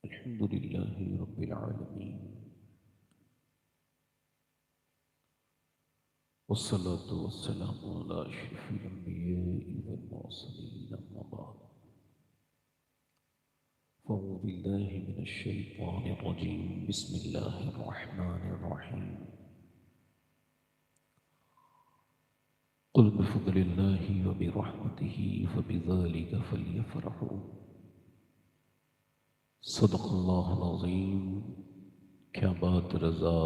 अल्हम्दुलिल्लाहि रब्बिल आलमीन वस्सलातु वस्सलामु अला अशरफिल अंबियाइ वल मुरसलीन अम्मा बाद फ़अऊज़ु बिल्लाहि मिनश शैतानिर रजीम बिस्मिल्लाहिर रहमानिर रहीम क़ुल बिफ़ज़लिल्लाहि व बिरहमतिहि फ़बिज़ालिका फ़ल्यफ़रहू सदक़ल्लाहुल अज़ीम। क्या बात रज़ा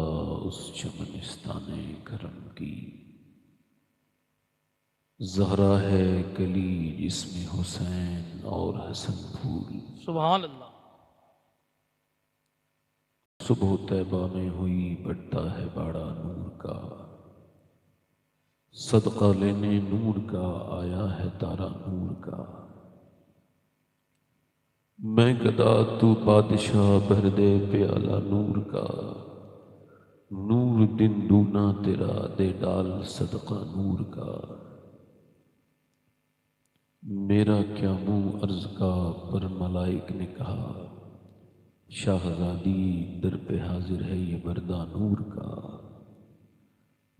उस चमनिस्ताने करम की, ज़हरा है कली जिसमें हुसैन और हसन फूल। सुभान अल्लाह। सुबह तैबा में हुई बढ़ता है बाड़ा नूर का, सदका लेने नूर का आया है तारा नूर का। मैं गदा तू बादशाह भर दे प्याला नूर का, नूर दिन दूना तेरा दे डाल सदका नूर का। मेरा क्या मुंह अर्ज का पर मलाइक ने कहा, शाहजादी दर पे हाजिर है ये मर्दा नूर का।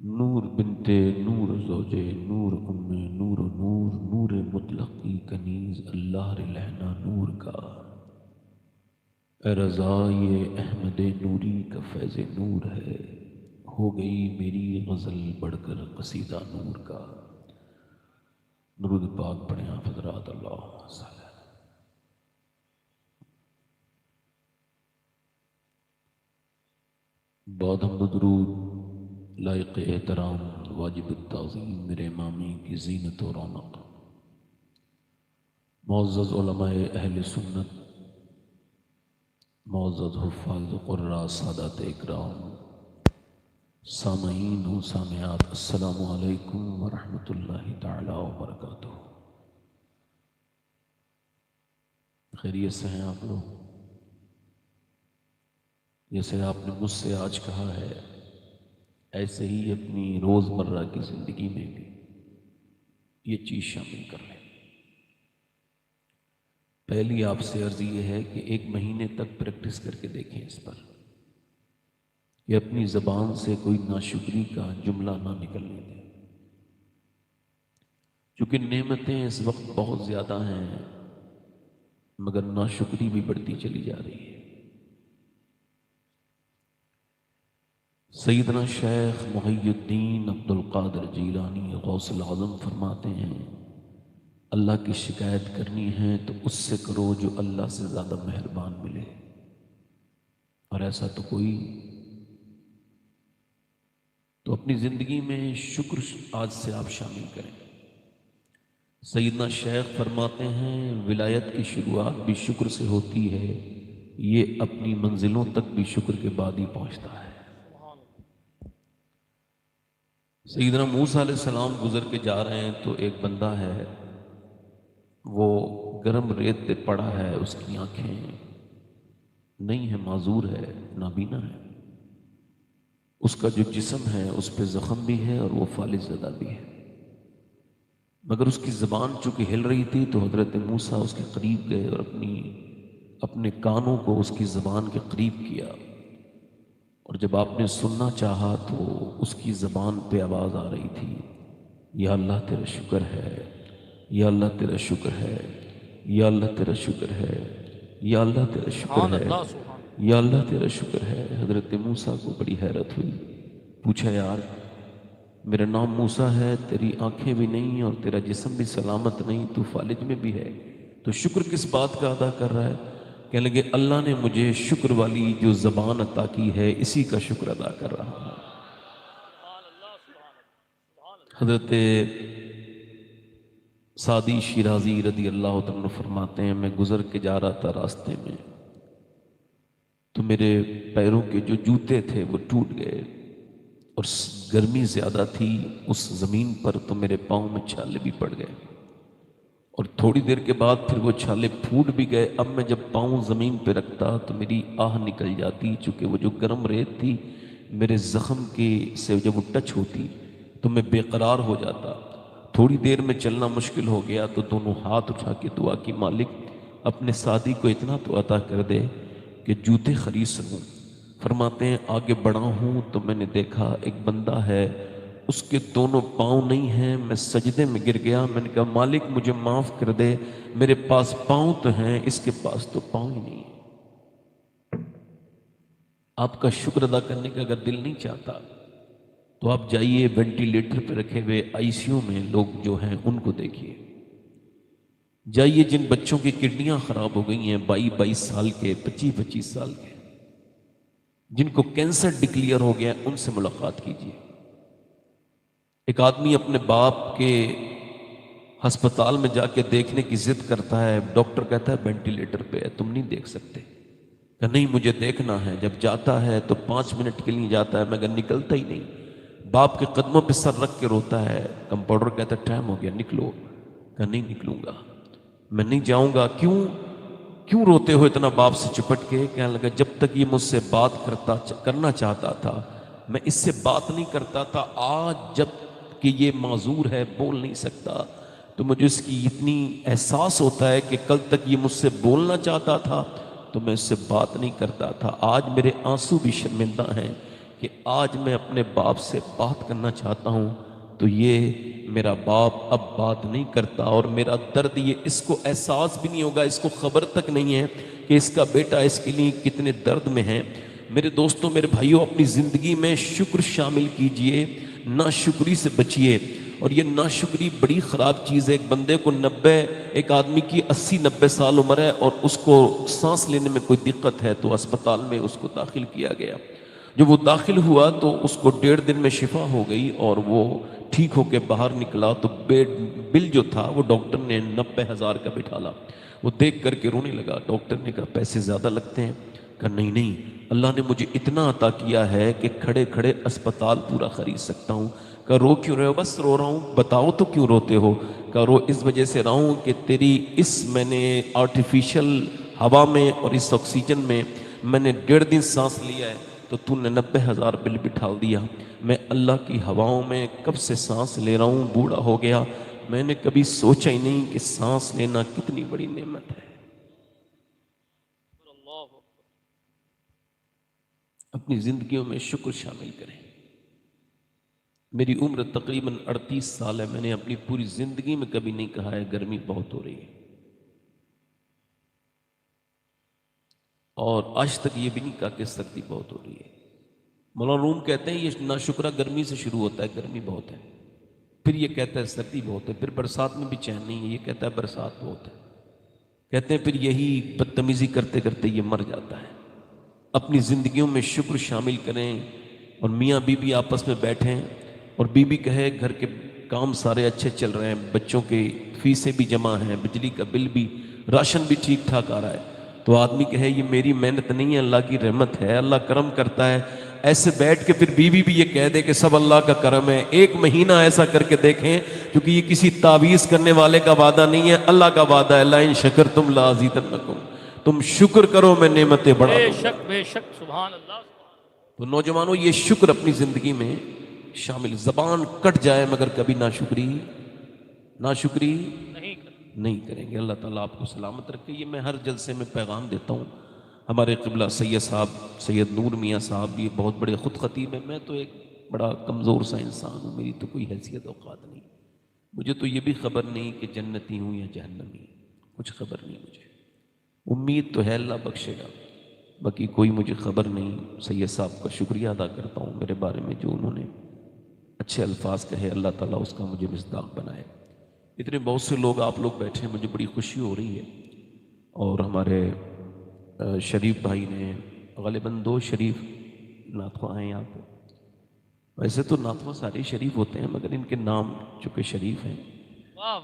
नूर बिनते नूर ज़ौजे नूर उम्मे नूर नूर नूर मुतलकी कनीज अल्लाह रे लहना नूर का। ए रज़ा ये अहमद नूरी का फैज़ नूर है, हो गई मेरी गज़ल बढ़कर कसीदा नूर का। दुरूद पाक पढ़ें आप हज़रात। अल्लाहुम्मा सल्ली अला। बाद हम दुरूद लायक एहतराम वाजिब ताज़ीम मेरे इमामी की ज़ीनत और रौनक मुअज़्ज़ज़ उलमाए अहले सुन्नत, मुअज़्ज़ज़ हुफ़्फ़ाज़ क़ुर्रा सादात इकराम, सामईन व सामियात, अस्सलामु अलैकुम व रहमतुल्लाहि तआला व बरकातुहू। खैरियत से हैं आप लोग? जैसे आपने मुझसे आज कहा है, ऐसे ही अपनी रोज़मर्रा की ज़िंदगी में भी ये चीज़ शामिल कर लें। पहली आपसे अर्ज़ ये है कि 1 महीने तक प्रैक्टिस करके देखें इस पर कि अपनी ज़बान से कोई नाशुक्री का जुमला ना निकलने दें। क्योंकि नेमतें इस वक्त बहुत ज़्यादा हैं, मगर नाशुक्री भी बढ़ती चली जा रही है। सैयदना शेख मुहियुद्दीन अब्दुल कादिर जीलानी गौसुल आज़म फरमाते हैं, अल्लाह की शिकायत करनी है तो उससे करो जो अल्लाह से ज़्यादा मेहरबान मिले, और ऐसा तो कोई। तो अपनी ज़िंदगी में शुक्र आज से आप शामिल करें। सैयदना शेख फरमाते हैं, विलायत की शुरुआत भी शुक्र से होती है, ये अपनी मंजिलों तक भी शुक्र के बाद ही पहुंचता है। सैयदना मूसा अलैहिस्सलाम गुजर के जा रहे हैं तो एक बंदा है, वो गर्म रेत पे पड़ा है, उसकी आंखें नहीं है, माजूर है, नाबीना है। उसका जो जिस्म है उस पर जख्म भी है और वो फालिज ज़दा भी है, मगर उसकी ज़बान चूंकि हिल रही थी तो हज़रत मूसा उसके करीब गए और अपने कानों को उसकी ज़बान के करीब किया, और जब आपने सुनना चाहा तो उसकी ज़बान पे आवाज़ आ रही थी, या अल्लाह तेरा शुक्र है, या अल्लाह तेरा शुक्र है, या अल्लाह तेरा शुक्र है, या अल्लाह तेरा शुक्र सुभान है, अल्लाह। सुभान या अल्लाह तेरा शुक्र है। हज़रत मूसा को बड़ी हैरत हुई, पूछा, यार मेरा नाम मूसा है, तेरी आंखें भी नहीं और तेरा जिस्म भी सलामत नहीं, तू फालिज में भी है, तो शुक्र किस बात का अदा कर रहा है? कहने लगे, अल्लाह ने मुझे शुक्र वाली जो ज़बान अता की है, इसी का शुक्र अदा कर रहा हूँ। हज़रत सादी शिराजी रदी अल्लाह तआला फरमाते हैं, मैं गुजर के जा रहा था रास्ते में, तो मेरे पैरों के जो जूते थे वो टूट गए, और गर्मी ज़्यादा थी उस ज़मीन पर, तो मेरे पाँव में छाले भी पड़ गए, और थोड़ी देर के बाद फिर वो छाले फूट भी गए। अब मैं जब पाँव ज़मीन पे रखता तो मेरी आह निकल जाती, चूँकि वो जो गर्म रेत थी मेरे ज़ख्म के से जब वो टच होती तो मैं बेकरार हो जाता। थोड़ी देर में चलना मुश्किल हो गया, तो दोनों हाथ उठा के दुआ की, मालिक अपने सादी को इतना तो अता कर दे कि जूते खरीद सकूं। फरमाते हैं आगे बढ़ा हूं तो मैंने देखा एक बंदा है, उसके दोनों पाँव नहीं हैं। मैं सजदे में गिर गया। मैंने कहा मालिक मुझे माफ़ कर दे, मेरे पास पाँव तो हैं, इसके पास तो पाँव ही नहीं है। आपका शुक्र अदा करने का अगर दिल नहीं चाहता तो आप जाइए वेंटिलेटर पर रखे हुए आईसीयू में लोग जो हैं उनको देखिए। जाइए जिन बच्चों की किडनियां खराब हो गई हैं 22-22 साल के, 25-25 साल के, जिनको कैंसर डिक्लेयर हो गया, उनसे मुलाकात कीजिए। एक आदमी अपने बाप के अस्पताल में जाके देखने की जिद करता है, डॉक्टर कहता है वेंटिलेटर पे है, तुम नहीं देख सकते। कहा नहीं मुझे देखना है। जब जाता है तो 5 मिनट के लिए जाता है, मगर निकलता ही नहीं। बाप के कदमों पे सर रख के रोता है। कंपाउंडर कहता है टाइम हो गया निकलो। कहा नहीं निकलूंगा, मैं नहीं जाऊंगा। क्यों क्यों रोते हो इतना बाप से चिपट के? कहने लगा जब तक ये मुझसे बात करना चाहता था, मैं इससे बात नहीं करता था। आज जब कि ये माजूर है, बोल नहीं सकता, तो मुझे इसकी इतनी एहसास होता है कि कल तक ये मुझसे बोलना चाहता था तो मैं इससे बात नहीं करता था। आज मेरे आंसू भी शर्मिंदा हैं कि आज मैं अपने बाप से बात करना चाहता हूँ तो ये मेरा बाप अब बात नहीं करता। और मेरा दर्द ये इसको एहसास भी नहीं होगा, इसको खबर तक नहीं है कि इसका बेटा इसके लिए कितने दर्द में है। मेरे दोस्तों, मेरे भाइयों, अपनी ज़िंदगी में शुक्र शामिल कीजिए, नाशुक्री से बचिए। और ये नाशुक्री बड़ी ख़राब चीज़ है। एक बंदे को 90, एक आदमी की 80-90 साल उम्र है और उसको सांस लेने में कोई दिक्कत है, तो अस्पताल में उसको दाखिल किया गया। जब वो दाखिल हुआ तो उसको 1.5 दिन में शिफा हो गई और वो ठीक होकर बाहर निकला तो बेड बिल जो था वो डॉक्टर ने 90,000 का बिठाला। वो देख करके रोने लगा। डॉक्टर ने कहा पैसे ज़्यादा लगते हैं? कहा नहीं नहीं, अल्लाह ने मुझे इतना अता किया है कि खड़े खड़े अस्पताल पूरा खरीद सकता हूँ। कहा रो क्यों रहे हो? बस रो रहा हूँ। बताओ तो क्यों रोते हो? कहा रो इस वजह से रहा हूँ कि तेरी इस मैंने आर्टिफिशियल हवा में और इस ऑक्सीजन में मैंने 1.5 दिन सांस लिया है तो तूने 90,000 बिल बिठा दिया। मैं अल्लाह की हवाओं में कब से सांस ले रहा हूँ, बूढ़ा हो गया, मैंने कभी सोचा ही नहीं कि सांस लेना कितनी बड़ी नेमत है। अपनी जिंदगियों में शुक्र शामिल करें। मेरी उम्र तकरीबन 38 साल है। मैंने अपनी पूरी जिंदगी में कभी नहीं कहा है गर्मी बहुत हो रही है, और आज तक ये भी नहीं कहा कि सर्दी बहुत हो रही है। मौलाना रूम कहते हैं ये नाशुक्रा गर्मी से शुरू होता है, गर्मी बहुत है, फिर ये कहता है सर्दी बहुत है, फिर बरसात में भी चैन नहीं है, ये कहता है बरसात बहुत है। कहते हैं फिर यही बदतमीजी करते करते ये मर जाता है। अपनी ज़िंदगियों में शुक्र शामिल करें। और मियाँ बीबी आपस में बैठें और बीबी कहे घर के काम सारे अच्छे चल रहे हैं, बच्चों की फीसें भी जमा हैं, बिजली का बिल भी, राशन भी ठीक ठाक आ रहा है, तो आदमी कहे ये मेरी मेहनत नहीं है, अल्लाह की रहमत है, अल्लाह करम करता है। ऐसे बैठ के फिर बीबी भी ये कह दे कि सब अल्लाह का करम है। 1 महीना ऐसा करके देखें, क्योंकि ये किसी तावीज़ करने वाले का वादा नहीं है, अल्लाह का वादा है, ला इन शकर तुम ला अज़ीदन्नकुम, तुम शुक्र करो मैं नेमतें बढ़ा दूंगा। बेशक बेशक, सुभान अल्लाह। तो नौजवानों, ये शुक्र अपनी जिंदगी में शामिल। जबान कट जाए मगर कभी नाशुक्री नहीं करेंगे। अल्लाह ताला आपको सलामत रखे। ये मैं हर जलसे में पैगाम देता हूँ। हमारे क़िबला सैयद साहब, सैयद नूर मियाँ साहब, ये बहुत बड़े ख़ुद ख़तीब हैं। मैं तो एक बड़ा कमज़ोर सा इंसान हूँ, मेरी तो कोई हैसियत औकात नहीं। मुझे तो ये भी खबर नहीं कि जन्नती हूँ या जहन्नमी, कुछ खबर नहीं मुझे। उम्मीद तो है अल्लाह बख्शेगा, बाकी कोई मुझे खबर नहीं। सैयद साहब का शुक्रिया अदा करता हूँ मेरे बारे में, जो उन्होंने अच्छे अल्फाज कहे, अल्लाह ताला उसका मुझे मिस्दाक बनाए। इतने बहुत से लोग आप लोग बैठे हैं, मुझे बड़ी खुशी हो रही है। और हमारे शरीफ भाई ने, ग़ालिबन 2 शरीफ नातवा हैं यहाँ पे। वैसे तो नातवा सारे शरीफ होते हैं, मगर इनके नाम चूँकि शरीफ हैं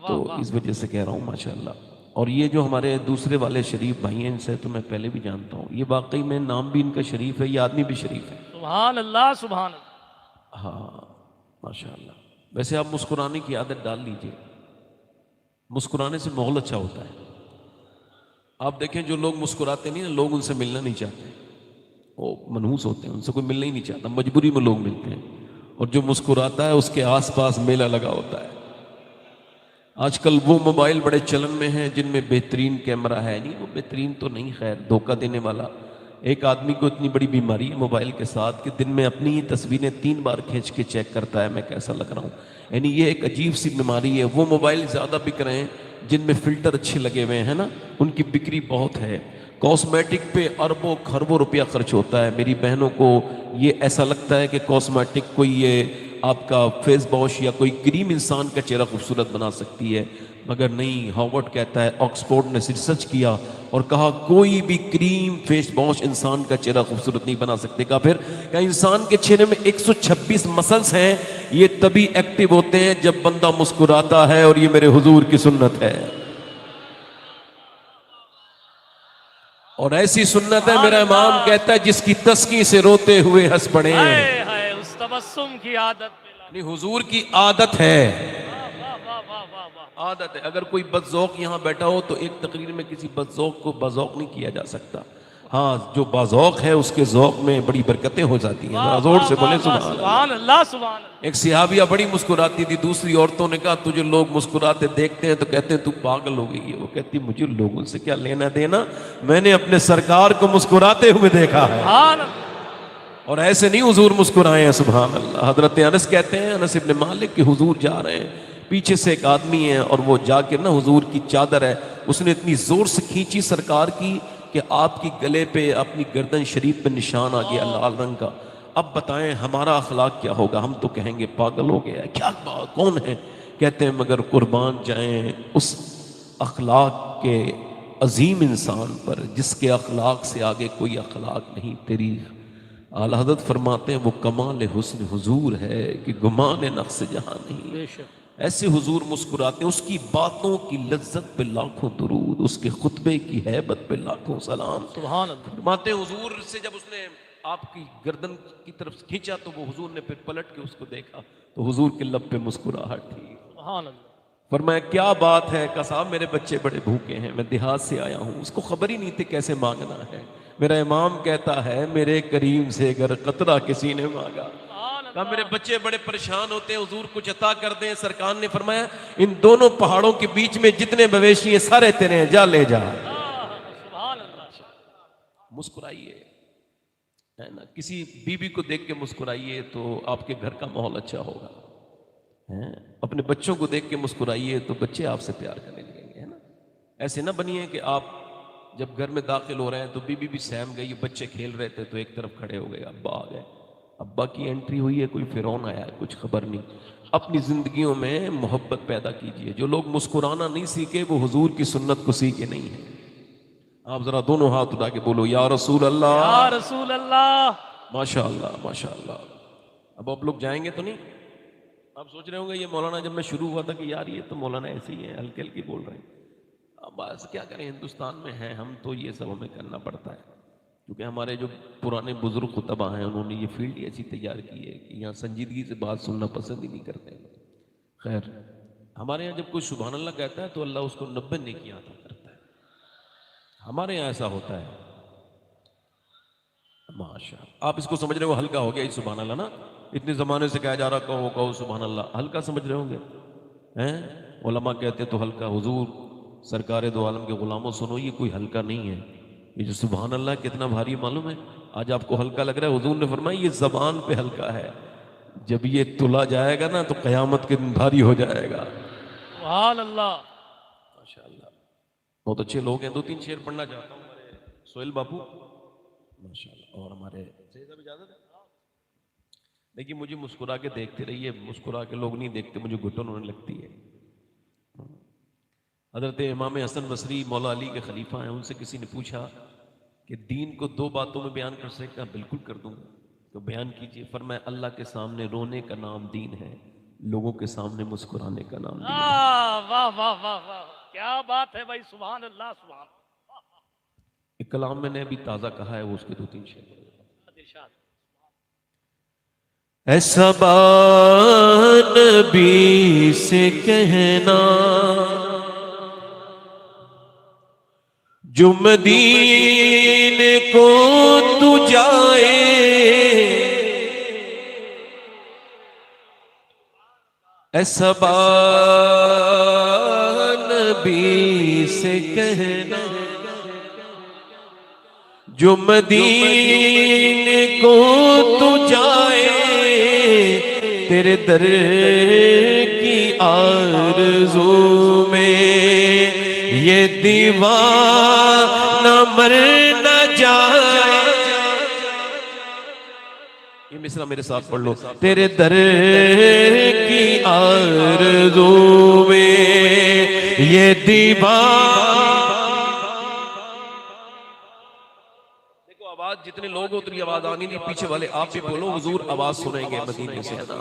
तो इस वजह से कह रहा हूँ माशाअल्लाह। और ये जो हमारे दूसरे वाले शरीफ भाई हैं, इनसे तो मैं पहले भी जानता हूँ, ये वाकई में नाम भी इनका शरीफ है, ये आदमी भी शरीफ है। सुभान अल्लाह, सुभान अल्लाह। हाँ माशाअल्लाह। वैसे आप मुस्कुराने की आदत डाल लीजिए, मुस्कुराने से माहौल अच्छा होता है। आप देखें जो लोग मुस्कुराते नहीं ना, लोग उनसे मिलना नहीं चाहते, वो मनहूस होते हैं, उनसे कोई मिलना ही नहीं चाहता, मजबूरी में लोग मिलते हैं। और जो मुस्कुराता है उसके आसपास मेला लगा होता है। आजकल वो मोबाइल बड़े चलन में हैं जिनमें बेहतरीन कैमरा है, नहीं वो बेहतरीन तो नहीं, खैर धोखा देने वाला, एक आदमी को इतनी बड़ी बीमारी है मोबाइल के साथ कि दिन में अपनी ही तस्वीरें 3 बार खींच के चेक करता है मैं कैसा लग रहा हूँ। यानी ये एक अजीब सी बीमारी है। वो मोबाइल ज़्यादा बिक रहे हैं जिनमें फ़िल्टर अच्छे लगे हुए हैं ना, उनकी बिक्री बहुत है। कॉस्मेटिक पे अरबों खरबों रुपया खर्च होता है। मेरी बहनों को ये ऐसा लगता है कि कॉस्मेटिक कोई ये आपका फेस वॉश या कोई क्रीम इंसान का चेहरा खूबसूरत बना सकती है, मगर नहीं। हार्वर्ड कहता है, ऑक्सफोर्ड ने रिसर्च किया और कहा कोई भी क्रीम फेस वॉश इंसान का चेहरा खूबसूरत नहीं बना सकते। का फिर क्या इंसान के चेहरे में 126 मसल्स हैं, ये तभी एक्टिव होते हैं जब बंदा मुस्कुराता है, और ये मेरे हुजूर की सुन्नत है। और ऐसी सुन्नत है, मेरा इमाम कहता है, जिसकी तस्की से रोते हुए हंस पड़े। हाय हाय उस तबस्सुम की आदत पे नहीं, हुजूर की आदत है, वाह वाह वाह वाह वाह। आदत है। अगर कोई बदजौक यहाँ बैठा हो तो एक तकरीर में किसी बदजौक को बदौक नहीं किया जा सकता। हाँ, जो बाज़ौक है उसके ज़ौक में बड़ी बरकतें हो जाती हैं। जरा जोर से बोले सुभान अल्लाह। सुभान अल्लाह सुभान अल्लाह। एक सिहाबिया बड़ी मुस्कुराती थी, दूसरी औरतों ने कहा तुझे लोग मुस्कुराते देखते हैं तो कहते हैं तू पागल हो गई है। वो कहती मुझे लोगों से क्या लेना देना, मैंने अपने सरकार को मुस्कुराते हुए देखा है, सुभान अल्लाह। और ऐसे नहीं हुजूर मुस्कुराए हैं। सुभान अल्लाह। हजरत अनस कहते हैं, अनस इब्न मालिक कि हुजूर जा रहे हैं, पीछे से एक आदमी है और वो जाके ना हुजूर की चादर है, उसने इतनी जोर से खींची सरकार की कि आपकी गले पे अपनी गर्दन शरीफ पे निशान आ गया लाल रंग का। अब बताएं हमारा अखलाक क्या होगा? हम तो कहेंगे पागल हो गया है, क्या बात, कौन है? कहते हैं मगर कुर्बान जाएं उस अखलाक के अजीम इंसान पर जिसके अखलाक से आगे कोई अखलाक नहीं। तेरी आला हज़रत फरमाते हैं वो कमाल हुस्न हुजूर है कि गुमान नफ्स जहां नहीं। बेशक ऐसे हुजूर मुस्कुराते हैं, उसकी बातों की लज्जत पे लाखों दुरूद, उसके खुतबे की हैबत पे लाखों सलाम। सुभान अल्लाह। फरमाते हैं हुजूर से जब उसने आपकी गर्दन की तरफ खींचा तो वो हुजूर ने फिर पलट के उसको देखा तो हुजूर के लब पे मुस्कुराहट थी। सुभान अल्लाह। फरमाया क्या बात है? कहा साहब मेरे बच्चे बड़े भूखे हैं, मैं देहात से आया हूँ। उसको खबर ही नहीं थी कैसे मांगना है। मेरा इमाम कहता है मेरे करीम से अगर कतरा किसी ने मांगा, सुभान कहा मेरे बच्चे बड़े परेशान होते हैं, हुजूर कुछ अता कर दें। सरकार ने फरमाया इन दोनों पहाड़ों के बीच में जितने मवेशी हैं सारे तेरे हैं, जा ले जा। अल्लाह। सुभान अल्लाह। मुस्कुराइए, है ना। किसी बीबी को देख के मुस्कुराइए तो आपके घर का माहौल अच्छा होगा, है। अपने बच्चों को देख के मुस्कुराइए तो बच्चे आपसे प्यार करने लगेंगे, है ना। ऐसे ना बनिए कि आप जब घर में दाखिल हो रहे हैं तो बीबी भी सहम गई, बच्चे खेल रहे थे तो एक तरफ खड़े हो गए, अब्बा आ गए, अब्बा की एंट्री हुई है, कोई फिरौन आया है, कुछ खबर नहीं। अपनी जिंदगियों में मोहब्बत पैदा कीजिए। जो लोग मुस्कुराना नहीं सीखे वो हुजूर की सुन्नत को सीखे नहीं है। आप जरा दोनों हाथ उठा के बोलो या रसूल अल्लाह, या रसूल अल्लाह। माशा अल्लाह माशा अल्लाह। अब आप लोग जाएंगे तो नहीं? आप सोच रहे होंगे ये मौलाना, जब मैं शुरू हुआ था कि यार ये तो मौलाना ऐसे ही है, हल्के हल्के बोल रहे हैं। अब बस क्या करें, हिंदुस्तान में हैं हम तो ये सब हमें करना पड़ता है, क्योंकि हमारे जो पुराने बुजुर्ग खुतबा हैं उन्होंने ये फील्ड ऐसी तैयार की है कि यहाँ संजीदगी से बात सुनना पसंद ही नहीं करते। खैर, हमारे यहाँ जब कोई सुभान अल्लाह कहता है तो अल्लाह उसको 90 नेकियां अता करता है। हमारे यहाँ ऐसा होता है। माशा, आप इसको समझ रहे हो हल्का हो गया ये सुभान अल्लाह ना, इतने ज़माने से कहा जा रहा कहो कहो सुभान अल्लाह, हल्का समझ रहे होंगे, हैं? उलमा कहते तो हल्का। हुजूर सरकार दो आलम के गुलामों सुनो, ये कोई हल्का नहीं है। ये जो सुभान अल्लाह कितना भारी है मालूम है? आज आपको हल्का लग रहा है, हुजूर ने फरमाया ये ज़बान पे हल्का है, जब ये तुला जाएगा ना तो क़यामत के दिन भारी हो जाएगा। सुभान अल्लाह। माशाअल्लाह, बहुत अच्छे लोग हैं। 2-3 शेर पढ़ना चाहता हूँ हमारे सोहेल बापू, माशाअल्लाह, और हमारे इजाजत है। देखिए मुझे मुस्कुरा के देखते रहिए, मुस्कुरा के लोग नहीं देखते, मुझे घुटन होने लगती है। हजरत इमाम हसन बसरी मौला अली के खलीफा हैं, उनसे किसी ने पूछा कि दीन को 2 बातों में बयान कर सकते हैं? बिल्कुल कर दूंगा, तो बयान कीजिए। फरमाया अल्लाह के सामने रोने का नाम दीन है, लोगों के सामने मुस्कुराने का नाम दीन है। वाह वाह वाह वाह, क्या बात है भाई। सुभान अल्लाह सुभान। एक कलाम मैंने अभी ताज़ा कहा है, वो उसके 2-3 शेर। ऐसा नबी से कहना जो मदीने को तू जाए, ऐसा नबी से कहना जो मदीने को तू जाए तेरे दर की आरज़ू में, ये दीवाना मर न जाए। ये मिसरा मेरे साथ पढ़ लो। तेरे दर की आरज़ू में ये आवाज, जितने लोग हो उतनी आवाज आनी नहीं। पीछे वाले आप भी बोलो, हुजूर आवाज सुनेंगे मदीने से, है ना।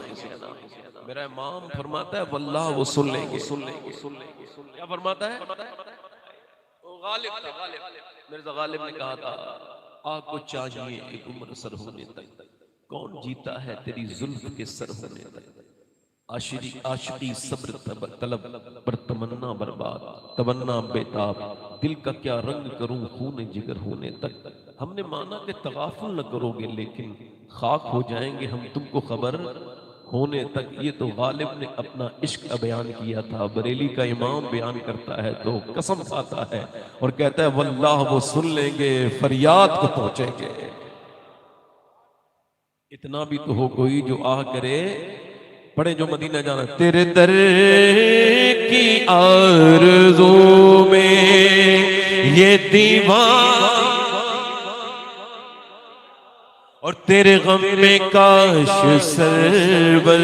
मेरा इमाम फरमाता है वल्लाह वो सुन लेंगे, सुन लेंगे, सुन लेंगे। क्या फरमाता है? वो गालिब था, मिर्ज़ा गालिब ने कहा था आग को चाहिए एक उम्र सर होने तक, कौन जीता है तेरी जुल्फ के सर होने तक। आशिकी सब्र तलब पर तमन्ना बर्बाद, तमन्ना बेताब, दिल का क्या रंग करूं खून जिगर होने तक। हमने माना कि तगाफुल न करोगे लेकिन खाक हो जाएंगे हम तुमको खबर होने तक। ये तो गालिब ने अपना इश्क बयान किया था। बरेली का इमाम बयान करता है तो कसम खाता है और कहता है वल्लाह वो सुन लेंगे, फरियाद को पहुंचेंगे। इतना भी तो हो कोई जो आह करे, पढ़े जो मदीना जाना। तेरे दर की आरज़ू में ये दीवाना और तेरे गम में काश सरवर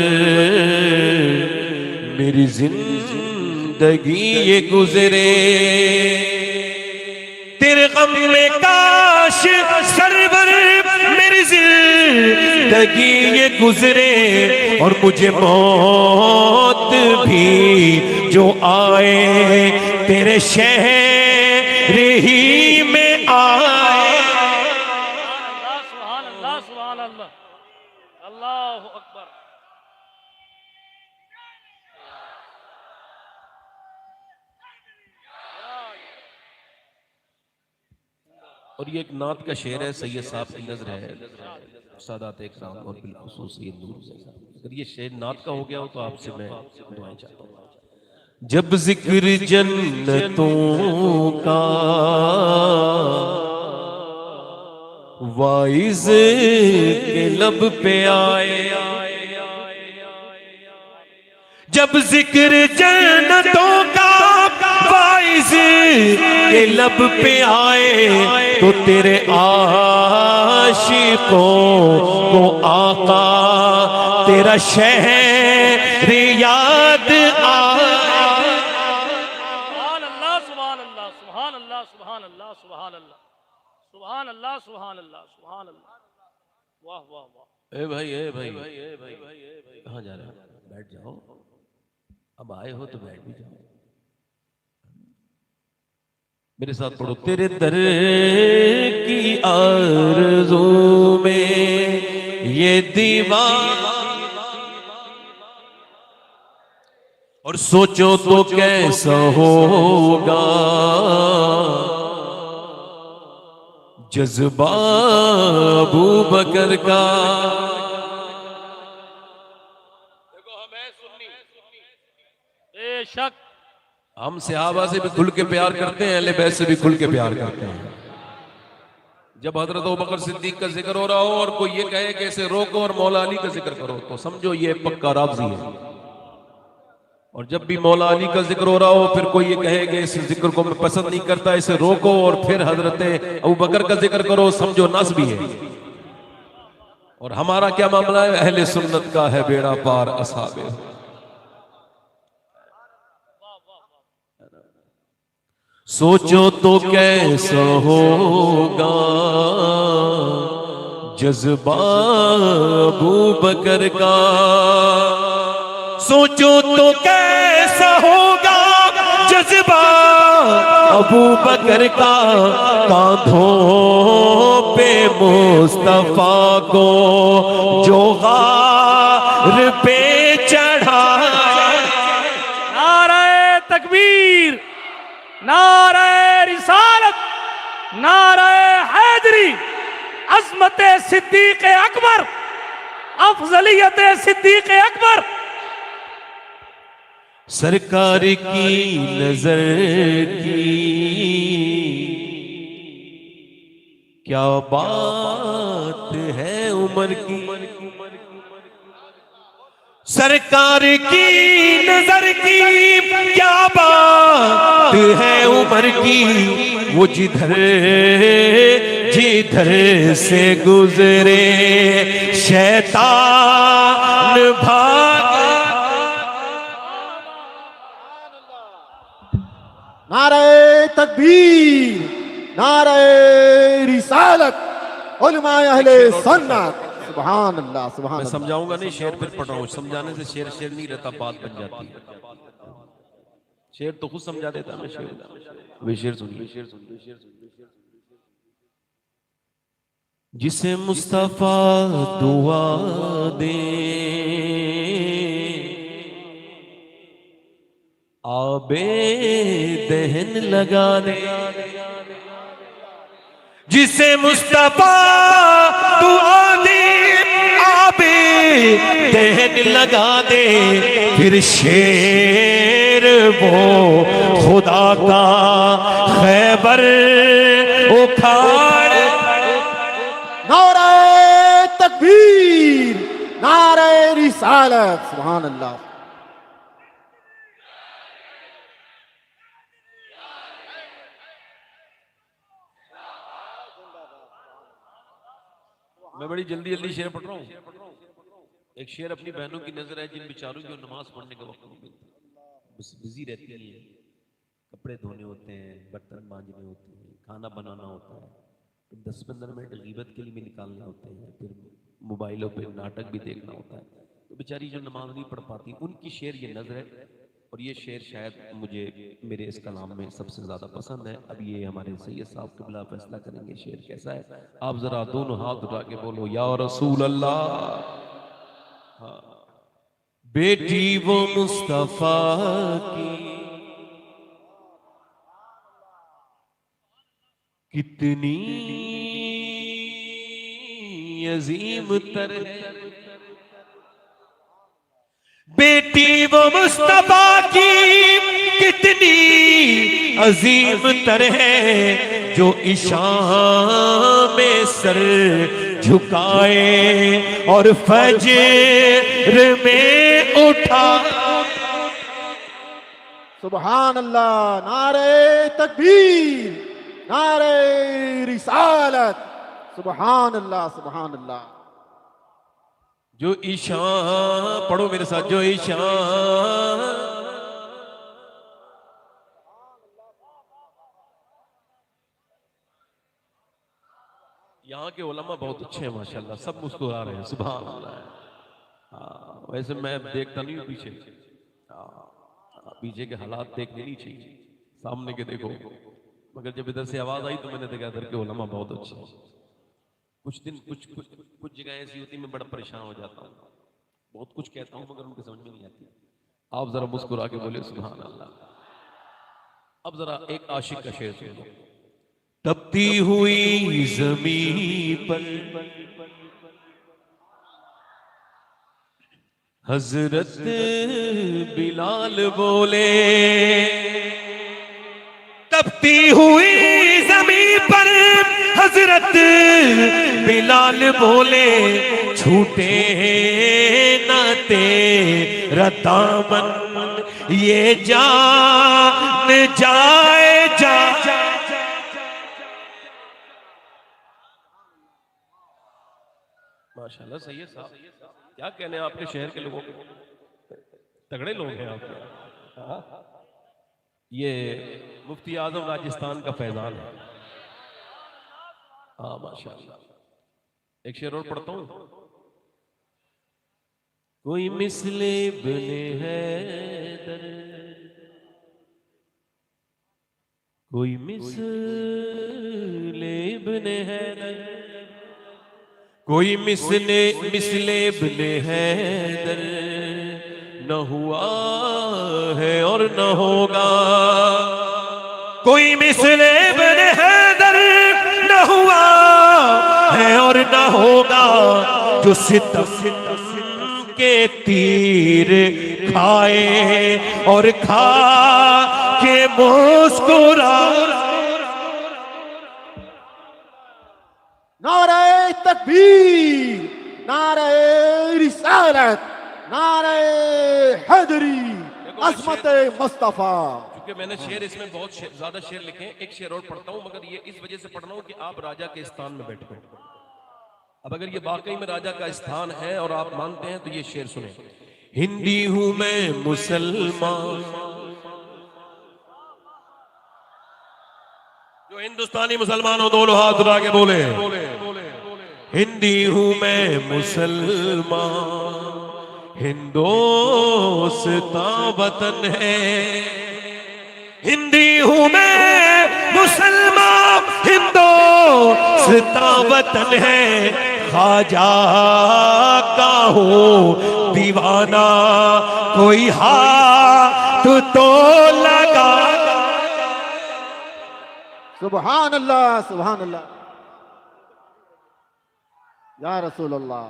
मेरी जिंदगी ये गुजरे। तेरे गम में काश सरवर मेरी जिंदगी ये गुजरे और मुझे मौत भी जो आए तेरे शहर ही में आए। सुभान अल्लाह, सुभान अल्लाह, अल्लाहु अकबर। और ये एक नात का शेर है, सैयद साहब की नजर है, सादात इकराम और बिलखुसूस सैयद नूर साहब। अगर ये शेर नात का हो गया हो तो आपसे मैं दुआएं चाहता हूँ। जब जिक्र जन्नतों का वाइज के लब पे आए, जब जिक्र जन्नतों का वाइज के लब पे आए तो तेरे आशिकों को आका तेरा शहर याद आए। सुभान अल्लाह, सुभान अल्लाह, सुभान अल्लाह, सुभान अल्लाह, सुभान अल्लाह, सुभान अल्लाह, सुभान अल्लाह, सुभान अल्लाह। वाह वाह वाह। ए भाई, ए भाई, ए भाई, ए भाई, कहाँ जा रहे हो? बैठ जाओ, अब आए हो तो बैठ भी जाओ। मेरे साथ पढ़ो। तेरे दर की आरज़ू में ये दीवाना और सोचो तो कैसा होगा जज्बा अबू बकर का। देखो हमें सुन्नी, बेशक हम सहाबा से भी खुल के प्यार करते हैं, अहले बैत से भी खुल के प्यार करते हैं। जब हजरत अबू बकर सिद्दीक का जिक्र हो रहा हो और कोई ये कहे कि इसे रोको और मौला अली का जिक्र करो तो समझो ये पक्का राज़ी है। और जब भी मौला अली का जिक्र हो रहा हो फिर कोई ये कहे कि इस जिक्र को मैं पसंद नहीं करता, इसे रोको और फिर हजरत अबू बकर का जिक्र करो, समझो नस्बी है। और हमारा क्या मामला है? अहले सुन्नत का है बेड़ा पार असहाबे। सोचो तो कैसा होगा जज्बा अबू बकर का, सोचो तो कैसा होगा जज्बा अबू बकर का। कांधों पे मुस्तफा को जो गार पे चढ़ा। नारे तकबीर, नारे रिसालत, नारे हैदरी, अज़मत सिद्दीक अकबर, अफजलियत सिद्दीक अकबर। सरकार की नजर की क्या बात है उमर की, सरकार की नजर की क्या बात है उमर की। वो जिधर जिधर से गुजरे शैतान भागे। नारे तकबीर, नारे रिसालत, उलमाए अहले सुन्नत। सुभान अल्लाह, सुभान मैं अल्लाह। समझाऊंगा नहीं, शेर फिर पढ़ रहा हूँ। समझाने से शेर शेर नहीं रहता, बात बन जाती है। शेर तो खुद समझा देता, मैं शेर वे शेर सुनिए। जिसे मुस्तफा दुआ दे आबे दहन लगा दे, जिसे मुस्तफा दुआ दे आबे दहन लगा दे, फिर शेर वो खुदा का खैबर उखाड़। नारे तकबीर, नारे रिसालत। सुभान अल्लाह। मैं बड़ी जल्दी जल्दी शेर पढ़ रहा हूँ। एक शेर अपनी बहनों की नजर है जिन बेचारों की नमाज पढ़ने का वक्त नहीं मिलता, बस बिजी रहती है, कपड़े धोने होते हैं, बर्तन मांजने होते हैं, खाना बनाना होता है, तो 10-15 मिनट गीबत के लिए भी निकालने होते हैं, फिर मोबाइलों पे नाटक भी देखना होता है, तो बेचारी जो नमाज नहीं पढ़ पाती उनकी शेर ये नजर है। और ये शेर शायद मुझे मेरे इस कलाम में सबसे ज्यादा पसंद है। अब ये हमारे सैयद साहब क़िबला फैसला करेंगे शेर कैसा है। आप जरा दोनों हाथ उठा के बोलो या रसूल अल्लाह। हाँ। बेटी वो मुस्तफा की कितनी अजीम तर है, बेटी वो मुस्तफा की कितनी अजीम तर है, जो इशाम में सर झुकाए और फज्र में उठा। सुभान अल्लाह। नारे तकबीर, नारे रिसालत। सुभान अल्लाह, सुभान अल्लाह। जो ईशान, पढ़ो मेरे साथ, जो ईशान यहाँ के उलमा बहुत अच्छे हैं माशाल्लाह, सब मुस्कुरा रहे हैं, सुभान अल्लाह। हाँ, वैसे मैं देखता नहीं हूँ पीछे, पीछे के हालात देखने नहीं चाहिए, सामने के देखो। मगर जब इधर से आवाज आई तो मैंने देखा इधर के उलमा बहुत अच्छे हैं। कुछ दिन कुछ जगह ऐसी होती मैं बड़ा परेशान हो जाता हूँ, बहुत कुछ कहता हूँ मगर उनके समझ में नहीं आती। आप जरा मुस्कुरा के बोले सुभान अल्लाह। अब जरा एक आशिक का शेर सुनो। तपती हुई ज़मीं पर हजरत बिलाल बोले, तपती हुई ज़मीं पर हजरत बिलाल बोले, छूटे न तेरा दामन ये जान जाए जा। माशाल्लाह सही है साहब, क्या कहने हैं आपके शहर के लोगों के, तगड़े लोग हैं आप। ये मुफ्ती आजम राजस्थान का फैजान है। हाँ माशाल्लाह। एक शेर और पढ़ता हूँ। कोई मिसले बने हैदर, कोई मिसले बने हैदर, कोई मिसले बने हैदर न हुआ है और न होगा, कोई मिसले बने हैदर न हुआ है और न होगा, जो सितम के तीर खाए और खा के मुस्कुरा। नारे तकबीर, नारे रिसालत, नारे हैदरी, अज़मत मुस्तफा। क्योंकि मैंने शेर इसमें बहुत ज्यादा शेर लिखे हैं, एक शेर और पढ़ता हूं, मगर ये इस वजह से पढ़ रहा हूं कि आप राजा के स्थान में बैठे हो। अब अगर ये वाकई में राजा का स्थान है और आप मानते हैं तो ये शेर सुने। हिंदी हूं मैं मुसलमान, जो हिंदुस्तानी मुसलमान हो दोनों हाथ उठा के बोले। हिंदी हूं मैं मुसलमान, हिंदोस्तां वतन है। हिंदी हूं मैं मुसलमान, हिंदोस्तां वतन है। ख्वाजा का हूं दीवाना, कोई हाथ तो लगा। सुभान अल्लाह, सुभान अल्लाह, या रसूल अल्लाह,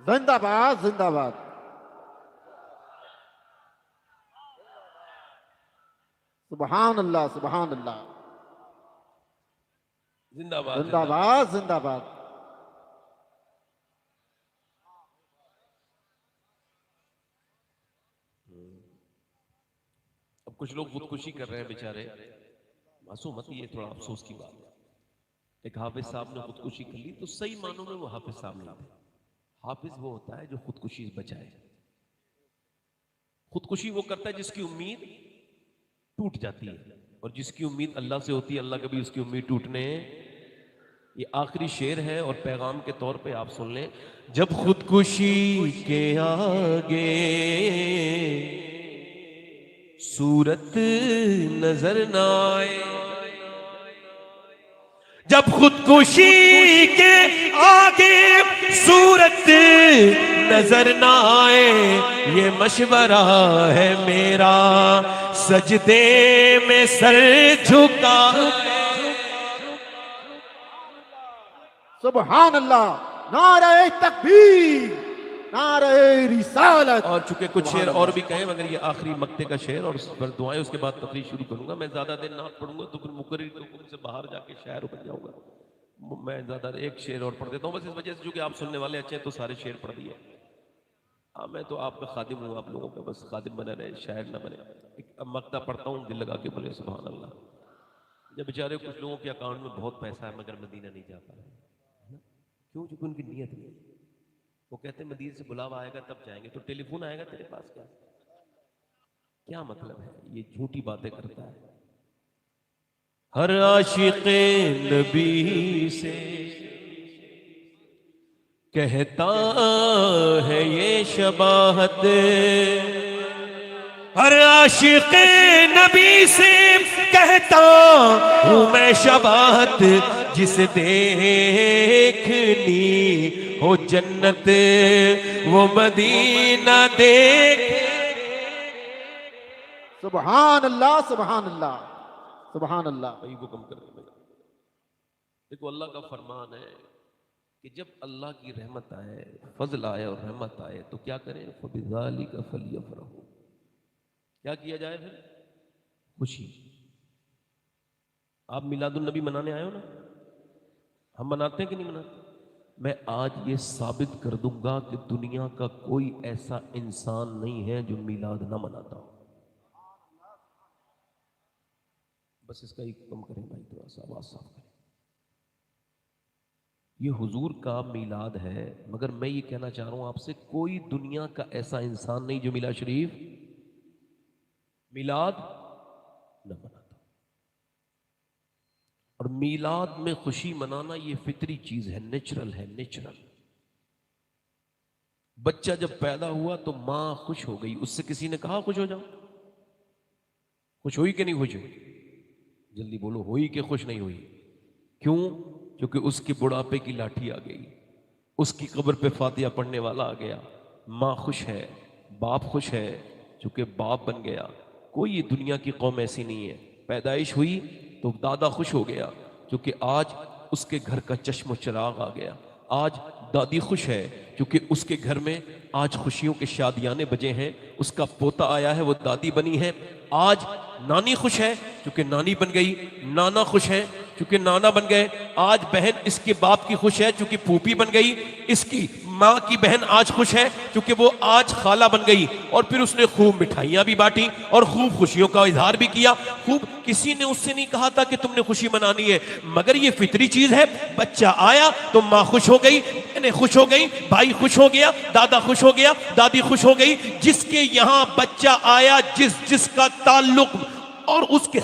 जिंदाबाद जिंदाबाद। सुभान अल्लाह, सुभान अल्लाह, जिंदाबाद जिंदाबाद जिंदाबाद। अब कुछ लोग खुदकुशी कर रहे हैं बेचारे, मासूमत, ये थोड़ा अफसोस की बात है। एक हाफिज साहब ने खुदकुशी कर ली तो सही मानों में वो हाफिज साहब नहीं थे। हाफिज वो होता है जो खुदकुशी बचाए। खुदकुशी वो करता है जिसकी उम्मीद टूट जाती है, और जिसकी उम्मीद अल्लाह से होती है अल्लाह कभी उसकी उम्मीद टूटने। ये आखिरी शेर है और पैगाम के तौर पे आप सुन लें। जब खुदकुशी के आगे सूरत नजर ना आए, जब खुदकुशी के आगे सूरत नजर ना आए, ये मशवरा है मेरा सजदे में सर झुका। सुभान अल्लाह, नारे तकबीर, नारे रिसालत। और चूंकि कुछ शेर और भी कहे, मगर ये आखिरी मक्ते का शेर और उस पर दुआएं, उसके बाद तकरीर शुरू करूंगा। मैं ज्यादा देर ना पढ़ूंगा तो फिर मुकर्रिर के हुक्म से बाहर जाके शायर बन जाऊंगा। मैं ज्यादा एक शेर और पढ़ देता हूँ बस इस वजह से, चूंकि आप सुनने वाले अच्छे हैं तो सारे शेर पढ़ दिए। हाँ, मैं तो आपका खादिम हूँ, आप लोगों का बस खादिम बने रहे, शायर ना बने। एक मक्ता पढ़ता हूँ, दिल लगा के बोले सुभान अल्लाह। जब बेचारे कुछ लोगों के अकाउंट में बहुत पैसा है मगर मदीना नहीं जा पा रहे, क्यों? क्योंकि उनकी नीयत नहीं। वो कहते हैं मदीने से बुलावा आएगा तब जाएंगे, तो टेलीफोन आएगा तेरे पास क्या? क्या मतलब है? ये झूठी बातें करता है। हर आशिक़े नबी से कहता है ये शबाहत, हर आशिक़े नबी से कहता हूँ मैं शबाहत, जिसे देखनी हो जन्नत वो मदीना देख। सुभान अल्लाह, सुभान अल्लाह, सुभान अल्लाह। भाई वो कम कर दे। देखो अल्लाह का फरमान है कि जब अल्लाह की रहमत आए, फजल आए और रहमत आए तो क्या करें? फबिज़ालिका फलियफ़रहू। क्या किया जाए फिर? खुशी। आप मिलादुन नबी मनाने आए हो ना, हम मनाते हैं कि नहीं मनाते? मैं आज ये साबित कर दूंगा कि दुनिया का कोई ऐसा इंसान नहीं है जो मिलाद ना मनाता हो। बस इसका ही कम करें भाई, थोड़ा सा आवाज साफ करें। ये हुजूर का मिलाद है, मगर मैं ये कहना चाह रहा हूं आपसे, कोई दुनिया का ऐसा इंसान नहीं जो मिलाद शरीफ मिलाद न मनाता। और मिलाद में खुशी मनाना ये फितरी चीज है, नेचुरल है, नेचुरल। बच्चा जब पैदा हुआ तो मां खुश हो गई, उससे किसी ने कहा खुश हो जाओ? खुश हुई कि नहीं खुश हुई? जल्दी बोलो, हुई कि खुश नहीं हुई? क्यों? क्योंकि उसके बुढ़ापे की लाठी आ गई, उसकी कब्र पे फातिहा पढ़ने वाला आ गया। माँ खुश है, बाप खुश है, चूंकि बाप बन गया। कोई ये दुनिया की कौम ऐसी नहीं है, पैदाइश हुई तो दादा खुश हो गया क्योंकि आज उसके घर का चश्म चिराग आ गया। आज दादी खुश है क्योंकि उसके घर में आज खुशियों के शादियाने बजे हैं, उसका पोता आया है, वो दादी बनी है। आज नानी खुश है क्योंकि नानी बन गई, नाना खुश है चूंकि नाना बन गए। आज बहन इसके बाप की खुश है चूंकि फूफी बन गई। इसकी माँ की बहन आज खुश है क्योंकि वो आज खाला बन गई। और फिर उसने खूब मिठाइयां भी बांटी और खूब खुशियों का इजहार भी किया। खूब किसी ने उससे नहीं कहा था कि तुमने खुशी मनानी है, मगर ये फितरी चीज है। बच्चा आया तो माँ खुश हो गई, बहनें खुश हो गई, भाई खुश हो गया, दादा खुश हो गया, दादी खुश हो गई। जिसके यहाँ बच्चा आया, जिसका ताल्लुक और उसके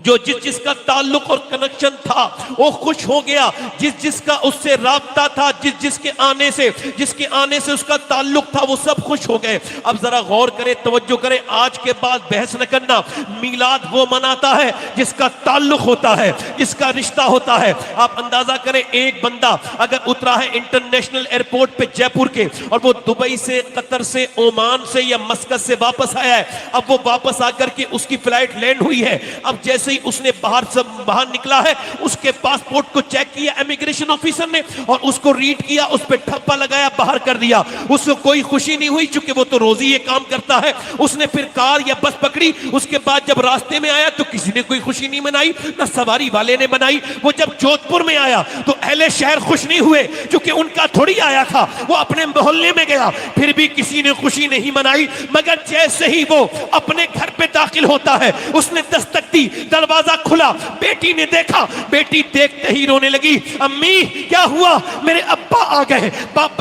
जो जिसका ताल्लुक और कनेक्शन था वो खुश हो गया। जिसका उससे राब्ता था, जिसके आने से उसका ताल्लुक था, वो सब खुश हो गए। अब जरा गौर करें, तवज्जो करें, आज के बाद बहस न करना। मीलाद वो मनाता है जिसका ताल्लुक होता है, जिसका रिश्ता होता है। आप अंदाजा करें, एक बंदा अगर उतरा है इंटरनेशनल एयरपोर्ट पे जयपुर के, और वो दुबई से, कतर से, ओमान से या मस्कत से वापस आया है। अब वो वापस आकर के उसकी फ्लाइट लैंड हुई है। अब जैसे ही उसने बाहर निकला है, उसके पासपोर्ट को चेक किया इमिग्रेशन ऑफिसर ने और उसको रीड किया, उस पर ठप्पा लगाया, बाहर कर दिया। उसको कोई खुशी नहीं हुई क्योंकि वो तो रोज ही ये काम करता है। उसने फिर कार या बस पकड़ी। उसके बाद जब रास्ते में आया तो किसी ने कोई खुशी नहीं मनाई, ना सवारी वाले ने मनाई। वो जब जोधपुर में आया तो अहले शहर खुश नहीं हुए क्योंकि उनका थोड़ी आया था, वो अपने मोहल्ले में गया, फिर भी किसी ने खुशी नहीं मनाई। मगर जैसे ही वो अपने घर पे दाखिल होता है, उसने दस्तक दी, दरवाजा खुला, बेटी ने देखा, बेटी देखते ही रोने लगी। अम्मी क्या हुआ? मेरे अब्बा आ गए।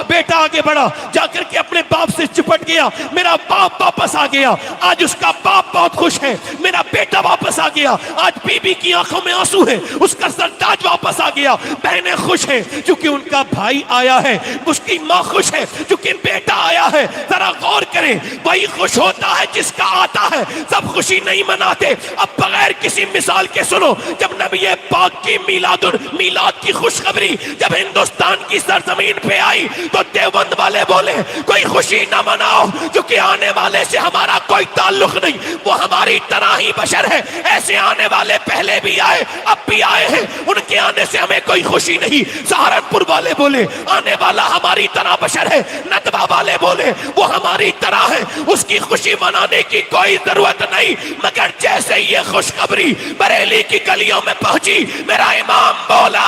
बेटा आगे बढ़ा, जाकर के अपने बाप से चिपट गया, मेरा बाप वापस आ गया। आज उसका बाप बहुत खुश है, मेरा बेटा वापस आ गया। आज बीबी की आंखों में आंसू है, उसका सरताज वापस आ गया। बहनें खुश हैं क्योंकि उनका भाई आया है, उसकी माँ खुश है क्योंकि बेटा आया है। जरा गौर करें, वही खुश होता है जिसका आता है। सब खुशी नहीं मनाते। अब बगैर किसी मिसाल के सुनो, जब नबी पाक की मीलाद की खुशखबरी जब हिंदुस्तान की सरजमीन पे आई तो देवबंद वाले बोले कोई खुशी ना मनाओ क्योंकि आने वाले से हमारा कोई ताल्लुक नहीं, वो हमारी तरह ही बशर है। ऐसे आने वाले पहले भी आए, अब भी आए हैं, उनके आने से हमें कोई खुशी नहीं। सहारनपुर वाले बोले आने वाला हमारी तरह बशर है। नदवा वाले बोले वो हमारी तरह है, उसकी खुशी मनाने की कोई जरूरत नहीं। मगर जैसे ये खुशखबरी बरेली की गलियों में पहुंची, मेरा इमाम बोला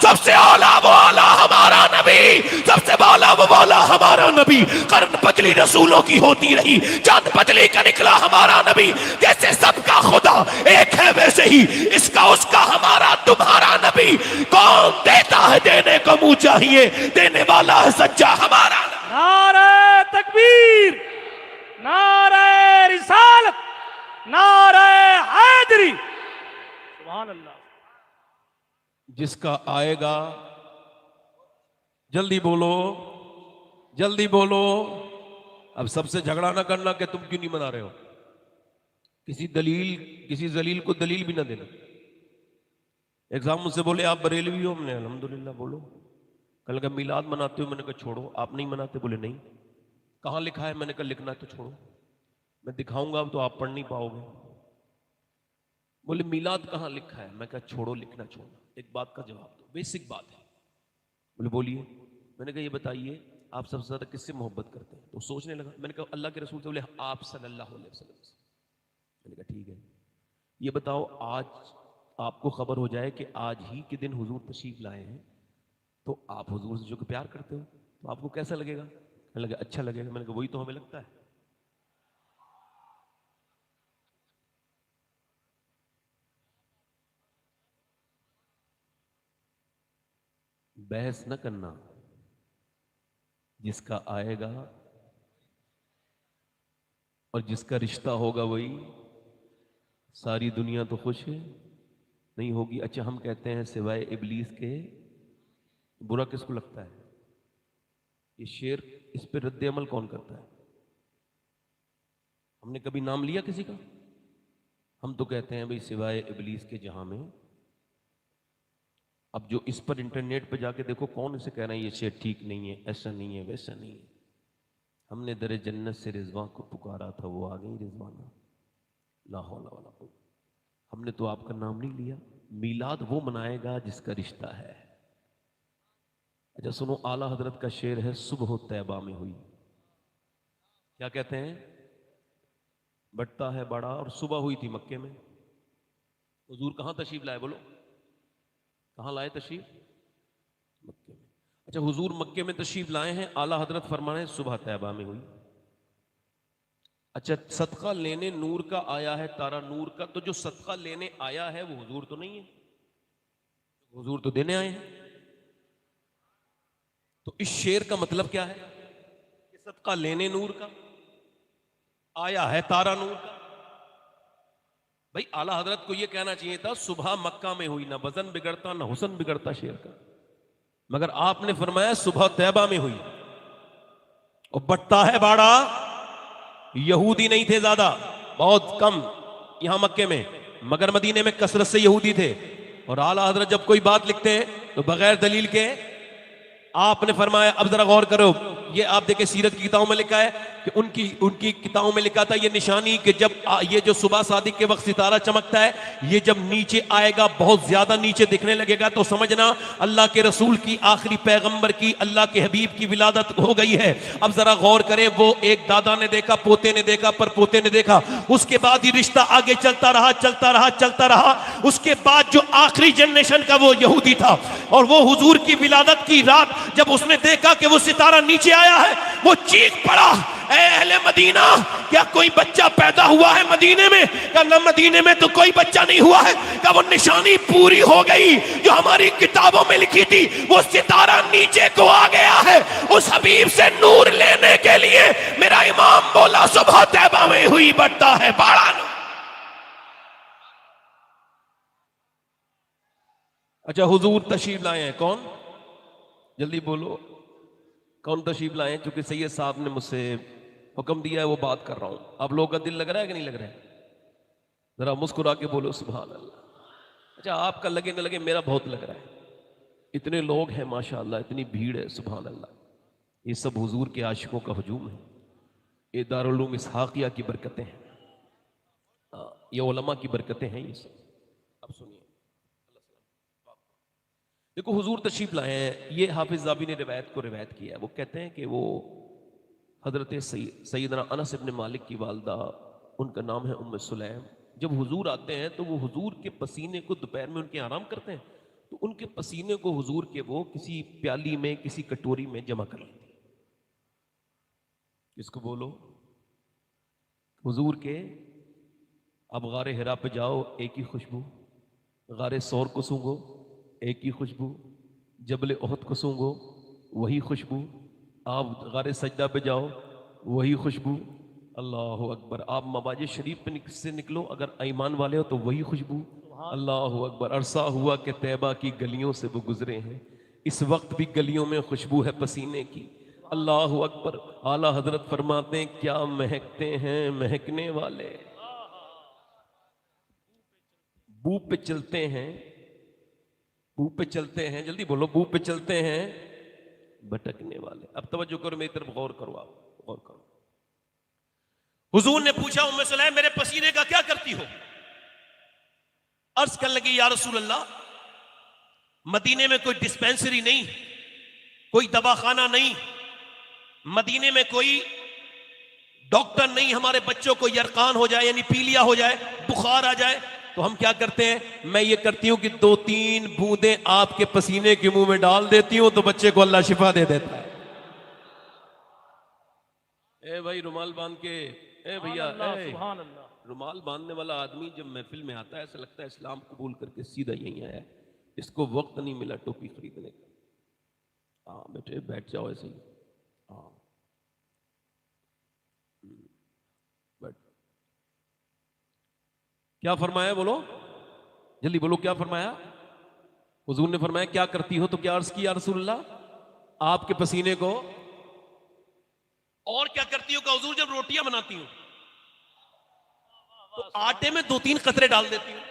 सबसे आला वो आला हमारा नबी, सबसे बाला वो बाला हमारा नबी। कर्न पतली रसूलों की होती रही, चांद पतले का निकला हमारा नबी। जैसे सबका खुदा एक है वैसे ही इसका उसका हमारा तुम्हारा नबी। कौन देता है देने को मुंह चाहिए, देने वाला है सच्चा हमारा। नारे तकबीर, नारे रिसालत, नारे हैदरी, सुभान अल्लाह। जिसका आएगा, जल्दी बोलो, जल्दी बोलो। अब सबसे झगड़ा ना करना कि तुम क्यों नहीं मना रहे हो। किसी जलील को दलील भी ना देना। एक साहब मुझसे बोले आप बरेलवी हो? हमने अल्हम्दुलिल्लाह। बोलो। कल का मीलाद मनाते हो? मैंने कहा छोड़ो। आप नहीं मनाते? बोले नहीं। कहाँ लिखा है? मैंने कहा लिखना है तो छोड़ो, मैं दिखाऊंगा अब तो आप पढ़ नहीं पाओगे। बोले मीलाद कहाँ लिखा है? मैं कहा छोड़ो, लिखना छोड़ना, एक बात का जवाब दो, बेसिक बात है। बोले बोलिए। मैंने कहा ये बताइए आप सबसे ज्यादा किससे मोहब्बत करते हैं? तो सोचने लगा। मैंने कहा अल्लाह के रसूल से। बोले आप सल्लल्लाहु अलैहि वसल्लम से। मैंने कहा ठीक है, ये बताओ आज आपको खबर हो जाए कि आज ही के दिन हुजूर तशरीफ लाए हैं, तो आप हुजूर से जो कि प्यार करते हो तो आपको कैसा लगेगा? मैंने लगा अच्छा लगेगा। मैंने कहा वही तो हमें लगता है। बहस न करना, जिसका आएगा और जिसका रिश्ता होगा वही। सारी दुनिया तो खुश है नहीं होगी। अच्छा हम कहते हैं सिवाय इबलीस के बुरा किसको लगता है? ये शेर, इस पे रद्द अमल कौन करता है? हमने कभी नाम लिया किसी का? हम तो कहते हैं भाई सिवाय इबलीस के जहां में। अब जो इस पर इंटरनेट पे जाके देखो कौन इसे कह रहा है ये शेर ठीक नहीं है, ऐसा नहीं है, वैसा नहीं है। हमने दरे जन्नत से रिजवान को पुकारा था, वो आ गई रिजवाना। ला हौला वला कुव्वत। हमने तो आपका नाम नहीं लिया। मीलाद वो मनाएगा जिसका रिश्ता है। अच्छा सुनो, आला हजरत का शेर है, सुबह तैबा में हुई। क्या कहते हैं? बट्टा है बड़ा और सुबह हुई थी मक्के में। हुजूर कहां तशरीफ लाए? बोलो। कहाँ लाए तशरीफ? मक्के में। अच्छा, हुजूर मक्के में तशरीफ लाए हैं, आला हजरत फरमाने सुबह तैबा में हुई। अच्छा, सदका लेने नूर का आया है, तारा नूर का, तो जो सदका लेने आया है वो हुजूर तो नहीं है, हुजूर तो देने आए हैं। तो इस शेर का मतलब क्या है कि सदका लेने नूर का आया है, तारा नूर का। भाई आला हजरत को यह कहना चाहिए था सुबह मक्का में हुई, ना वजन बिगड़ता ना हुस्न बिगड़ता शेर का, मगर आपने फरमाया सुबह तैबा में हुई। और बट्टा है बाड़ा, यहूदी नहीं थे ज्यादा, बहुत कम यहां मक्के में, मगर मदीने में कसरत से यहूदी थे। और आला हजरत जब कोई बात लिखते हैं तो बगैर दलील के आपने फरमाया, अब जरा गौर करो, ये आप देखें सीरत की किताबों में लिखा है कि उनकी किताबों में लिखा था ये निशानी कि जब ये जो सुबह सादिक के वक्त सितारा चमकता है, ये जब नीचे आएगा, बहुत ज्यादा नीचे दिखने लगेगा, तो समझना अल्लाह के रसूल की, आखिरी पैगंबर की, अल्लाह के हबीब की विलादत हो गई है। अब जरा गौर करें, वो एक दादा ने देखा, पोते ने देखा, पर पोते ने देखा, उसके बाद ही रिश्ता आगे चलता रहा, चलता रहा, चलता रहा। उसके बाद जो आखिरी जनरेशन का वो यहूदी था, और वो हुजूर की विलादत की रात जब उसने देखा कि वो सितारा नीचे आया है, वो चीख पड़ा, ऐ अहले मदीना, क्या कोई बच्चा पैदा हुआ है मदीने में? क्या न मदीने में तो कोई बच्चा नहीं हुआ है? क्या वो निशानी पूरी हो गई जो हमारी किताबों में लिखी थी? वो सितारा नीचे को आ गया है। उस हबीब से नूर लेने के लिए मेरा इमाम बोला सुबह तैबा में हुई, बढ़ता है बाड़ा। अच्छा, हुजूर तशरीफ लाए हैं, कौन? जल्दी बोलो, कौन तशरीफ लाए हैं? चूंकि सैयद साहब ने मुझसे हुक्म दिया है वो बात कर रहा हूं। आप लोगों का दिल लग रहा है कि नहीं लग रहा है? जरा मुस्कुरा के बोलो सुभान अल्लाह। अच्छा, आपका लगे न लगे, मेरा बहुत लग रहा है। इतने लोग हैं माशाअल्लाह, इतनी भीड़ है सुभान अल्लाह। ये सब हुजूर के आशिकों का हुजूम है, ये दारुल उलूम इसहाकिया की बरकतें हैं, ये उलमा की बरकतें हैं ये सब। अब सुनिए, देखो हुजूर तशरीफ लाए हैं, ये हाफिज ज़ाबी ने रिवायत को रिवायत किया है। वो कहते हैं कि वो हजरत सैयदना अनस इब्न मालिक की वालदा, उनका नाम है उम्मे सुलैम, जब हुजूर आते हैं तो वो हुजूर के पसीने को, दोपहर में उनके आराम करते हैं, तो उनके पसीने को हुजूर के वो किसी प्याली में, किसी कटोरी में जमा कर लेते हैं। किसको बोलो? हुजूर के। अब गारे हिरा पे जाओ, एक ही खुशबू, गारे सौर को सूंघो, एक ही खुशबू, जबल ओहद को सूंघो, वही खुशबू, आप गारे सजदा पे जाओ, वही खुशबू, अल्लाह अकबर। आप मवाज शरीफ पे से निकलो, अगर ईमान वाले हो तो वही खुशबू, अल्लाह अकबर। अरसा हुआ कि तैबा की गलियों से वो गुजरे हैं, इस वक्त भी गलियों में खुशबू है पसीने की, अल्लाह अकबर। आला हजरत फरमाते हैं, क्या महकते हैं महकने वाले, बू पे चलते हैं, बू पे चलते हैं, जल्दी बोलो, बू पे चलते हैं भटकने वाले। अब तवज्जो करो, मेरी तरफ गौर करो, आप गौर करो। हुजूर ने पूछा, उम्मे सुलैम मेरे पसीने का क्या करती हो? अर्ज करने लगी, या रसूल अल्लाह, मदीने में कोई डिस्पेंसरी नहीं, कोई दवाखाना नहीं, मदीने में कोई डॉक्टर नहीं, हमारे बच्चों को यरकान हो जाए, यानी पीलिया हो जाए, बुखार आ जाए, तो हम क्या करते हैं? मैं ये करती हूं कि 2-3 बूंदें आपके पसीने के मुंह में डाल देती हूं, तो बच्चे को अल्लाह शिफा दे देता है। ए भाई रुमाल बांध के, ए भैया, रुमाल बांधने वाला आदमी जब महफिल में आता है, ऐसा लगता है इस्लाम कबूल करके सीधा यहीं आया है, इसको वक्त नहीं मिला टोपी खरीदने का। हाँ बेटे, बैठ जाओ ऐसे ही। हाँ, बैठ। क्या फरमाया? बोलो जल्दी बोलो, क्या फरमाया? हुजूर ने फरमाया, क्या करती हो? तो क्या अर्ज किया रसूलुल्लाह, आपके पसीने को। और क्या करती हो? का हुजूर जब रोटियां बनाती हूं तो आटे में 2-3 कतरे डाल देती हूं,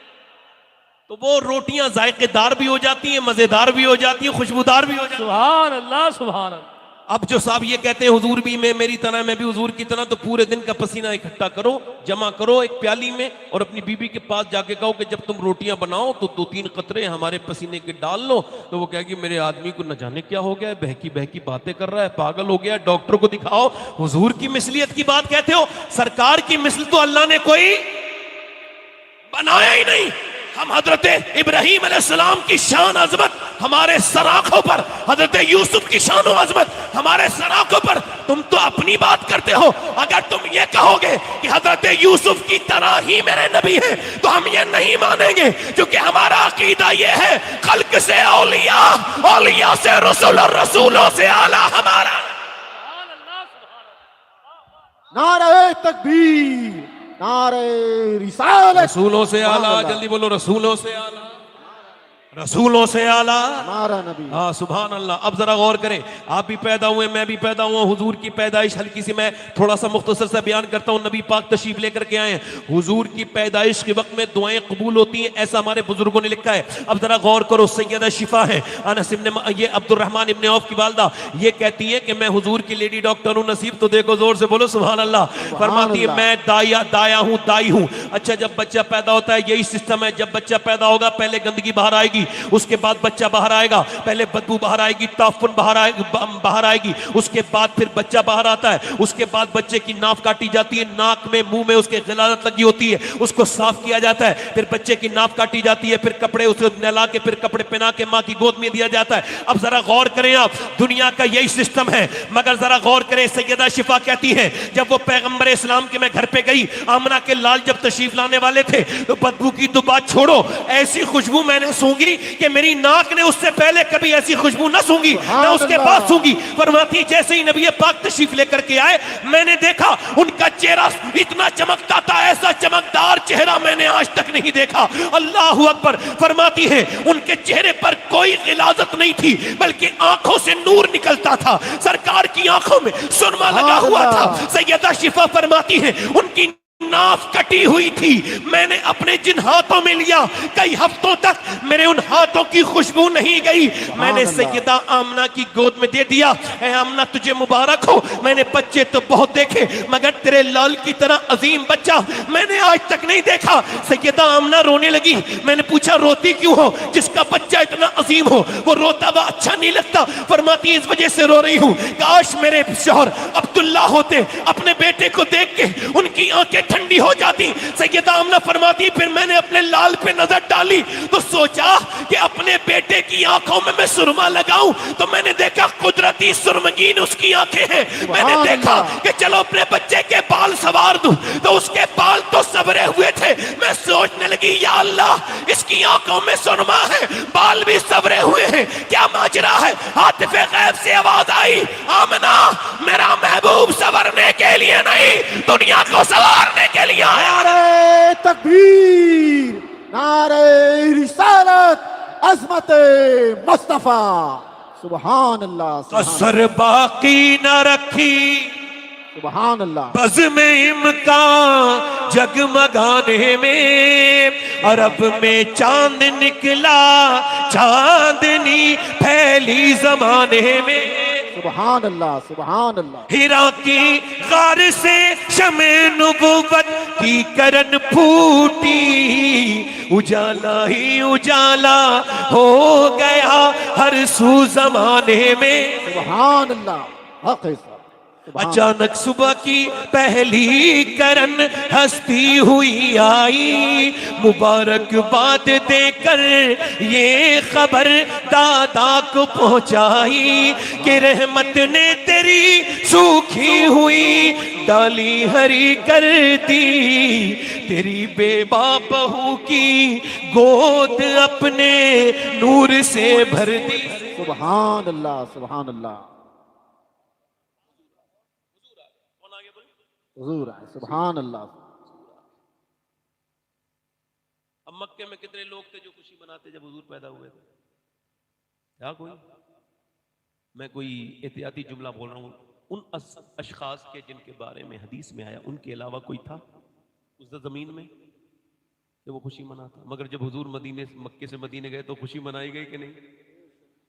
तो वो रोटियां जायकेदार भी हो जाती हैं, मजेदार भी हो जाती हैं, खुशबूदार भी हो जाती हैं। सुभान अल्लाह, सुभान अल्लाह। अब जो साहब ये कहते हैं हुजूर भी मैं मेरी तरह, मैं भी हुजूर की तरह, तो पूरे दिन का पसीना इकट्ठा करो, जमा करो एक प्याली में, और अपनी बीबी के पास जाके कहो कि जब तुम रोटियां बनाओ तो 2-3 कतरे हमारे पसीने के डाल लो। तो वो कहेगी मेरे आदमी को न जाने क्या हो गया, बहकी बहकी बातें कर रहा है, पागल हो गया, डॉक्टर को दिखाओ। हुजूर की मिसलियत की बात कहते हो? सरकार की मिसल तो अल्लाह ने कोई बनाया ही नहीं। हम हजरत इब्राहीम अलैहिस्सलाम की शान अजमत हमारे सर आंखों पर, हजरत यूसुफ की शान अजमत हमारे सर आंखों पर। तुम तो अपनी बात करते हो। अगर तुम ये कहोगे कि हजरत यूसुफ की तरह ही मेरे नबी हैं, तो हम ये नहीं मानेंगे, क्योंकि हमारा अकीदा ये है खल्क से औलिया, औलिया से रसूल और रसूलों से आला हमारा। नारे तकबीर, नारे रिसालत, रसूलों से आला, जल्दी बोलो, रसूलों से आला, रसूलों से आला हमारा नबी। हाँ सुभान अल्लाह। अब जरा गौर करें, आप भी पैदा हुए, मैं भी पैदा हुआ, हुजूर की पैदाइश हल्की सी मैं थोड़ा सा मुख्तसर सा बयान करता हूँ। नबी पाक तशरीफ लेकर के आए हैं, हुजूर की पैदाइश के वक्त में दुआएं कबूल होती हैं, ऐसा हमारे बुजुर्गों ने लिखा है। अब जरा गौर करो, सैयदा शिफा है अनस इब्न, ये अब्दुर्रहमान इब्न औफ की वालदा, ये कहती है कि मैं हुजूर की लेडी डॉक्टर हूँ। नसीब तो देखो, जोर से बोलो सुभान अल्लाह। फरमाती है मैं दाया हूँ, दाई हूँ। अच्छा, जब बच्चा पैदा होता है यही सिस्टम है, जब बच्चा पैदा होगा पहले गंदगी बाहर आएगी, उसके बाद बच्चा बाहर आएगा, पहले बदबू बाहर आएगी, ताफुन बाहर आएगी, उसके बाद फिर बच्चा बाहर आता है, उसके बाद बच्चे की नाक काटी जाती है, नाक में मुंह में उसके गिलाजत लगी होती है, उसको साफ किया जाता है, फिर बच्चे की नाक काटी जाती है, फिर कपड़े उसे नहला के फिर कपड़े पहना के माँ की गोद में दिया जाता है। अब जरा गौर करें आप, दुनिया का यही सिस्टम है, मगर जरा गौर करें, सैयदा शिफा कहती है जब वो पैगंबर इस्लाम के मैं घर पे गई, आमना के लाल जब तशरीफ लाने वाले थे, तो बदबू की तो बात छोड़ो, ऐसी खुशबू मैंने सूंघी कि मेरी नाक ने उससे पहले कभी ऐसी खुशबू ना सूंघी, ना उसके बाद सूंघी। फरमाती जैसे ही नबी पाक तशरीफ लेकर के आए, मैंने देखा उनका चेहरा इतना चमकता था, ऐसा चमकदार चेहरा मैंने आज तक नहीं देखा। अल्लाह अकबर। फरमाती है उनके चेहरे पर कोई गिलाजत नहीं थी, बल्कि आंखों से नूर निकलता था, सरकार की आंखों में सुरमा लगा हुआ था। सैयदा शिफा फरमाती है उनकी नाफ कटी हुई थी, मैंने अपने जिन हाथों में लिया कई हफ्तों तक मेरे उन हाथों की खुशबू नहीं गई। मैंने सैयदा आमना की गोद में दे दिया, ऐ आमना तुझे मुबारक हो, मैंने बच्चे तो बहुत देखे मगर तेरे लाल की तरह अजीम बच्चा मैंने आज तक नहीं देखा। सैयदा आमना रोने लगी, मैंने पूछा रोती क्यों हो, जिसका बच्चा इतना अजीम हो वो रोता हुआ अच्छा नहीं लगता। फरमाती इस वजह से रो रही हूँ, काश मेरे शौहर अब्दुल्ला होते, अपने बेटे को देख के उनकी आंखें ठंडी हो जाती। सैयदा आमना फरमाती फिर मैंने अपने लाल पे नजर डाली तो सोचा कि अपने बेटे की आंखों में मैं सुरमा लगाऊं, तो मैंने देखा कुदरती सुरमगीन उसकी आंखें हैं। मैंने देखा कि चलो अपने बच्चे के बाल सवार दूं, तो उसके बाल तो सबरे हुए थे। मैं सोचने लगी या अल्लाह इसकी आंखों में सुरमा है, बाल भी सबरे हुए हैं, क्या माजरा है। हातिफे गैब से आवाज आई, आमना मेरा महबूब सवरने के लिए नहीं दुनिया को सवारने के लिए आया। नारे तकबीर, नारे रिसालत, अज़मत मुस्तफा, सुभान अल्लाह। कसर बाकी न रखी सुभान अल्लाह। बज़ में इम्कान जगमगाने में, अरब में चांद निकला, चांदनी फैली जमाने में। सुभान अल्लाह, सुभान अल्लाह। हिरा की गार से शमे नुबुव्वत की करन फूटी, उजाला ही उजाला हो गया हर सू जमाने में। सुभान अल्लाह, हक है। अचानक सुबह की पहली करन हंसती हुई आई, मुबारकबाद देकर ये खबर दादा को पहुंचाई कि रहमत ने तेरी सूखी हुई डाली हरी कर दी, तेरी बेबा बहू की गोद अपने नूर से भर दी। सुभान अल्लाह, सुभान अल्लाह। हुजूर आए, सुभान अल्लाह। अब मक्के में कितने लोग थे जो खुशी मनाते जब हुजूर पैदा हुए थे? क्या कोई? मैं कोई एहतियाती जुमला बोल रहा हूँ, उन अशखास के जिनके बारे में हदीस में आया उनके अलावा कोई था उस ज़मीन में कि वो खुशी मनाता? मगर जब हुजूर मक्के से मदीने गए तो खुशी मनाई गई कि नहीं?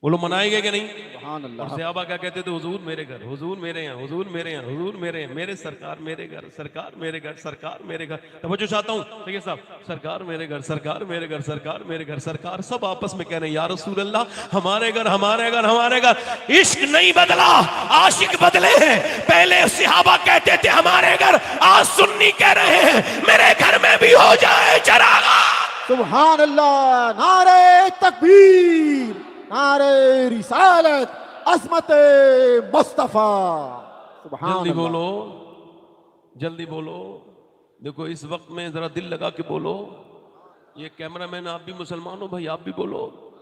बोलो मनाई गई कि नहीं? सुभान अल्लाह। और सहाबा क्या कहते थे? हुजूर मेरे घर, हुजूर मेरे यहाँ, हुजूर मेरे यहाँ, हुजूर मेरे यहाँ, मेरे सरकार मेरे घर, सरकार मेरे घर, सरकार मेरे घर। तवज्जो चाहता हूँ सैयद साहब, सरकार मेरे घर, सरकार मेरे घर, सरकार मेरे घर, सरकार सब आपस में कह रहे हैं या रसूल अल्लाह हमारे घर, हमारे घर, हमारे घर। इश्क नहीं बदला, आशिक बदले हैं। पहले सहाबा कहते थे हमारे घर, आज सुन्नी कह रहे हैं मेरे घर में भी हो जाए चरागा। सुभान अल्लाह, नारे तकबीर, नारे रिसालत, अज़मत मुस्तफा। सुभान जल्दी अल्लाह। बोलो, जल्दी बोलो। देखो इस वक्त में जरा दिल लगा के बोलो। ये कैमरामैन आप भी मुसलमान हो भाई, आप भी बोलो।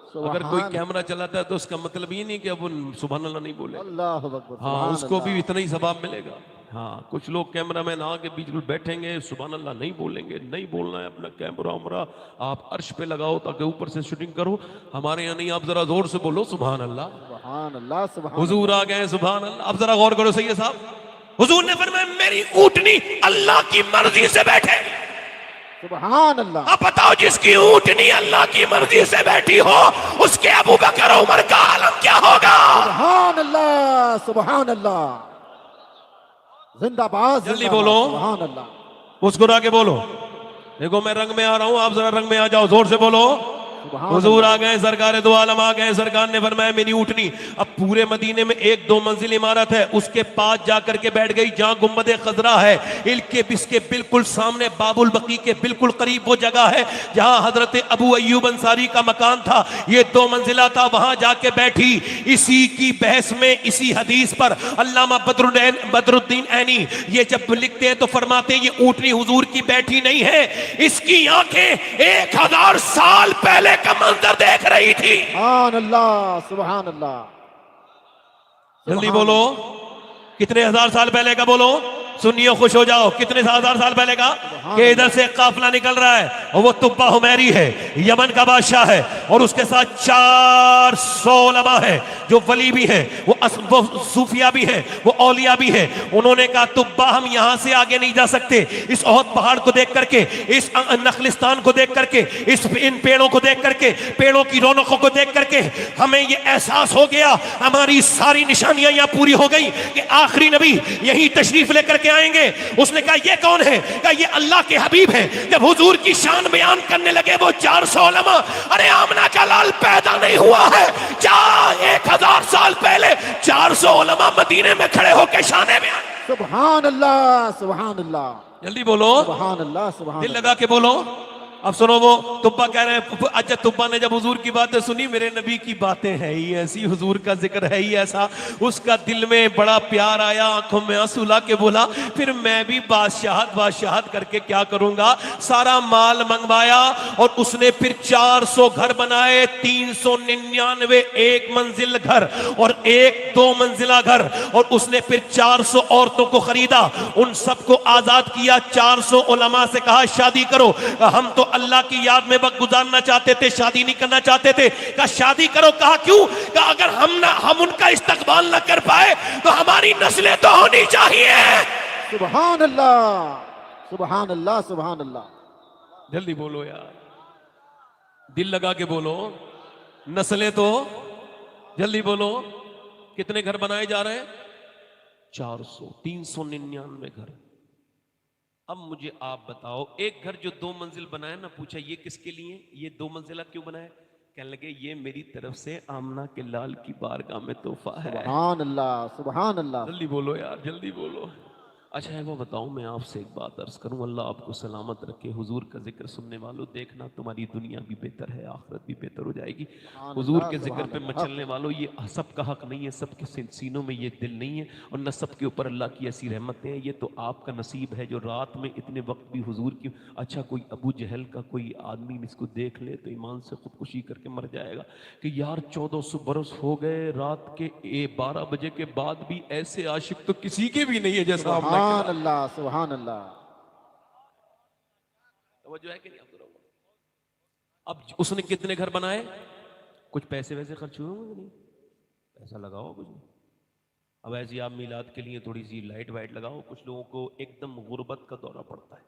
अगर कोई सुभान कैमरा चलाता है तो उसका मतलब ये नहीं कि अब वो सुभान अल्लाह नहीं बोले। अल्लाह अकबर। हाँ, सुभान उसको अल्लाह। भी इतना ही सवाब मिलेगा। हाँ, कुछ लोग कैमरामैन आके बीच में बैठेंगे, सुभान अल्लाह नहीं बोलेंगे। नहीं बोलना है, अपना कैमरा उमरा आप अर्श पे लगाओ ताकि ऊपर से शूटिंग करो। हमारे यहाँ नहीं, आप जरा जोर से बोलो सुभान अल्लाह। सुभान अल्लाह। सुभान हुजूर आ गए, सुभान अल्लाह। अब जरा गौर करो सैयद साहब, हुजूर ने फरमाया मेरी ऊँटनी अल्लाह की मर्जी से बैठे। सुभान अल्लाह। अब बताओ, जिसकी ऊँटनी अल्लाह की मर्जी से बैठी हो उसके अबू बकर उमर का आलम क्या होगा? सुभान अल्लाह। सुभान अल्लाह। जिंदाबाद। जल्दी जिंदाबाद। बोलो। सुभान अल्लाह। मुस्कुरा के बोलो। देखो मैं रंग में आ रहा हूं, आप जरा रंग में आ जाओ, जोर से बोलो। सुभान हुजूर आ गए, सरकार दो आलम आ गए। सरकार ने फरमाया मेरी ऊँटनी, अब पूरे मदीने में एक दो मंजिल इमारत है, उसके पास जाकर के बैठ गई जहां गुम्बद खजरा है। इसके बिल्कुल सामने बाबुल बकी के बिल्कुल करीब वो जगह है जहां हजरत अबू अय्यूब अंसारी का मकान था। ये 2 मंजिला था, वहां जाके बैठी। इसी की बहस में, इसी हदीस पर अल्लामा बदरुद्दीन ऐनी ये जब लिखते हैं तो फरमाते हैं ये ऊँटनी हुजूर की बैठी नहीं है, इसकी आंखें 1000 साल पहले का मंजर देख रही थी। सुभान अल्लाह। सुभान अल्लाह। जल्दी बोलो, कितने 1000 साल पहले का बोलो, सुनियो खुश हो जाओ। कितने 1000 साल पहले का? कि इधर से काफिला निकल रहा है और वो तुब्बा हुमैरी है, यमन का बादशाह है, और उसके साथ 400 उलमा है जो वली भी है, वो सूफिया भी है, वो औलिया भी है। उन्होंने कहा तुब्बा हम यहां से आगे नहीं जा सकते। इस ओहद पहाड़ को देख करके, इस नखलिस्तान को देख करके, इन पेड़ों को देख करके, पेड़ों की रौनकों को देख करके हमें ये एहसास हो गया, हमारी सारी निशानियां यहां पूरी हो गई कि आखिरी नबी यही तशरीफ लेकर के आएंगे। उसने कहा ये कौन है? कहा ये अल्लाह के हबीब है। जब हुजूर की शान बयान करने लगे वो 400 उलमा, अरे आमना का लाल पैदा नहीं हुआ है, 1000 साल पहले 400 उलमा मदीने में खड़े होकर शाने में। सुभान अल्लाह। सुभान अल्लाह। जल्दी बोलो, सुभान अल्लाह। सुभान दिल लगा के बोलो। अब सुनो, वो तुब्बा कह रहे हैं, अच्छा तुब्बा ने जब हुजूर की बातें सुनी, मेरे नबी की बातें है ही ऐसी, हुजूर का जिक्र है ही ऐसा, उसका दिल में बड़ा प्यार आया, आंखों में आंसू ला के बोला फिर मैं भी बादशाहत करके क्या करूंगा। सारा माल मंगवाया और उसने फिर 400 घर बनाए, 399 एक मंजिल घर और 1-2 मंजिला घर, और उसने फिर 400 औरतों को खरीदा, उन सबको आजाद किया। 400 उलमा से कहा शादी करो, हम तो अल्लाह की याद में वक्त गुजारना चाहते थे, शादी नहीं करना चाहते थे। कहा शादी करो। कहा क्यों? कहा अगर हम उनका इस्तकबाल न कर पाए तो हमारी नस्लें तो होनी चाहिए। सुभान अल्लाह। सुभान अल्लाह। सुभान अल्लाह। जल्दी बोलो यार, दिल लगा के बोलो, नस्लें तो। जल्दी बोलो, कितने घर बनाए जा रहे हैं? 400, 399 घर। अब मुझे आप बताओ, एक घर जो 2 मंजिल बनाया ना, पूछा ये किसके लिए, ये 2 मंजिला क्यों बनाया? कहने लगे ये मेरी तरफ से आमना के लाल की बारगाह में तोहफा है। सुभान अल्लाह। सुभान अल्लाह। जल्दी बोलो यार, जल्दी बोलो। अच्छा है वो बताऊं, मैं आपसे एक बात अर्ज करूं, अल्लाह आपको सलामत रखे। हुजूर का जिक्र सुनने वालों, देखना तुम्हारी दुनिया भी बेहतर है, आखिरत भी बेहतर हो जाएगी। हुजूर के जिक्र पे मचलने वालों, ये सबका हक नहीं है, सबके सीनों में ये दिल नहीं है, और न सबके ऊपर अल्लाह की ऐसी रहमतें हैं। ये तो आपका नसीब है जो रात में इतने वक्त भी हुजूर की। अच्छा कोई अबू जहल का कोई आदमी इसको देख ले तो ईमान से खुदकुशी करके मर जाएगा कि यार 1400 बरस हो गए, रात के 12 बजे के बाद भी ऐसे आशिक तो किसी के भी नहीं है जैसा आपने। सुभान अल्लाह। सुभान अल्लाह। तवज्जो है कि नहीं? अब उसने कितने घर बनाए? कुछ पैसे वैसे खर्च हुए होंगे? नहीं, पैसा लगाओ कुछ। अब ऐसी आप मिलाद के लिए थोड़ी सी लाइट वाइट लगाओ। कुछ लोगों को एकदम गुर्बत का दौरा पड़ता है,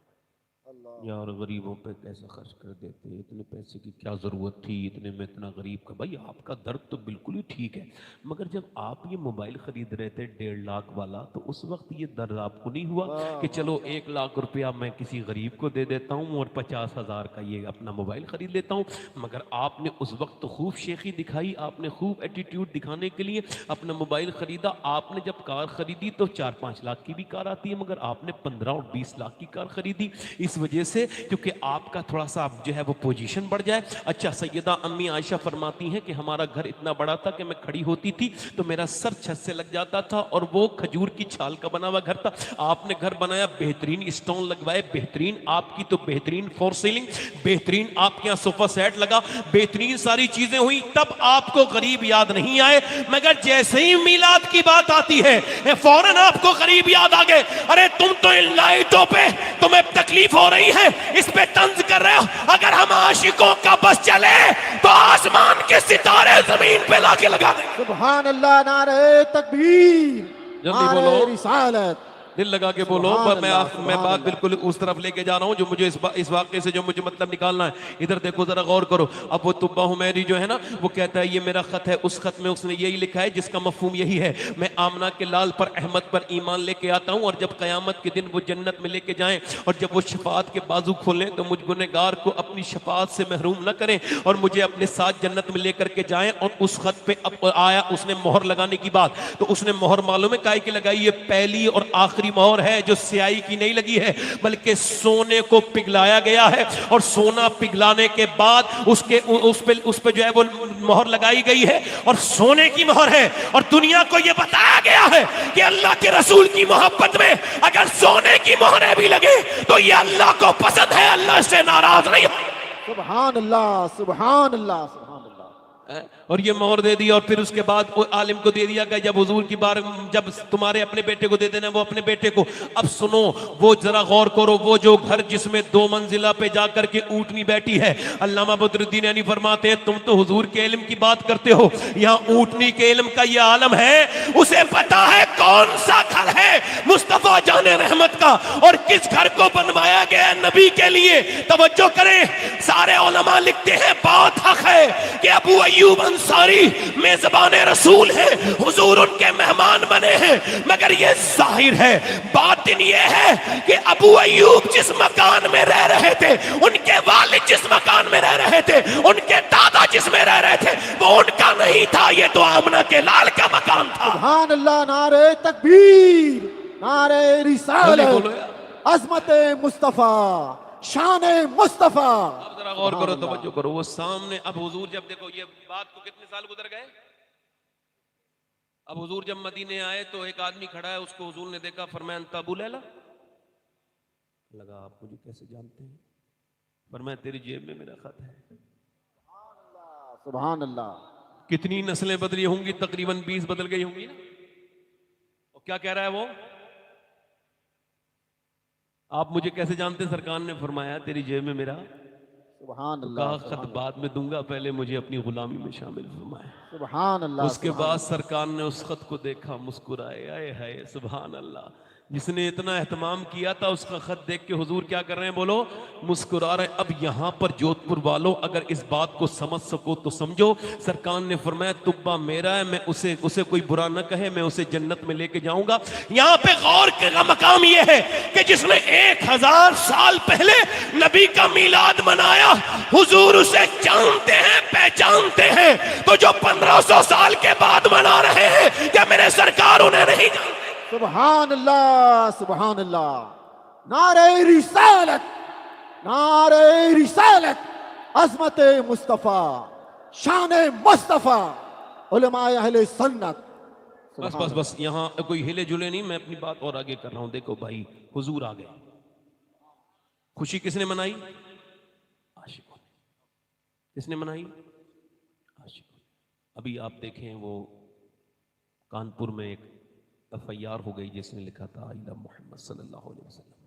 यार गरीबों पे कैसे खर्च कर देते, इतने पैसे की क्या ज़रूरत थी, इतने में इतना गरीब का। भाई आपका दर्द तो बिल्कुल ही ठीक है, मगर जब आप ये मोबाइल ख़रीद रहे थे 1.5 लाख वाला, तो उस वक्त ये दर्द आपको नहीं हुआ कि चलो 1 लाख रुपया मैं किसी गरीब को दे देता हूँ और 50,000 का ये अपना मोबाइल ख़रीद लेता हूँ। मगर आपने उस वक्त तो खूब शेखी दिखाई, आपने खूब एटीट्यूड दिखाने के लिए अपना मोबाइल ख़रीदा। आपने जब कार ख़रीदी तो 4-5 लाख की भी कार आती है, मगर आपने 15 और 20 लाख की कार ख़रीदी। इस वजह से क्योंकि आपका थोड़ा सा जो है वो पोजीशन बढ़ जाए। अच्छा, सैयदा अम्मी आयशा फरमाती हैं कि हमारा घर इतना बड़ा था कि मैं खड़ी होती थी तो मेरा सर छत से लग जाता था और वो खजूर की छाल का बना हुआ घर था। आपने घर बनाया, बेहतरीन स्टोन लगवाए, बेहतरीन आपकी तो बेहतरीन फोर सीलिंग, बेहतरीन आपके यहाँ सोफा सेट लगा, बेहतरीन सारी चीजें हुई, तब आपको गरीब याद नहीं आए। मगर जैसे ही मिलाद की बात आती है फौरन आपको गरीब याद आ गए। अरे तुम तो इन लाइटों पे तुम्हें तकलीफ हो रही है, इस पे तंज कर रहे हो। अगर हम आशिकों का बस चले तो आसमान के सितारे जमीन पे लाके लगा दें। सुभान अल्लाह, नारे तकबीर, जल्दी नारे बोलो, रिसालत। दिल लगा के बोलो। मैं बात बिल्कुल उस तरफ लेके जा रहा हूं जो मुझे इस वाक्य से जो मुझे मतलब निकालना है। इधर देखो, जरा गौर करो। अब वो तुब्बा हुमैरी जो है ना, वो कहता है ये मेरा खत है, उस खत में उसने यही लिखा है जिसका मफहूम यही है, मैं आमना के लाल पर अहमद पर ईमान लेके आता हूं और जब कयामत के दिन वो जन्नत में लेके जाएं और जब वो शफात के बाजू खोलें तो मुझ गुनहगार को अपनी शफात से महरूम न करें और मुझे अपने साथ जन्नत में लेकर के जाएं। और उस खत पे अब आया उसने मोहर लगाने की बात, तो उसने मोहर मालूम है काहे की लगाई? ये पहली और आखिरी मोहर है जो स्याही की नहीं लगी है, बल्कि सोने को पिघलाया गया है और सोना पिघलाने के बाद उस पे जो है वो मोहर लगाई गई है और सोने की मोहर है। और दुनिया को यह बताया गया है कि अल्लाह के रसूल की मोहब्बत में अगर सोने की मोहरें भी लगे तो ये अल्लाह को पसंद है, अल्लाह से नाराज नहीं हो। सुभान अल्लाह, सुभान अल्लाह, सुभान अल्लाह। और ये मोहर दे दी और फिर उसके बाद वो आलिम को दे दिया गया जब हुजूर की बार, जब तुम्हारे अपने बेटे को दे देना वो अपने बेटे को। अब सुनो, वो जरा गौर करो, वो जो घर जिसमें 2 मंजिला पे जाकर के ऊंटनी बैठी है, अल्लामा बदरुद्दीन यानी फरमाते हैं तुम तो हुजूर के इल्म की बात करते हो, यहाँ ऊंटनी के इल्म का ये आलम है, उसे पता है कौन सा घर है मुस्तफा जाने रहमत का और किस घर को बनवाया गया नबी के लिए। तवज्जो करें, सारे उलमा लिखते हैं बात हक है कि अबू अय्यूब अंसारी मेजबान रसूल है, हुजूर उनके मेहमान बने हैं, मगर ये जाहिर है, बातिन ये है कि अबू अय्यूब जिस मकान में रह रहे थे, उनके वालिद जिस मकान में रह रहे थे, उनके दादा जिसमें रह रहे थे, वो उनका नहीं था, ये तो आमना के लाल का मकान था। सुभान अल्लाह, नारे तकबीर, नारे रिसालत, अजमत मुस्तफा, शान मुस्तफा। अब जरा गौर करो, तवज्जो करो, वो सामने अब हुजूर जब देखो ये बात को कितने साल गुजर गए। अब हुजूर जब मदीने आए तो एक आदमी खड़ा है, उसको हुजूर ने देखा, फरमाया अंता अबू लैला। लगा आप मुझे कैसे जानते हैं? फरमाया तेरी जेब में मेरा खत है। सुभान अल्लाह। कितनी नस्लें बदली होंगी? तकरीबन 20 बदल गई होंगी ना। और क्या कह रहा है वो? आप मुझे कैसे जानते? सरकार ने फरमाया तेरी जेब में मेरा सुभान अल्लाह, का खत बाद में दूंगा, पहले मुझे अपनी गुलामी में शामिल फरमाया। सुभान अल्लाह। उसके बाद सरकार ने उस खत को देखा, मुस्कुराए, आए हाय सुभान अल्लाह, जिसने इतना एहतमाम किया था उसका खत देख के हुजूर क्या कर रहे हैं? बोलो, मुस्कुरा रहे हैं। अब यहां पर जोधपुर वालों अगर इस बात को समझ सको तो समझो, सरकार ने फरमाया तुब्बा मेरा है, मैं उसे कोई बुरा न कहे, मैं उसे जन्नत में लेके जाऊंगा। यहां पे गौर का मकाम यह है कि जिसने 1000 साल पहले नबी का मिलाद मनाया, हुजूर उसे जानते हैं, पहचानते हैं, तो जो 1500 साल के बाद मना रहे हैं, क्या मेरे सरकार उन्हें नहीं जानते? सुभान अल्लाह, सुभान अल्लाह, नारे रिसालत, नारे रिसालत, अजमत मुस्तफा, शान मुस्तफा, उलमाए अहले सुन्नत। बस बस बस, यहां कोई हिले जुले नहीं, मैं अपनी बात और आगे कर रहा हूं। देखो भाई, हुजूर आ गए, खुशी किसने मनाई? आशिकों ने। किसने मनाई? आशिकों ने। अभी आप देखें, वो कानपुर में एक FIR हो गई जिसने लिखा था आइला मोहम्मद सल्लल्लाहु अलैहि वसल्लम,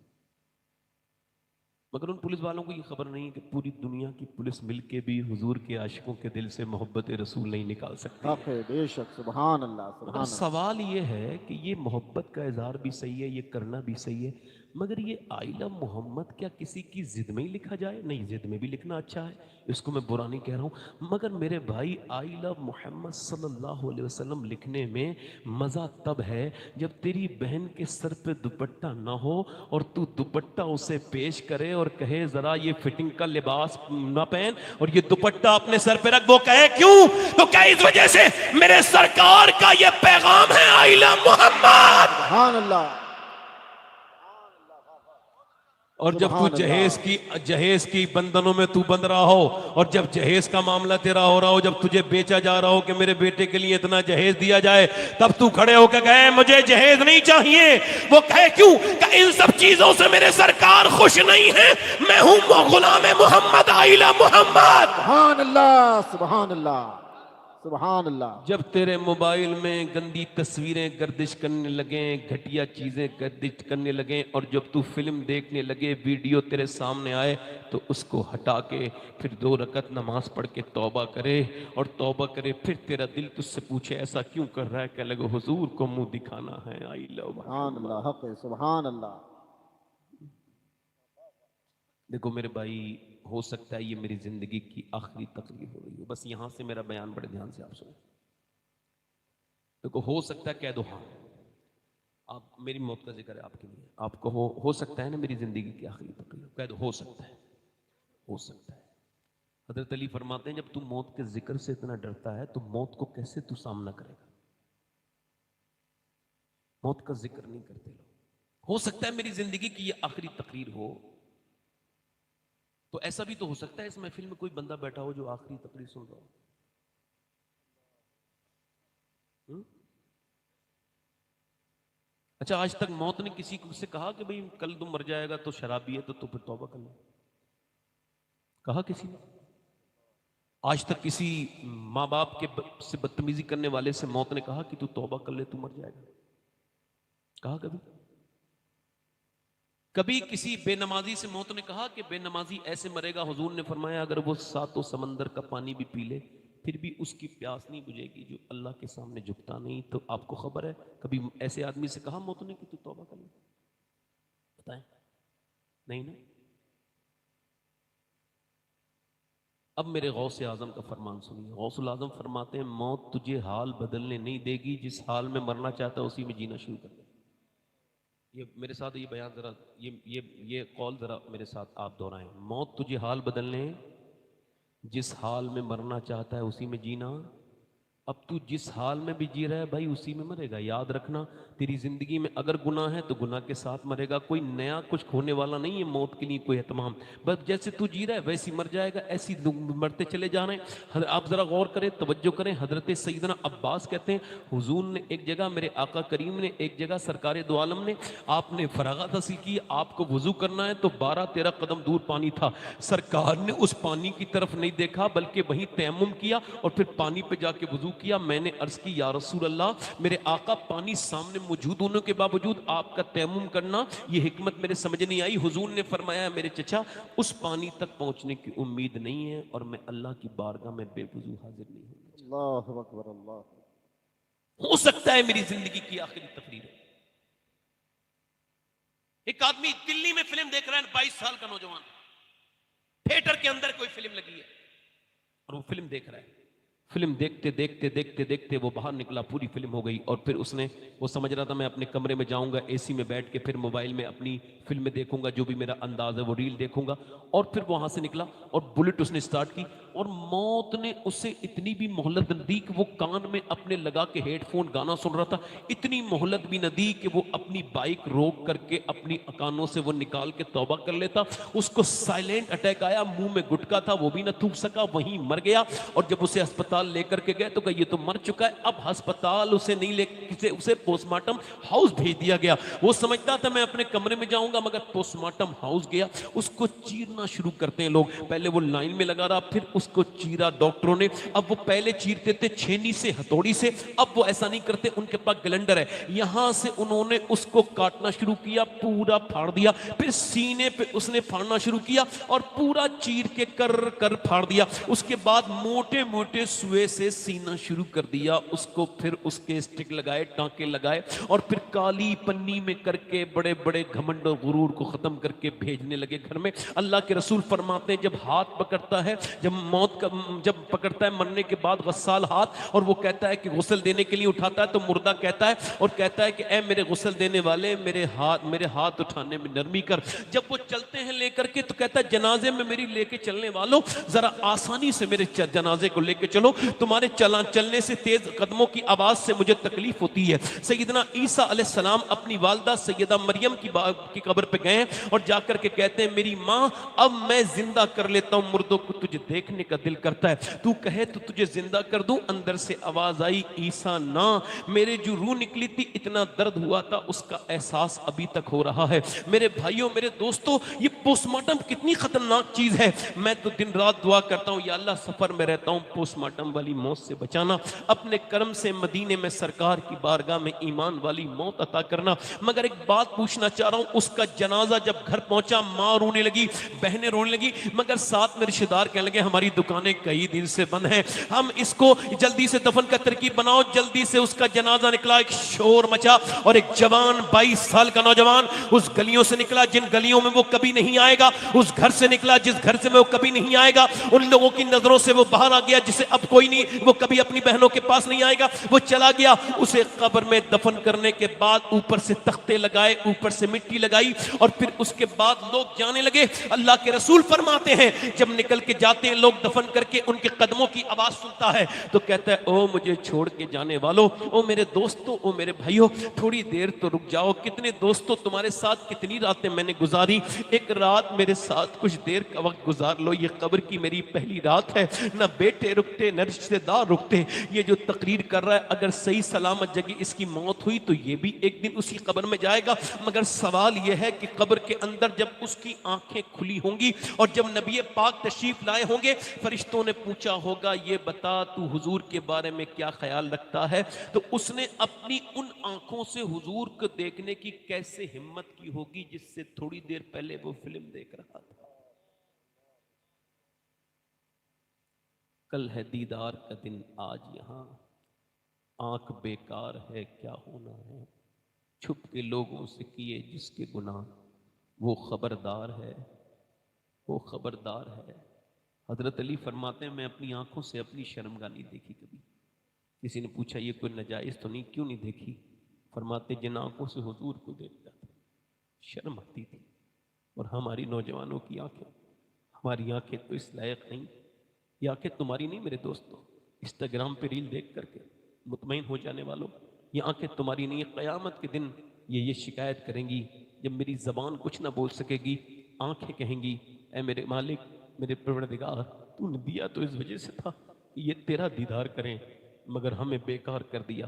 मगर उन पुलिस वालों को ये खबर नहीं कि पूरी दुनिया की पुलिस मिलके भी हुजूर के आशिकों के दिल से मोहब्बत रसूल नहीं निकाल सकती। बेशक, सुभान अल्लाह, सुभान अल्लाह। सवाल ये है कि ये मोहब्बत का इजहार भी सही है, ये करना भी सही है, मगर ये आइला मोहम्मद क्या किसी की जिद में ही लिखा जाए? नहीं, जिद में भी लिखना अच्छा है, इसको मैं बुरा नहीं कह रहा हूँ, मगर मेरे भाई आई लव मोहम्मद सल्लल्लाहु अलैहि वसल्लम लिखने में मज़ा तब है जब तेरी बहन के सर पे दुपट्टा ना हो और तू दुपट्टा उसे पेश करे और कहे जरा ये फिटिंग का लिबास ना पहन और ये दुपट्टा अपने सर पे रख। वो कहे क्यों? तो क्या इस वजह से मेरे सरकार का ये पैगाम है आई लव मोहम्मद। सुभान अल्लाह। और जब तू जहेज की बंधनों में तू बंध रहा हो, और जब जहेज का मामला तेरा हो रहा हो, जब तुझे बेचा जा रहा हो कि मेरे बेटे के लिए इतना जहेज दिया जाए, तब तू खड़े होकर कहे मुझे जहेज नहीं चाहिए। वो कहे क्यों? कि इन सब चीजों से मेरे सरकार खुश नहीं है, मैं हूं गुलाम मोहम्मद आइला मोहम्मद। सुभान अल्लाह, सुभान अल्लाह, सुभान अल्लाह। जब तेरे मोबाइल में गंदी तस्वीरें गर्दिश करने लगे, घटिया चीजें गर्दिश करने लगे, और जब तू फिल्म देखने लगे, वीडियो तेरे सामने आए, तो उसको हटा के फिर 2 रकत नमाज पढ़ के तौबा करे, और तौबा करे फिर तेरा दिल तुझसे पूछे ऐसा क्यों कर रहा है, कह लगे हुजूर को मुंह दिखाना है। आई लव सुभान अल्लाह, हक है, सुभान अल्लाह। देखो मेरे भाई, हो सकता है ये मेरी जिंदगी की आखिरी तकलीफ हो रही हो, बस यहां से मेरा बयान बड़े ध्यान से आप सुनो। देखो हो सकता है, कह दो हाँ, आप मेरी मौत का जिक्र है आपके लिए, आपको हो सकता है ना मेरी जिंदगी की आखिरी तकलीफ, कह दो हो सकता है, हो सकता है। हजरत अली फरमाते हैं जब तू मौत के जिक्र से इतना डरता है तो मौत को कैसे तू सामना करेगा? मौत का जिक्र नहीं करते लोग। हो सकता है मेरी जिंदगी की ये आखिरी तकरीर हो, तो ऐसा भी तो हो सकता है इस महफिल में कोई बंदा बैठा हो जो आखिरी तकरीर सुन रहा हो। अच्छा, आज तक मौत ने किसी को से कहा कि भाई कल तुम मर जाएगा तो शराबी है तो तू फिर तौबा कर ले? कहा किसी ने? आज तक किसी माँ बाप के से बदतमीजी करने वाले से मौत ने कहा कि तू तौबा कर ले, तू मर जाएगा? कहा कभी? कभी किसी बेनमाजी से मौत ने कहा कि बेनमाजी ऐसे मरेगा? हुजूर ने फरमाया अगर वो 7 समंदर का पानी भी पी ले फिर भी उसकी प्यास नहीं बुझेगी जो अल्लाह के सामने झुकता नहीं। तो आपको खबर है कभी ऐसे आदमी से कहा मौत ने कि तू तौबा कर ले? बताएं, नहीं ना। अब मेरे गौसे आजम का फरमान सुनिए। गौसुल आजम फरमाते हैं मौत तुझे हाल बदलने नहीं देगी, जिस हाल में मरना चाहता है उसी में जीना शुरू कर दे। ये मेरे साथ ये बयान जरा ये कॉल जरा मेरे साथ आप दोहराएं। मौत तुझे हाल बदलने, जिस हाल में मरना चाहता है उसी में जीना। अब तू जिस हाल में भी जी रहा है भाई उसी में मरेगा। याद रखना तेरी जिंदगी में अगर गुनाह है तो गुनाह के साथ मरेगा। कोई नया कुछ खोने वाला नहीं है मौत के लिए कोई एहतमाम। बस जैसे तू जी रहा है वैसे ही मर जाएगा, ऐसी मरते चले जा रहे हैं। आप जरा गौर करें, तवज्जो करें। हजरत सैयदना अब्बास कहते हैं हुजूर ने एक जगह, मेरे आका करीम ने एक जगह, सरकार दो आलम ने, आपने फरागत हासिल की, आपको वजू करना है तो 12-13 कदम दूर पानी था। सरकार ने उस पानी की तरफ नहीं देखा बल्कि वहीं तयम्मुम किया और फिर पानी पे जाके वजू किया। मैंने अर्ज की या रसूल अल्लाह, मेरे आका पानी सामने मौजूद होने के बावजूद आपका तयम्मुम करना, ये हिकमत मेरे समझ नहीं आई। हुजूर ने फरमाया मेरे चचा उस पानी तक पहुंचने की उम्मीद नहीं है और मैं अल्लाह की बारगाह में बेवजू हाजिर नहीं हूं। अल्लाहु अकबर, अल्लाह। हो सकता है मेरी जिंदगी की आखिरी तकरीर है। एक आदमी दिल्ली में फिल्म देख रहा है, 22 साल का नौजवान, थिएटर के अंदर कोई फिल्म लगी है और वो फिल्म देख रहा है। फिल्म देखते देखते देखते देखते वो बाहर निकला, पूरी फिल्म हो गई और फिर वो समझ रहा था मैं अपने कमरे में जाऊंगा, एसी में बैठ के फिर मोबाइल में अपनी फिल्म देखूंगा, जो भी मेरा अंदाज है वो रील देखूंगा। और फिर वहां से निकला और बुलेट उसने स्टार्ट की और मौत ने उसे इतनी भी मोहलत न दी कि वो कान में अपने लगा के हेडफोन गाना सुन रहा था। इतनी मोहलत भी न दी कि वो अपनी बाइक रोक करके अपनी कानों से वो निकाल के तौबा कर लेता। उसको साइलेंट अटैक आया, मुंह में गुटका था वो भी न थूक सका, वहीं मर गया। और जब उसे अस्पताल लेकर के गए तो कहा ये तो मर चुका है। अब अस्पताल उसे नहीं ले, उसे पोस्टमार्टम हाउस भेज दिया गया। वो समझता था मैं अपने कमरे में जाऊंगा, मगर पोस्टमार्टम हाउस गया। उसको चीरना शुरू करते हैं लोग। पहले वो लाइन में लगा रहा, फिर उसको चीरा डॉक्टरों ने। अब वो पहले चीरते थे छेनी से, हथौड़ी से, अब वो ऐसा नहीं करते, उनके पास ग्लैंडर है। यहां से उन्होंने उसको काटना शुरू किया, पूरा फाड़ दिया। फिर सीने पे उसने फाड़ना शुरू किया और पूरा चीर के कर कर फाड़ दिया। उसके बाद मोटे मोटे सुए से सीना शुरू कर दिया उसको। फिर उसके स्टिक लगाए, टांके लगाए और फिर काली पन्नी में करके बड़े बड़े घमंड और गुरूर को खत्म करके भेजने लगे घर में। अल्लाह के रसूल फरमाते हैं जब हाथ पकड़ता है, जब पकड़ता है मरने के बाद गस्साल हाथ, और वो कहता है कि गुस्ल देने के लिए उठाता है तो मुर्दा कहता है और कहता है कि ऐ मेरे गुस्ल देने वाले, मेरे हाथ उठाने में नरमी कर। जब वो चलते हैं लेकर के तो कहता है जनाजे में मेरी लेके चलने वालों जरा आसानी से मेरे जनाजे को लेके चलो। तुम्हारे चलने से, तेज कदमों की आवाज से मुझे तकलीफ होती है। सैयदना ईसा अलैहिस्सलाम अपनी वालदा सैयदा मरियम की कब्र पे गए और जाकर के कहते हैं, मेरी माँ अब मैं जिंदा कर लेता हूं मुर्दों को, तुझे देखने का दिल करता है, तू कहे तो तुझे जिंदा कर दूं। अंदर से आवाज आई, ईसा ना, मेरे जो रूह निकली थी, इतना दर्द हुआ था, उसका एहसास अभी तक हो रहा है। मेरे भाइयों, मेरे दोस्तों, ये पोस्टमार्टम कितनी खतरनाक चीज है। मैं तो दिन रात दुआ करता हूं, या अल्लाह सफर में रहता हूं, पोस्टमार्टम वाली मौत से बचाना, अपने कर्म से मदीने में सरकार की बारगाह में ईमान वाली मौत अता करना। मगर एक बात पूछना चाह रहा हूं, उसका जनाजा जब घर पहुंचा, मां रोने लगी, बहनें रोने लगी, मगर साथ में रिश्तेदार कहने लगे, हमारी दुकानें कई दिन से बंद हैं, हम इसको जल्दी से दफन का तरकीब बनाओ। जल्दी से उसका जनाजा निकला, एक शोर मचा और एक जवान 22 साल का नौजवान उस गलियों से निकला जिन गलियों में वो कभी नहीं आएगा, उस घर से निकला जिस घर से वो कभी नहीं आएगा, उन लोगों की नजरों से वो बाहर आ गया जिसे अब कोई नहीं, वो कभी अपनी बहनों के पास नहीं आएगा, वो चला गया। उसे कब्र में दफन करने के बाद ऊपर से तख्ते लगाए, ऊपर से मिट्टी लगाई और फिर उसके बाद लोग जाने लगे। अल्लाह के रसूल फरमाते हैं, जब निकल के जाते हैं लोग दफन करके, उनके कदमों की आवाज सुनता है तो कहता है, ओ मुझे छोड़ के जाने वालों, ओ मेरे दोस्तों, ओ मेरे भाइयों, थोड़ी देर तो रुक जाओ। कितने दोस्तों तुम्हारे साथ कितनी रातें मैंने गुजारी, एक रात मेरे साथ कुछ देर का वक्त गुजार लो। ये कब्र की मेरी पहली रात है, ना बेटे रुकते न रिश्तेदार रुकते। ये जो तकरीर कर रहा है, अगर सही सलामत जगह इसकी मौत हुई तो ये भी एक दिन उसी कब्र में जाएगा। मगर सवाल यह है कि कब्र के अंदर जब उसकी आंखें खुली होंगी और जब नबी पाक तशरीफ लाए होंगे, फरिश्तों ने पूछा होगा, ये बता तू हुजूर के बारे में क्या ख्याल रखता है, तो उसने अपनी उन आंखों से हुजूर को देखने की कैसे हिम्मत की होगी जिससे थोड़ी देर पहले वो फिल्म देख रहा था। कल है दीदार का दिन, आज यहां आंख बेकार है, क्या होना है, छुप के लोगों से किए जिसके गुनाह, वो खबरदार है, वो खबरदार है। हजरत अली फरमाते हैं, मैं अपनी आंखों से अपनी शर्मगाह नहीं देखी कभी। किसी ने पूछा, ये कोई नजायज तो नहीं, क्यों नहीं देखी? फरमाते, जिन आंखों से हुजूर को देखता था शर्म आती थी। और हमारी नौजवानों की आंखें, हमारी आंखें तो इस लायक नहीं। ये आंखें तुम्हारी नहीं मेरे दोस्तों, इंस्टाग्राम पे रील देख करके मुतमईन हो जाने वालों, ये आंखें तुम्हारी नहीं है। क़यामत के दिन ये शिकायत करेंगी, जब मेरी ज़बान कुछ ना बोल सकेगी, आंखें कहेंगी, ऐ मेरे मालिक, मेरे परवरदिगार, तूने दिया तो इस वजह से था कि ये तेरा दीदार करें, मगर हमें बेकार कर दिया,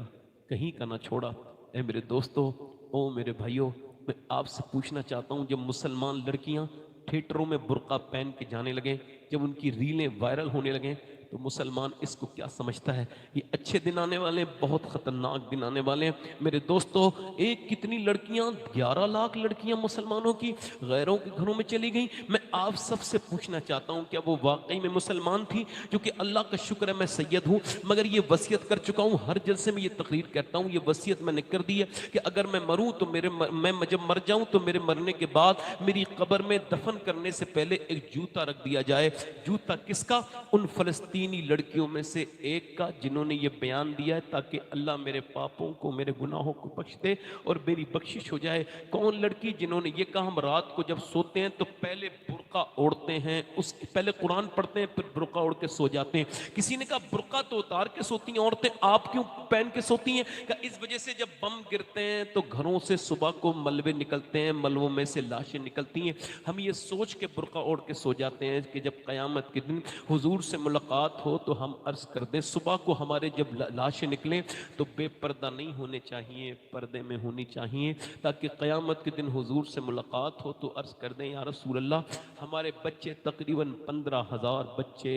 कहीं का ना छोड़ा। ऐ मेरे दोस्तों, ओ मेरे भाइयों, मैं आपसे पूछना चाहता हूँ, जब मुसलमान लड़कियाँ थिएटरों में बुर्का पहन के जाने लगे, जब उनकी रीलें वायरल होने लगे, तो मुसलमान इसको क्या समझता है? ये अच्छे दिन आने वाले, बहुत खतरनाक दिन आने वाले हैं मेरे दोस्तों। एक कितनी लड़कियां, 11 लाख लड़कियां मुसलमानों की गैरों के घरों में चली गई। मैं आप सबसे पूछना चाहता हूं, क्या वो वाकई में मुसलमान थी? क्योंकि अल्लाह का शुक्र है मैं सैयद हूं, मगर ये वसीयत कर चुका हूं, हर जलसे में ये तकरीर करता हूं, ये वसीयत मैंने कर दी है कि अगर मैं मरूं तो मैं जब मर जाऊं तो मेरे मरने के बाद मेरी कब्र में दफन करने से पहले एक जूता रख दिया जाए। जूता किसका? उन फलस्तीनी लड़कियों में से एक का, जिन्होंने ये बयान दिया है ताकि अल्लाह मेरे पापों को, मेरे गुनाहों को बख्श दे और मेरी बख्शिश हो जाए। कौन लड़की जिन्होंने ये कहा, हम रात को जब सोते हैं तो पहले बुर्का ओढ़ते हैं, उसके पहले कुरान पढ़ते हैं, फिर बुर्का ओढ़ के सो जाते हैं। किसी ने कहा बुर्का तो उतार के सोती हैं औरतें, आप क्यों पहन के सोती हैं? कहा इस वजह से जब बम गिरते हैं तो घरों से सुबह को मलबे निकलते हैं, मलबों में से लाशें निकलती हैं। हम ये सोच के बुर्का ओढ़ के सो जाते हैं कि जब क़यामत के दिन हुजूर से मुलाकात हो तो हम अर्ज कर दें, सुबह को हमारे जब लाशें निकलें तो बेपर्दा नहीं होने चाहिए, पर्दे में होनी चाहिए, ताकि क़यामत के दिन हुजूर से मुलाकात हो तो अर्ज कर दें, या रसूल अल्लाह, हमारे बच्चे तकरीबन 15,000 बच्चे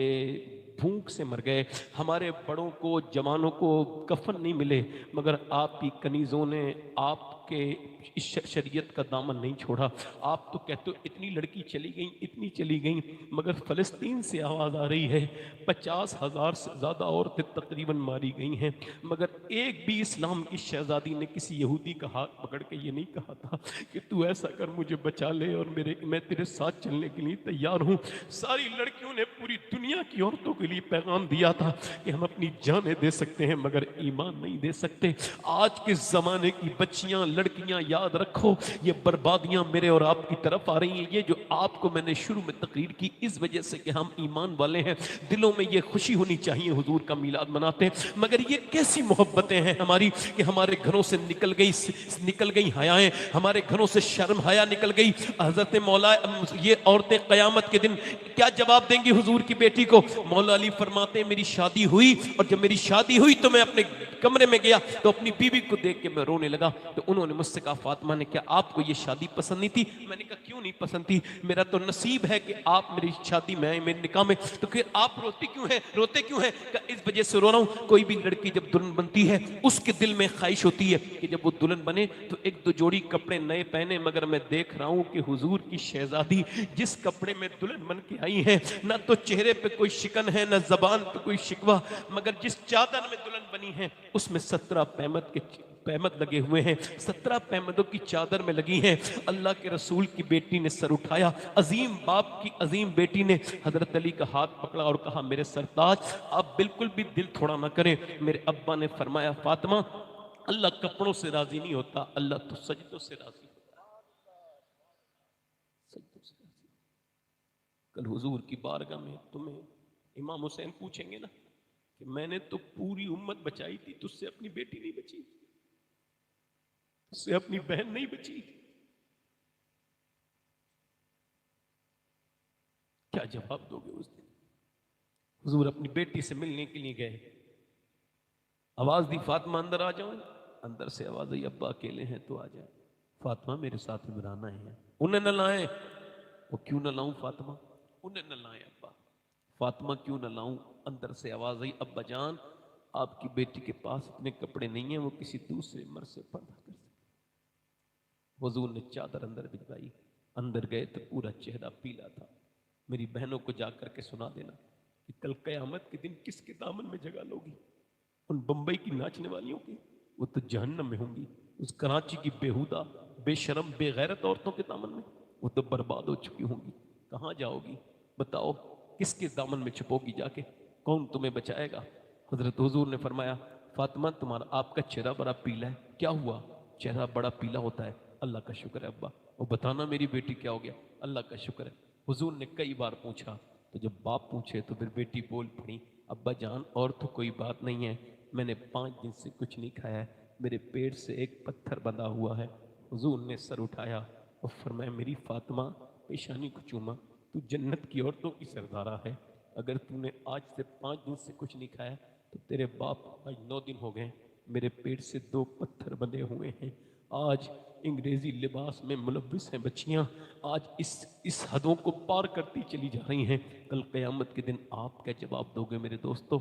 भूख से मर गए, हमारे बड़ों को, जवानों को कफन नहीं मिले, मगर आपकी कनीज़ों ने आपके इस शरीयत का दामन नहीं छोड़ा। आप तो कहते हो इतनी लड़की चली गई, इतनी चली गई, मगर फ़लस्तीन से आवाज़ आ रही है 50,000 से ज़्यादा औरतें तकरीबन मारी गई हैं, मगर एक भी इस्लाम की शहजादी ने किसी यहूदी का हाथ पकड़ के ये नहीं कहा था कि तू ऐसा कर, मुझे बचा ले और मैं तेरे साथ चलने के लिए तैयार हूँ। सारी लड़कियों ने पूरी दुनिया की औरतों के लिए पैगाम दिया था कि हम अपनी जानें दे सकते हैं मगर ईमान नहीं दे सकते। आज के ज़माने की बच्चियां, लड़कियां, याद रखो ये बर्बादियां मेरे और आपकी तरफ आ रही हैं। ये जो आपको मैंने शुरू में तकरीर की इस वजह से कि हम ईमान वाले हैं, दिलों में ये खुशी होनी चाहिए हुजूर का मीलाद मनाते हैं, मगर ये कैसी मोहब्बतें हैं हमारी कि हमारे घरों से निकल गई हयाएं, हमारे घरों से शर्म हया निकल गई। हजरत मौला ये औरतें क़यामत के दिन क्या जवाब देंगी हुजूर की बेटी को? मौला अली फरमाते हैं मेरी शादी हुई और जब मेरी शादी हुई तो मैं अपने कमरे में गया तो अपनी बीवी को देख के मैं रोने लगा। तो उन्होंने मुझसे कहा फातिमा ने क्या आपको ये शादी पसंद नहीं थी? मैंने कहा क्यों नहीं पसंद थी, मेरा तो नसीब है कि आप मेरी शादी में आए, मेरे निकाह में। तो फिर आप रोते क्यों हैं? इस वजह से रो रहा हूं, कोई भी लड़की जब दुल्हन बनती है उसके दिल में ख्वाहिश होती है कि जब वो दुल्हन बने तो एक दो जोड़ी कपड़े नए पहने। मगर मैं देख रहा हूं कि हुजूर की शहजादी जिस कपड़े में दुल्हन बन के आई है, ना तो चेहरे पे कोई शिकन है, ना जबान पे कोई शिकवा, मगर जिस चादर में दुल्हन बनी है उसमें 17 पैमद लगे हुए हैं, 17 पैमदों की चादर में लगी हैं। अल्लाह के रसूल की बेटी ने सर उठाया, अजीम बाप की अजीम बेटी ने हजरत अली का हाथ पकड़ा और कहा मेरे सरताज आप बिल्कुल भी दिल थोड़ा ना करें। मेरे अब्बा ने फरमाया फातिमा अल्लाह कपड़ों से राजी नहीं होता, अल्लाह तो सजदों से राजी होता है, सजदों से राजी। कल हुजूर की बारगाह में तुम्हें इमाम हुसैन पूछेंगे ना कि मैंने तो पूरी उम्मत बचाई थी, तुझसे अपनी बेटी नहीं बची, तुझसे अपनी बहन नहीं बची, क्या जवाब दोगे उस दिन? हुजूर अपनी बेटी से मिलने के लिए गए, आवाज दी फातिमा अंदर आ जाओ। अंदर से आवाज आई अब्बा अकेले हैं तो आ जाए। फातिमा मेरे साथ इमरान आए हैं, उन्हें न लाएं। वो क्यों न लाऊं फातिमा? उन्हें न लाएं अब्बा। फातिमा क्यों न लाऊं? अंदर से आवाज आई अब्बा जान आपकी बेटी के पास इतने कपड़े नहीं है, वो किसी दूसरे मर्द से पर्दा कर सकती। हुजूर ने चादर अंदर भिजवाई, अंदर गए तो पूरा चेहरा पीला था। मेरी बहनों को जाकर के सुना देना कि कल कयामत के दिन किसके दामन में जगह लोगी? उन बंबई की नाचने वालियों की, वो तो जहन्नम में होंगी। उस कराची की बेहुदा बेशरम बेगैरत औरतों के दामन में, वो तो बर्बाद हो चुकी होंगी। कहाँ जाओगी बताओ? किसके दामन में छुपोगी जाके? कौन तुम्हें बचाएगा? हजरत हुजूर ने फरमाया फातिमा तुम्हारा आपका चेहरा बड़ा पीला है, क्या हुआ? चेहरा बड़ा पीला होता है, अल्लाह का शुक्र है अब्बा। वो बताना मेरी बेटी क्या हो गया? अल्लाह का शुक्र है। हुजूर ने कई बार पूछा, तो जब बाप पूछे तो फिर बेटी बोल पड़ी अब्बा जान और तो कोई बात नहीं है, मैंने 5 दिन से कुछ नहीं खाया है, मेरे पेट से एक पत्थर बंधा हुआ है। हुजूर ने सर उठाया और फरमाया मेरी फातिमा पेशानी को चूमा, तू जन्नत की औरतों की सरदारा है। अगर तूने आज से 5 दिन से कुछ नहीं खाया तो तेरे बाप आज 9 दिन हो गए, मेरे पेट से 2 पत्थर बंधे हुए हैं। आज अंग्रेजी लिबास में मुलव्विस हैं बच्चियां, आज इस हदों को पार करती चली जा रही हैं। कल क़यामत के दिन आप क्या जवाब दोगे मेरे दोस्तों?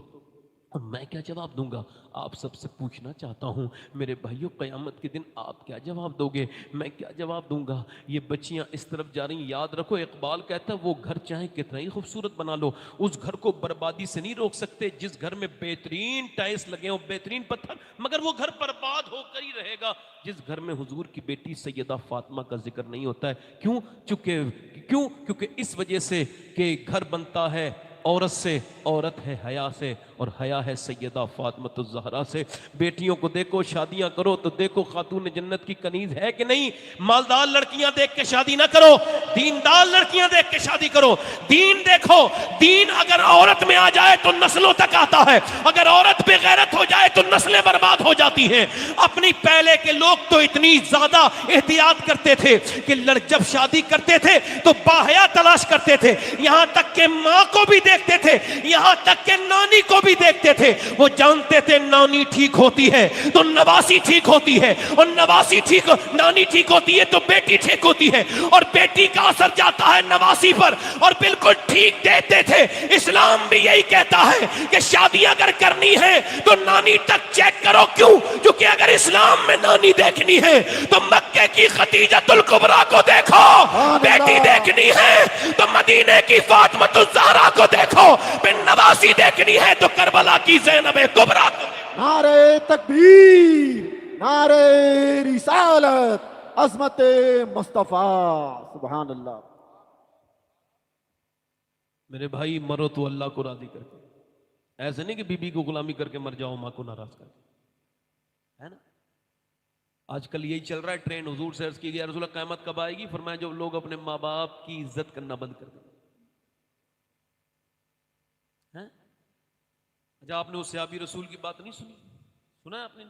और मैं क्या जवाब दूंगा? आप सबसे पूछना चाहता हूं मेरे भाइयों, क़यामत के दिन आप क्या जवाब दोगे? मैं क्या जवाब दूंगा? ये बच्चियां इस तरफ जा रही। याद रखो इकबाल कहता है वो घर चाहे कितना ही खूबसूरत बना लो, उस घर को बर्बादी से नहीं रोक सकते। जिस घर में बेहतरीन टाइल्स लगे हो, बेहतरीन पत्थर, मगर वो घर बर्बाद होकर ही रहेगा। जिस घर में हुजूर की बेटी सैयदा फातिमा का जिक्र नहीं होता है, क्यों? क्योंकि इस वजह से कि घर बनता है औरत से, औरत है हया से, और हया है सैयदा फातिमा ज़हरा से। बेटियों को देखो, शादियां करो तो देखो खातून जन्नत की कनीज है कि नहीं। मालदार लड़कियां देख के शादी ना करो, दीनदार लड़कियां देख के शादी करो। दीन देखो, दीन अगर औरत में आ जाए तो नस्लों तक आता है, अगर औरत बेगैरत हो जाए तो नस्लें बर्बाद हो जाती हैं। अपनी पहले के लोग तो इतनी ज्यादा एहतियात करते थे कि जब शादी करते थे तो बाहया तलाश करते थे, यहां तक के मां को भी देखते थे, यहां तक के नानी को भी देखते थे। वो जानते थे नानी ठीक होती है तो नवासी ठीक होती है, और नवासी नानी ठीक होती है तो बेटी ठीक होती है, और बेटी का असर जाता है नवासी पर, और बिल्कुल ठीक देते थे। इस्लाम भी यही कहता है कि शादी अगर करनी है तो नानी तक चेक करो। क्यों? क्योंकि अगर इस्लाम में नानी देखनी है तो मक्के की खदीजतुल कुबरा को देखो, बेटी देखनी है तो मदीने की फातिमा ज़हरा को देखो, फिर नवासी देखनी है तो करबला की ज़ैनब कुबरा को देखो। नारे तकबीर, नारे रिसालत, अज़मत मुस्तफा, सुभान अल्लाह। मेरे भाई मरो तो अल्लाह को राजी करके, ऐसे नहीं कि बीबी को गुलामी करके मर जाओ माँ को नाराज करके, है ना। आजकल यही चल रहा है ट्रेंड। हुजूर से अर्ज की गई रसूल क़यामत कब आएगी? फरमाया जब लोग अपने माँ बाप की इज्जत करना बंद कर देंगे। हैं? अच्छा, आपने उस सहाबी रसूल की बात नहीं सुनी? सुना है आपने?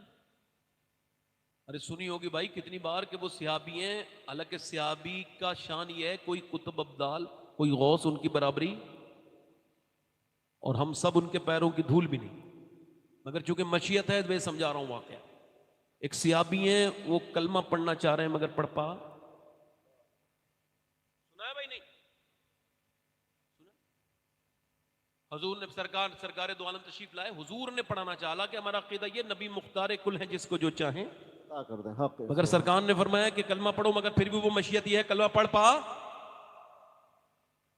अरे सुनी होगी भाई कितनी बार कि वो सहाबी हैं। हालांकि सहाबी का शान ये है कोई कुतुब अब्दाल, कोई गौस उनकी बराबरी, और हम सब उनके पैरों की धूल भी नहीं, मगर चूंकि मशीयत है वे समझा रहा हूं वाकया। एक सहाबी हैं, वो कलमा पढ़ना चाह रहे हैं मगर पढ़ पा, सुना है भाई? नहीं सुना? हुजूर ने सरकार दो आलम तशरीफ लाए, हुजूर ने पढ़ाना चाहा कि हमारा अकीदा ये नबी मुख्तार कुल है, जिसको जो चाहें कर दें हक। मगर सरकार ने फरमाया कि कलमा पढ़ो, मगर फिर भी वो मशीयत ये है कलमा पढ़ पा।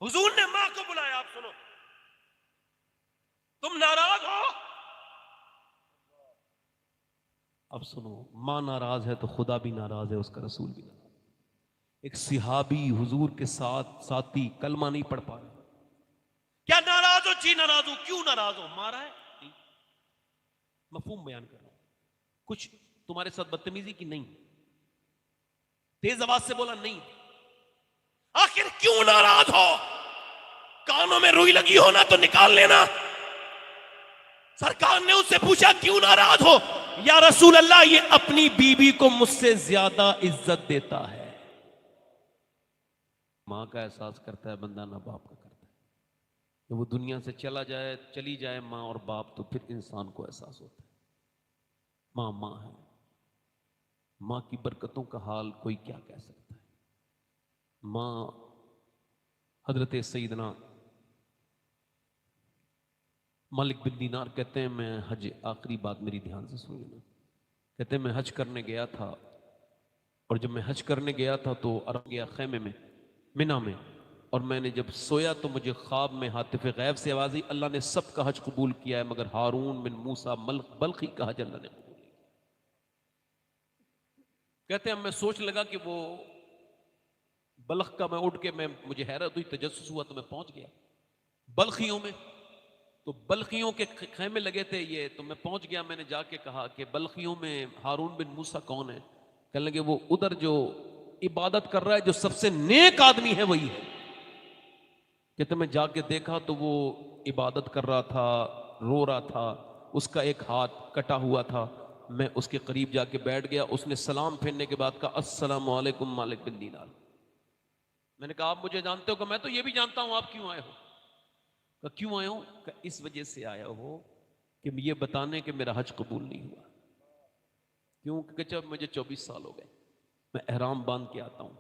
हुजूर ने मां को बुलाया, आप सुनो, तुम नाराज हो? अब सुनो, मां नाराज है तो खुदा भी नाराज है, उसका रसूल भी नाराज। एक सिहाबी हुजूर के साथ साथी कलमा नहीं पढ़ पा रहे, क्या नाराज हो? जी नाराज हो। क्यों नाराज हो? मारा है? नहीं, मफहूम बयान कर रहा हूं। कुछ तुम्हारे साथ बदतमीजी की? नहीं। तेज आवाज से बोला? नहीं। आखिर क्यों नाराज हो? कानों में रुई लगी हो ना तो निकाल लेना। सरकार ने उससे पूछा क्यों नाराज हो? या रसूल अल्लाह, ये अपनी बीबी को मुझसे ज्यादा इज्जत देता है। मां का एहसास करता है बंदा, ना बाप का करता है। जब वो दुनिया से चली जाए मां और बाप, तो फिर इंसान को एहसास होता है मां मां है। मां की बरकतों का हाल कोई क्या कह सकता है। मां, हजरत सईदना मालिक बिन दीनार कहते हैं, मैं हज, आखिरी बात मेरी ध्यान से सुन लेना, कहते हैं मैं हज करने गया था, और जब मैं हज करने गया था तो आराम गया खैमे में मिना में, और मैंने जब सोया तो मुझे ख्वाब में हातिफ गैब से आवाज आई, अल्लाह ने सबका हज कबूल किया है मगर हारून बिन मूसा बल्खी का हज अल्लाह ने कबूल नहीं किया। कहते हैं मैं सोच लगा कि वो बल्ख का, मैं उठ के, मुझे हैरत हुई, तजस्सुस हुआ, तो मैं पहुंच गया बल्खियों में। तो बल्खियों के खैमे लगे थे ये, तो मैं पहुंच गया। मैंने जाके कहा कि बल्खियों में हारून बिन मूसा कौन है? कहने लगे वो उधर जो इबादत कर रहा है, जो सबसे नेक आदमी है वही है। कहते मैं जाके देखा तो वो इबादत कर रहा था, रो रहा था, उसका एक हाथ कटा हुआ था। मैं उसके करीब जाके बैठ गया। उसने सलाम फेरने के बाद कहा अस्सलामु अलैकुम मालिक बिन दीनार। मैंने कहा आप मुझे जानते हो? कि मैं तो ये भी जानता हूं, आप क्यों आए हो? क्यों आए हो? इस वजह से आया हो कि ये बताने कि मेरा हज कबूल नहीं हुआ। क्यों? क्योंकि जब मुझे 24 साल हो गए, मैं एहराम बांध के आता हूं।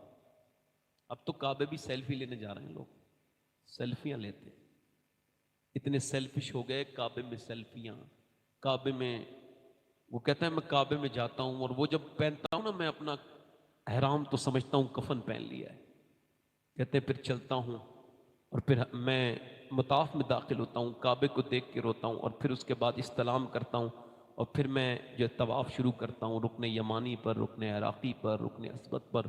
अब तो काबे भी सेल्फी लेने जा रहे हैं लोग, सेल्फियां लेते हैं। इतने सेल्फिश हो गए, काबे में सेल्फियां, काबे में। वो कहता है मैं काबे में जाता हूं, और वो जब पहनता हूं ना मैं अपना एहराम, तो समझता हूं कफन पहन लिया है। कहते फिर चलता हूं, और फिर मैं मताफ में दाखिल होता हूँ, काबे को देख के रोता हूँ, और फिर उसके बाद इस्तलाम करता हूँ, और फिर मैं जो तवाफ़ शुरू करता हूँ रुकने यमानी पर, रुकने इराक़ी पर, रुकने अस्वद पर,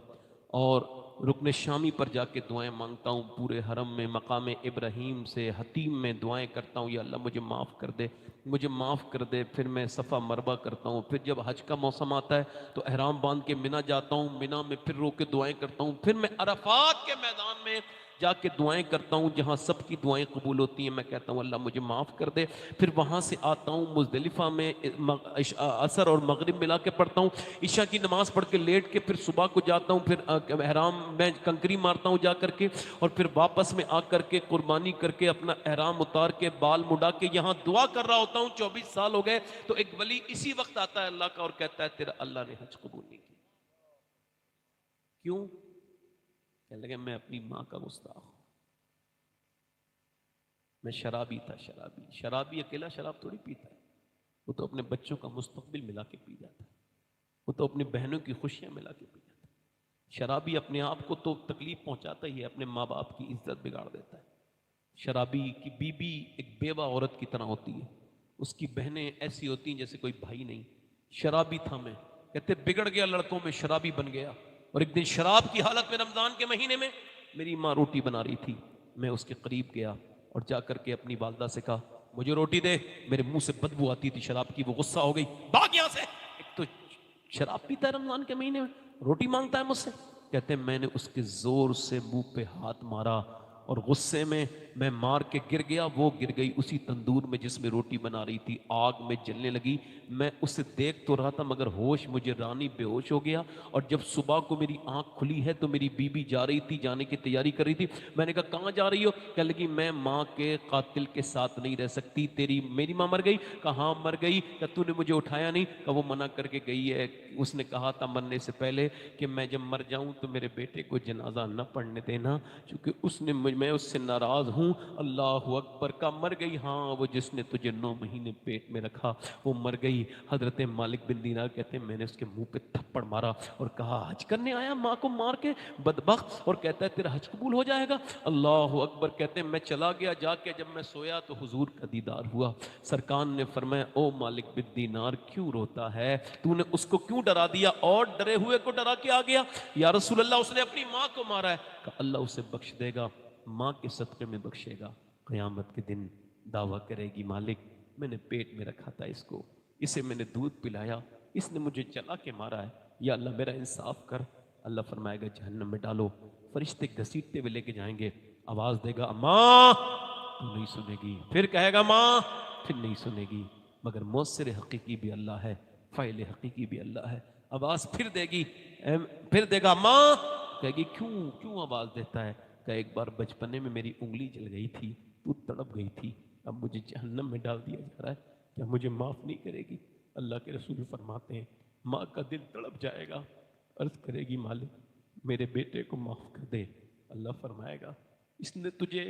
और रुकने शामी पर जाके दुआएं मांगता हूँ। पूरे हरम में मकाम इब्राहीम से हतीम में दुआएं करता हूँ, या अल्लाह मुझे माफ़ कर दे, मुझे माफ़ कर दे। फिर मैं सफ़ा मरवा करता हूँ। फिर जब हज का मौसम आता है तो अहराम बांध के मिना जाता हूँ, मिना में फिर रो के दुआएं करता हूँ। फिर मैं अरफात के मैदान में जाके दुआएं करता हूँ, जहाँ सबकी दुआएं कबूल होती हैं। मैं कहता हूँ अल्लाह मुझे माफ़ कर दे। फिर वहाँ से आता हूँ मुज़दलिफ़ा में, असर और मगरिब मिला के पढ़ता हूँ, ईशा की नमाज़ पढ़ के लेट के फिर सुबह को जाता हूँ। फिर एहराम में कंकरी मारता हूँ जा करके, और फिर वापस में आ करके कुर्बानी करके अपना एहराम उतार के बाल मुड़ा के यहाँ दुआ कर रहा होता हूँ। 24 साल हो गए। तो एक वली इसी वक्त आता है अल्लाह का और कहता है तेरा अल्लाह ने हज कबूल नहीं किया। क्यों? लगे मैं अपनी मां का गुस्ताख हूं, मैं शराबी था। शराबी अकेला शराब थोड़ी पीता है, वो तो अपने बच्चों का मुस्तकबिल मिला के पी जाता है, वो तो अपनी बहनों की खुशियां मिला के पी जाता है। शराबी अपने आप को तो तकलीफ पहुंचाता ही है, अपने माँ बाप की इज्जत बिगाड़ देता है। शराबी की बीबी एक बेवा औरत की तरह होती है, उसकी बहनें ऐसी होती हैं जैसे कोई भाई नहीं। शराबी था मैं, कहते बिगड़ गया लड़कों में, शराबी बन गया। और एक दिन शराब की हालत में रमजान के महीने में मेरी माँ रोटी बना रही थी, मैं उसके करीब गया और जाकर के अपनी वालदा से कहा मुझे रोटी दे। मेरे मुंह से बदबू आती थी शराब की, वो गुस्सा हो गई, भाग यहां से। एक तो शराब पीता है रमजान के महीने में, रोटी मांगता है मुझसे। कहते हैं मैंने उसके जोर से मुंह पे हाथ मारा और गुस्से में मैं मार के गिर गया। वो गिर गई उसी तंदूर में जिसमें रोटी बना रही थी, आग में जलने लगी। मैं उसे देख तो रहा था मगर होश मुझे रानी बेहोश हो गया। और जब सुबह को मेरी आंख खुली है तो मेरी बीबी जा रही थी, जाने की तैयारी कर रही थी। मैंने कहा कहाँ जा रही हो? कह लगी मैं माँ के कातिल के साथ नहीं रह सकती। तेरी मेरी माँ मर गई? कहाँ मर गई? क्या तूने मुझे उठाया नहीं? का वो मना करके गई है। उसने कहा था मरने से पहले कि मैं जब मर जाऊं तो मेरे बेटे को जनाजा न पढ़ने देना, क्योंकि उसने मैं उससे नाराज हूं। अल्लाह अकबर का मर गई। हाँ, वो जिसने तुझे 9 महीने पेट में रखा वो मर गई। हजरत मालिक बिन दीनार कहते हैं मैंने उसके मुंह पे थप्पड़ मारा और कहा हज करने आया माँ को मार के बदबख्त, और कहता है तेरा हज कबूल हो जाएगा। अल्लाह अकबर। कहते हैं मैं चला गया, जाके जब मैं सोया तो हुजूर का दीदार हुआ। सरकार ने फरमाया ओ मालिक बिन दीनार क्यों रोता है, तूने उसको क्यों डरा दिया? और डरे हुए को डरा के आ गया। या रसूल अल्लाह उसने अपनी माँ को मारा है। कहा अल्लाह उसे बख्श देगा, माँ के सदक़े में बख्शेगा। क़यामत के दिन दावा करेगी मालिक मैंने पेट में रखा था इसको, इसे मैंने दूध पिलाया, इसने मुझे जला के मारा है, या अल्लाह मेरा इंसाफ कर। अल्लाह फरमाएगा जहन्नम में डालो। फरिश्ते घसीटते हुए लेके जाएंगे, आवाज देगा माँ, तू नहीं सुनेगी। फिर कहेगा माँ, फिर नहीं सुनेगी। मगर मौसर हकीकी भी अल्लाह है, फ़ाइल हकीकी भी अल्लाह है। आवाज फिर देगी, फिर देगा माँ। कहेगी क्यों क्यों आवाज देता है? कहा एक बार बचपने में मेरी उंगली जल गई थी, तू तड़प गई थी, अब मुझे जहन्नम में डाल दिया जा रहा है, क्या मुझे माफ नहीं करेगी? अल्लाह के रसूल फरमाते हैं माँ का दिल तड़प जाएगा, अर्ज करेगी मालिक मेरे बेटे को माफ कर दे। अल्लाह फरमाएगा इसने तुझे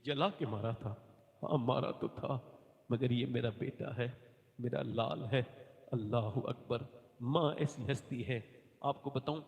जला के मारा था। हाँ मारा तो था, मगर ये मेरा बेटा है, मेरा लाल है। अल्लाह अकबर। माँ ऐसी हस्ती है। आपको बताऊं,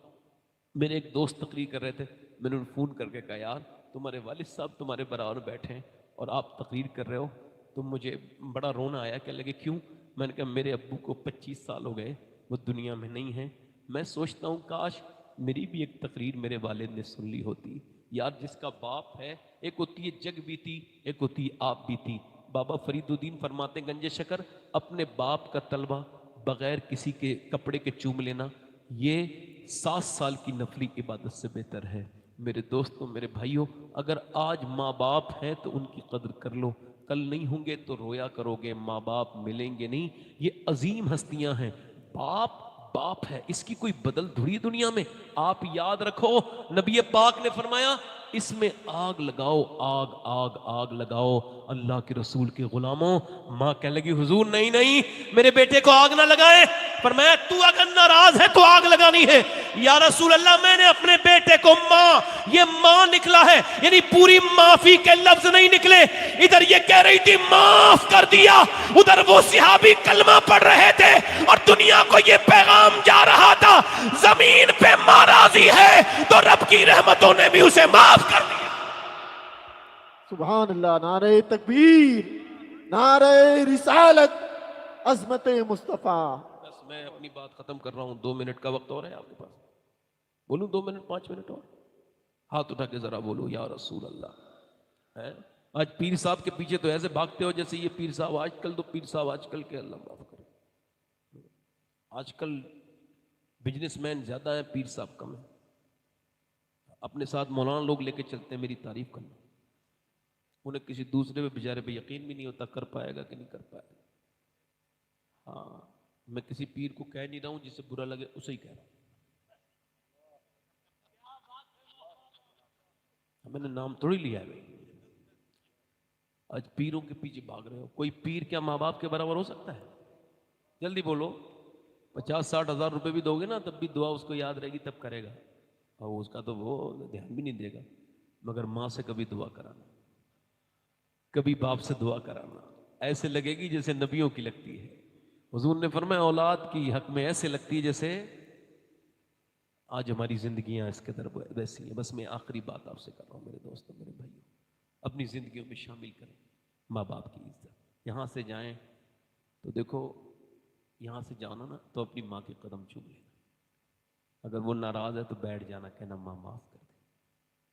मेरे एक दोस्त तकरीर कर रहे थे, मैंने उन्हें फ़ोन करके कहा यार तुम्हारे वालिद साहब तुम्हारे बराबर बैठे हैं और आप तकरीर कर रहे हो, तो मुझे बड़ा रोना आया। क्या लगे क्यों? मैंने कहा मेरे अब्बू को 25 साल हो गए, वो दुनिया में नहीं है। मैं सोचता हूँ काश मेरी भी एक तकरीर मेरे वालिद ने सुन ली होती। यार जिसका बाप है, एक होती है जग बीती, एक होती है आप बीती। बाबा फरीदुद्दीन फरमाते गंजे शकर, अपने बाप का तलबा बगैर किसी के कपड़े के चूम लेना ये 7 साल की नफली इबादत से बेहतर है। मेरे दोस्तों, मेरे भाइयों, अगर आज माँ बाप हैं तो उनकी कदर कर लो, कल नहीं होंगे तो रोया करोगे, माँ बाप मिलेंगे नहीं। ये अजीम हस्तियां हैं। बाप बाप है, इसकी कोई बदल धुरी दुनिया में। आप याद रखो, नबी पाक ने फरमाया इसमें आग लगाओ, आग आग आग लगाओ। अल्लाह के रसूल के गुलामों, माँ कह लगी हुजूर नहीं नहीं मेरे बेटे को आग ना लगाए। पर मैं तू अगर नाराज है तो आग लगानी है। या रसूल अल्लाह मैंने अपने बेटे को माँ, ये माँ निकला है, यानी पूरी माफी के लफ्ज नहीं निकले। इधर ये कह रही थी माफ कर दिया, उधर वो सिहाबी कलमा पढ़ रहे थे और दुनिया को ये पैगाम जा रहा था जमीन पे नाराजी है तो रब की रहमतों ने भी उसे माफ कर दिया। सुभान अल्लाह, नारे तकबीर, नारे रिसालत, अजमत मुस्तफ़ा। बस मैं अपनी बात खत्म कर रहा हूं, 2 मिनट का वक्त और है आपके पास? बोलूं 2 मिनट 5 मिनट और? हाथ उठा के जरा बोलो या रसूल अल्लाह। है आज पीर साहब के पीछे तो ऐसे भागते हो जैसे ये पीर साहब आजकल, तो पीर साहब आजकल के अल्लाह माफ करे। आजकल बिजनेसमैन ज्यादा है, पीर साहब कम है। अपने साथ मौलाना लोग लेके चलते हैं मेरी तारीफ करना, उन्हें किसी दूसरे पे बेचारे पे यकीन भी नहीं होता कर पाएगा कि नहीं कर पाएगा। हाँ, मैं किसी पीर को कह नहीं रहा हूं, जिससे बुरा लगे उसे ही कह रहा हूं। मैंने नाम थोड़ी लिया है भाई। आज पीरों के पीछे भाग रहे हो। कोई पीर क्या माँ बाप के बराबर हो सकता है? जल्दी बोलो। 50-60 हजार रुपए भी दोगे ना तब भी दुआ उसको याद रहेगी, तब करेगा, और उसका तो वो ध्यान भी नहीं देगा। मगर माँ से कभी दुआ कराना, कभी बाप से दुआ कराना ऐसे लगेगी जैसे नबियों की लगती है। हुजूर ने फरमाया औलाद की हक में ऐसे लगती है जैसे आज हमारी जिंदगियां इसके तरफ वैसी है। बस मैं आखिरी बात आपसे कर रहा हूं मेरे दोस्तों, मेरे भाइयों, अपनी जिंदगियों में शामिल करें माँ बाप की इज्जत। यहां से जाएं तो देखो, यहां से जाना ना तो अपनी माँ के कदम चूम लेना। अगर वो नाराज है तो बैठ जाना, कहना माँ माफ कर दे,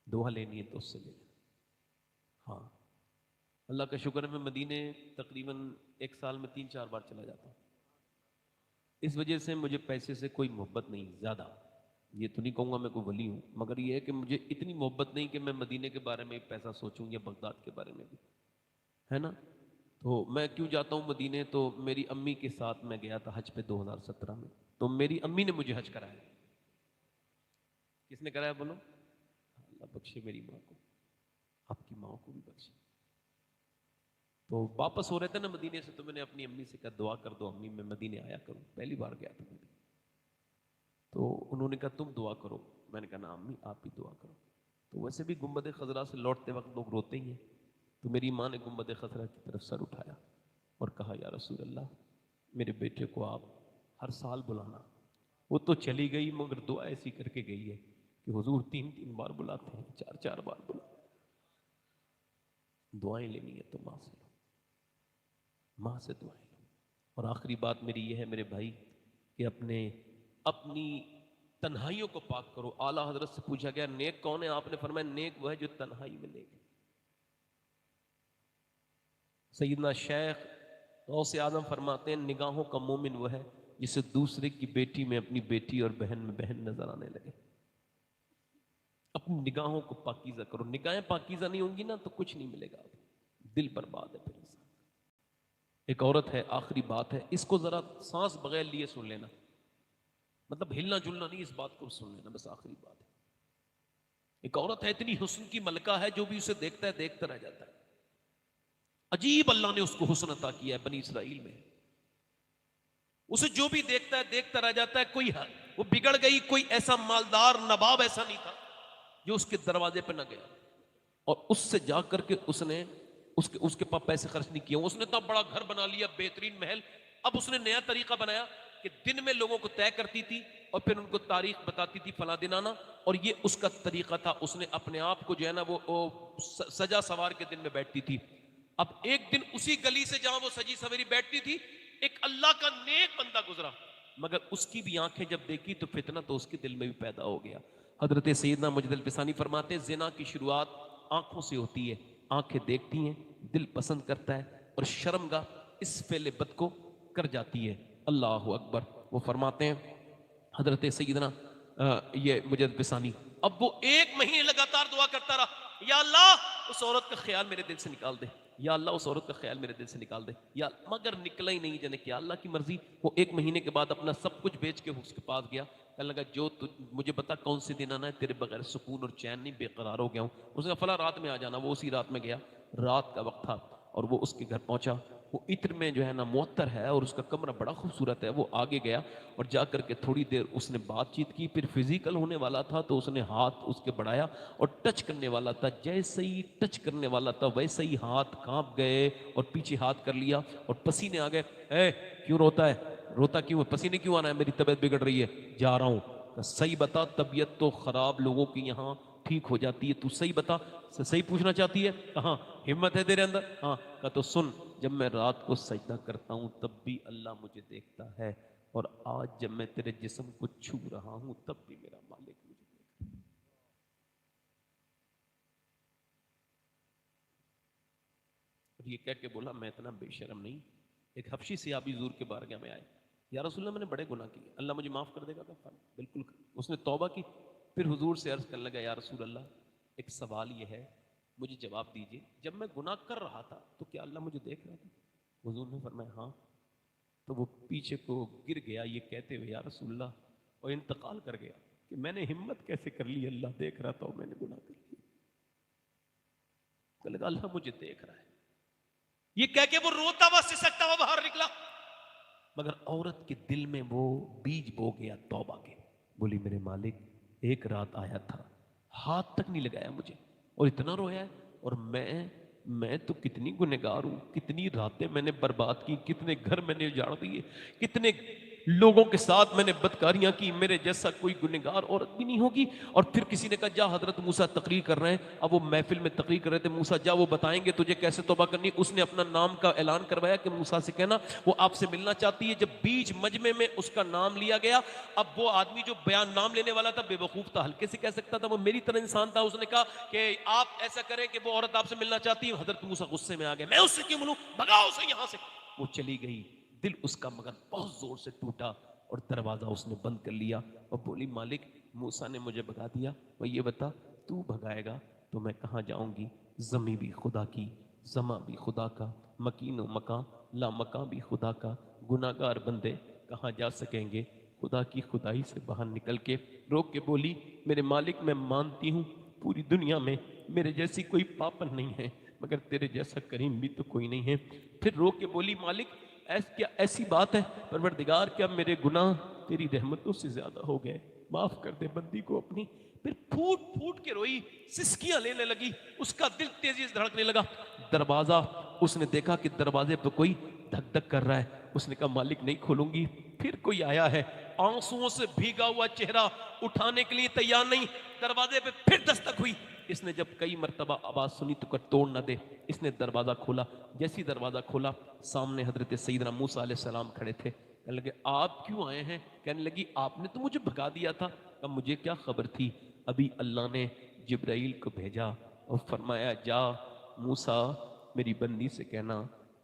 दुआ लेनी है तो उससे ले लेना। हाँ, अल्लाह का शुक्र है मैं मदीने तकरीबन एक साल में 3-4 बार चला जाता हूँ। इस वजह से मुझे पैसे से कोई मोहब्बत नहीं ज़्यादा। ये तो नहीं कहूँगा मैं कोई वली हूँ, मगर ये है कि मुझे इतनी मोहब्बत नहीं कि मैं मदीने के बारे में पैसा सोचूं या बगदाद के बारे में भी, है ना। तो मैं क्यों जाता हूँ मदीने, तो मेरी अम्मी के साथ मैं गया था हज पे 2017 में। तो मेरी अम्मी ने मुझे हज कराया। किसने कराया बोलो? अल्लाह बख्शे मेरी माँ को, आपकी माँ को भी बख्शे। तो वापस हो रहे थे ना मदीने से, तो मैंने अपनी अम्मी से कहा दुआ कर दो अम्मी, मैं मदीने आया करूँ। पहली बार गया था मैं। तो उन्होंने कहा तुम दुआ करो। मैंने कहा ना अम्मी आप ही दुआ करो। तो वैसे भी गुंबद खजरा से लौटते वक्त लोग रोते ही हैं। तो मेरी माँ ने गुंबद खजरा की तरफ सर उठाया और कहा या रसूल अल्लाह, मेरे बेटे को आप हर साल बुलाना। वो तो चली गई मगर दुआ ऐसी करके गई है कि हुजूर 3-3 बार बुलाते हैं, 4-4 बार बुला। दुआएं लेनी है तो माँ से लो, माँ से दुआएं लो। और आखिरी बात मेरी ये है मेरे भाई कि अपनी तन्हाइयों को पाक करो। आला हजरत से पूछा गया नेक कौन है? आपने फरमाया नेक वह है जो तन्हाई में नेक है। सैयदना शेख गौसे आजम फरमाते हैं निगाहों का मोमिन वह है जिसे दूसरे की बेटी में अपनी बेटी और बहन में बहन नजर आने लगे। अपनी निगाहों को पाकीज़ा करो। निगाहें पाकीज़ा नहीं होंगी ना तो कुछ नहीं मिलेगा, दिल बर्बाद है फिर इंसान। एक औरत है, आखिरी बात है, इसको जरा सांस बगैर लिए सुन लेना, मतलब हिलना जुलना नहीं, इस बात को सुन लेना, बस आखिरी बात है। एक औरत है, इतनी हुस्न की मलका है, जो भी उसे देखता है देखता रह जाता है। अजीब अल्लाह ने उसको हुस्न अता किया है बनी इसराइल में। उसे जो भी देखता है देखता रह जाता है। कोई वो बिगड़ गई, कोई ऐसा मालदार नवाब ऐसा नहीं था जो उसके दरवाजे पे न गया और उससे जाकर के उसने उसके पास पैसे खर्च नहीं किए। उसने इतना बड़ा घर बना लिया, बेहतरीन महल। अब उसने नया तरीका बनाया कि दिन में लोगों को तय करती थी और फिर उनको तारीख बताती थी फला दिन आना, और ये उसका तरीका था। उसने अपने आप को जो है ना वो सजा सवार के दिन में बैठती थी। अब एक दिन उसी गली से जहां वो सजी सवेरी बैठती थी, एक अल्लाह का नेक बंदा गुजरा, मगर उसकी भी आंखें जब देखी तो फितना तो उसके दिल में भी पैदा हो गया। हजरत सैयदना मुजद्दिद पिसानी फरमाते हैं जिना की शुरुआत आंखों से होती है। आंखें देखती हैं, दिल पसंद करता है और शर्मगाह इस फेले बद को कर जाती है। अल्लाह अकबर। वो फरमाते हैं हजरत सैयदना ये मुजद्दिद पिसानी, अब वो 1 महीने लगातार दुआ करता रहा, या अल्लाह उस औरत का ख्याल मेरे दिल से निकाल दे, या अल्लाह उस औरत का ख्याल मेरे दिल से निकाल दे, या मगर निकला ही नहीं। जाने क्या अल्लाह की मर्जी। वो 1 महीने के बाद अपना सब कुछ बेच के उसके पास गया। कहने लगा जो मुझे बता कौन से दिन आना है, तेरे बगैर सुकून और चैन नहीं, बेकरार हो गया हूँ। उसने कहा फला रात में आ जाना। वो उसी रात में गया, रात का वक्त था और वो उसके घर पहुंचा। वो इत्र में जो है ना मुअत्तर है और उसका कमरा बड़ा खूबसूरत है। वो आगे गया और जाकर के थोड़ी देर उसने बातचीत की। फिर फिजिकल होने वाला था तो उसने हाथ उसके बढ़ाया और टच करने वाला था। जैसे ही टच करने वाला था वैसे ही हाथ कांप गए और पीछे हाथ कर लिया और पसीने आ गए। ए क्यों रोता है? रोता क्यों है? पसीने क्यों आना है? मेरी तबीयत बिगड़ रही है, जा रहा हूं। सही बता, तबीयत तो खराब लोगों की यहाँ ठीक हो जाती है, तू सही बता। सही पूछना चाहती है? कहाँ हिम्मत है तेरे अंदर? हाँ। कहा तो सुन, जब मैं रात को सजदा करता हूं तब भी अल्लाह मुझे देखता है, और आज जब मैं तेरे जिस्म को छू रहा हूं तब भी मेरा मालिक मुझे देख रहा है। और ये कह के बोला मैं इतना बेशरम नहीं। एक हफ्शी सियाबी ज़ूर के बारगाह में आए, या रसूलल्लाह मैंने बड़े गुनाह किए, अल्लाह मुझे माफ़ कर देगा? कहा बिल्कुल। उसने तौबा की। फिर हुजूर से अर्ज करने लगा, या रसूल अल्लाह एक सवाल ये है, मुझे जवाब दीजिए, जब मैं गुनाह कर रहा था तो क्या अल्लाह मुझे देख रहा था? हुजूर ने फरमाया हाँ। तो वो पीछे को गिर गया ये कहते हुए, या रसूल अल्लाह, और इंतकाल कर गया कि मैंने हिम्मत कैसे कर ली, अल्लाह देख रहा था और मैंने गुनाह कर लिया। तो लगा अल्लाह मुझे देख रहा है। ये कह के वो रोता हुआ सिसकता हुआ बाहर निकला, मगर औरत के दिल में वो बीज बो गया तौबा के। बोली मेरे मालिक एक रात आया था, हाथ तक नहीं लगाया मुझे और इतना रोया है, और मैं तो कितनी गुनहगार हूं, कितनी रातें मैंने बर्बाद की, कितने घर मैंने उजाड़ दिए, कितने लोगों के साथ मैंने बदकारियां की, मेरे जैसा कोई गुनहगार औरत भी नहीं होगी। और फिर किसी ने कहा जा हजरत मूसा तकरीर कर रहे हैं। अब वो महफिल में तकरीर कर रहे थे, मूसा जा वो बताएंगे तुझे कैसे तौबा करनी। उसने अपना नाम का ऐलान करवाया कि मूसा से कहना वो आपसे मिलना चाहती है। जब बीच मजमे में उसका नाम लिया गया, अब वो आदमी जो बयान नाम लेने वाला था बेवकूफ था, हल्के से कह सकता था, वो मेरी तरह इंसान था। उसने कहा कि आप ऐसा करें कि वो औरत आपसे मिलना चाहती है। हजरत मूसा गुस्से में आ गए, मैं उससे क्यों मिलूं, भगाओ उसे यहां से। वो चली गई, दिल उसका मगर बहुत जोर से टूटा और दरवाजा उसने बंद कर लिया और बोली मालिक मूसा ने मुझे भगा दिया, वो ये बता तू भगाएगा तो मैं कहाँ जाऊंगी। जमी भी खुदा की, जमा भी खुदा का, मकीनो मकां ला मकां भी खुदा का, गुनाहगार बंदे कहाँ जा सकेंगे। खुदा की खुदाई से बाहर निकल के रोक के बोली मेरे मालिक मैं मानती हूँ पूरी दुनिया में मेरे जैसी कोई पापन नहीं है, मगर तेरे जैसा करीम भी तो कोई नहीं है। फिर रोक के बोली मालिक क्या ऐसी बात है परवरदिगार, क्या मेरे गुनाह तेरी रहमतों से ज्यादा हो गए, माफ कर दे बंदी को अपनी। फिर फूट फूट के रोई, सिसकियां लेने लगी, उसका दिल तेजी से धड़कने लगा। दरवाजा उसने देखा कि दरवाजे पर कोई धक धक कर रहा है। उसने कहा मालिक नहीं खोलूंगी। फिर कोई आया है, आंसुओं से भीगा हुआ चेहरा, उठाने के लिए तैयार नहीं। दरवाजे पे फिर दस्तक हुई। इसने जब कई मर्तबा आवाज सुनी तो कर तोड़ न दे, इसने दरवाजा खोला। जैसी दरवाजा खोला सामने हजरत सैयदना मूसा अलैहिस्सलाम खड़े थे। कहने लगे आप क्यों आए हैं। कहने लगी आपने तो मुझे भगा दिया था। अब मुझे क्या खबर थी, अभी अल्लाह ने जिब्राइल को भेजा और फरमाया जा मूसा मेरी बंदी से कहना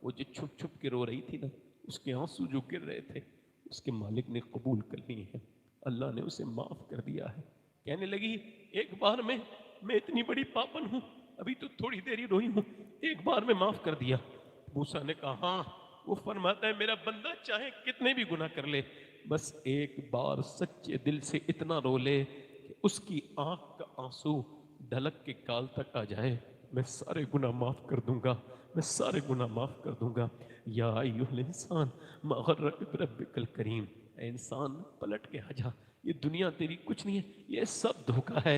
वो जो छुप छुप के रो रही थी ना, उसके आंसू जो गिर रहे थे उसके मालिक ने कबूल कर लिए हैं, अल्लाह ने उसे माफ कर दिया है। कहने लगी एक बार में मैं इतनी बड़ी पापन हूं, अभी तो थोड़ी देर ही रोई हूं, एक बार में माफ कर दिया। मूसा ने कहा हाँ। वो फरमाता है मेरा बंदा चाहे कितने भी गुनाह कर ले, बस एक बार सच्चे दिल से इतना रो ले कि उसकी आंख का आंसू ढलक के गाल तक आ जाए, मैं सारे गुनाह माफ कर दूंगा, मैं सारे गुनाह माफ कर दूंगा। या अय्युहल इंसान मा गर्रक बिरब्बिकल करीम, ऐ इंसान पलट के आ जा, ये दुनिया तेरी कुछ नहीं है, ये सब धोखा है।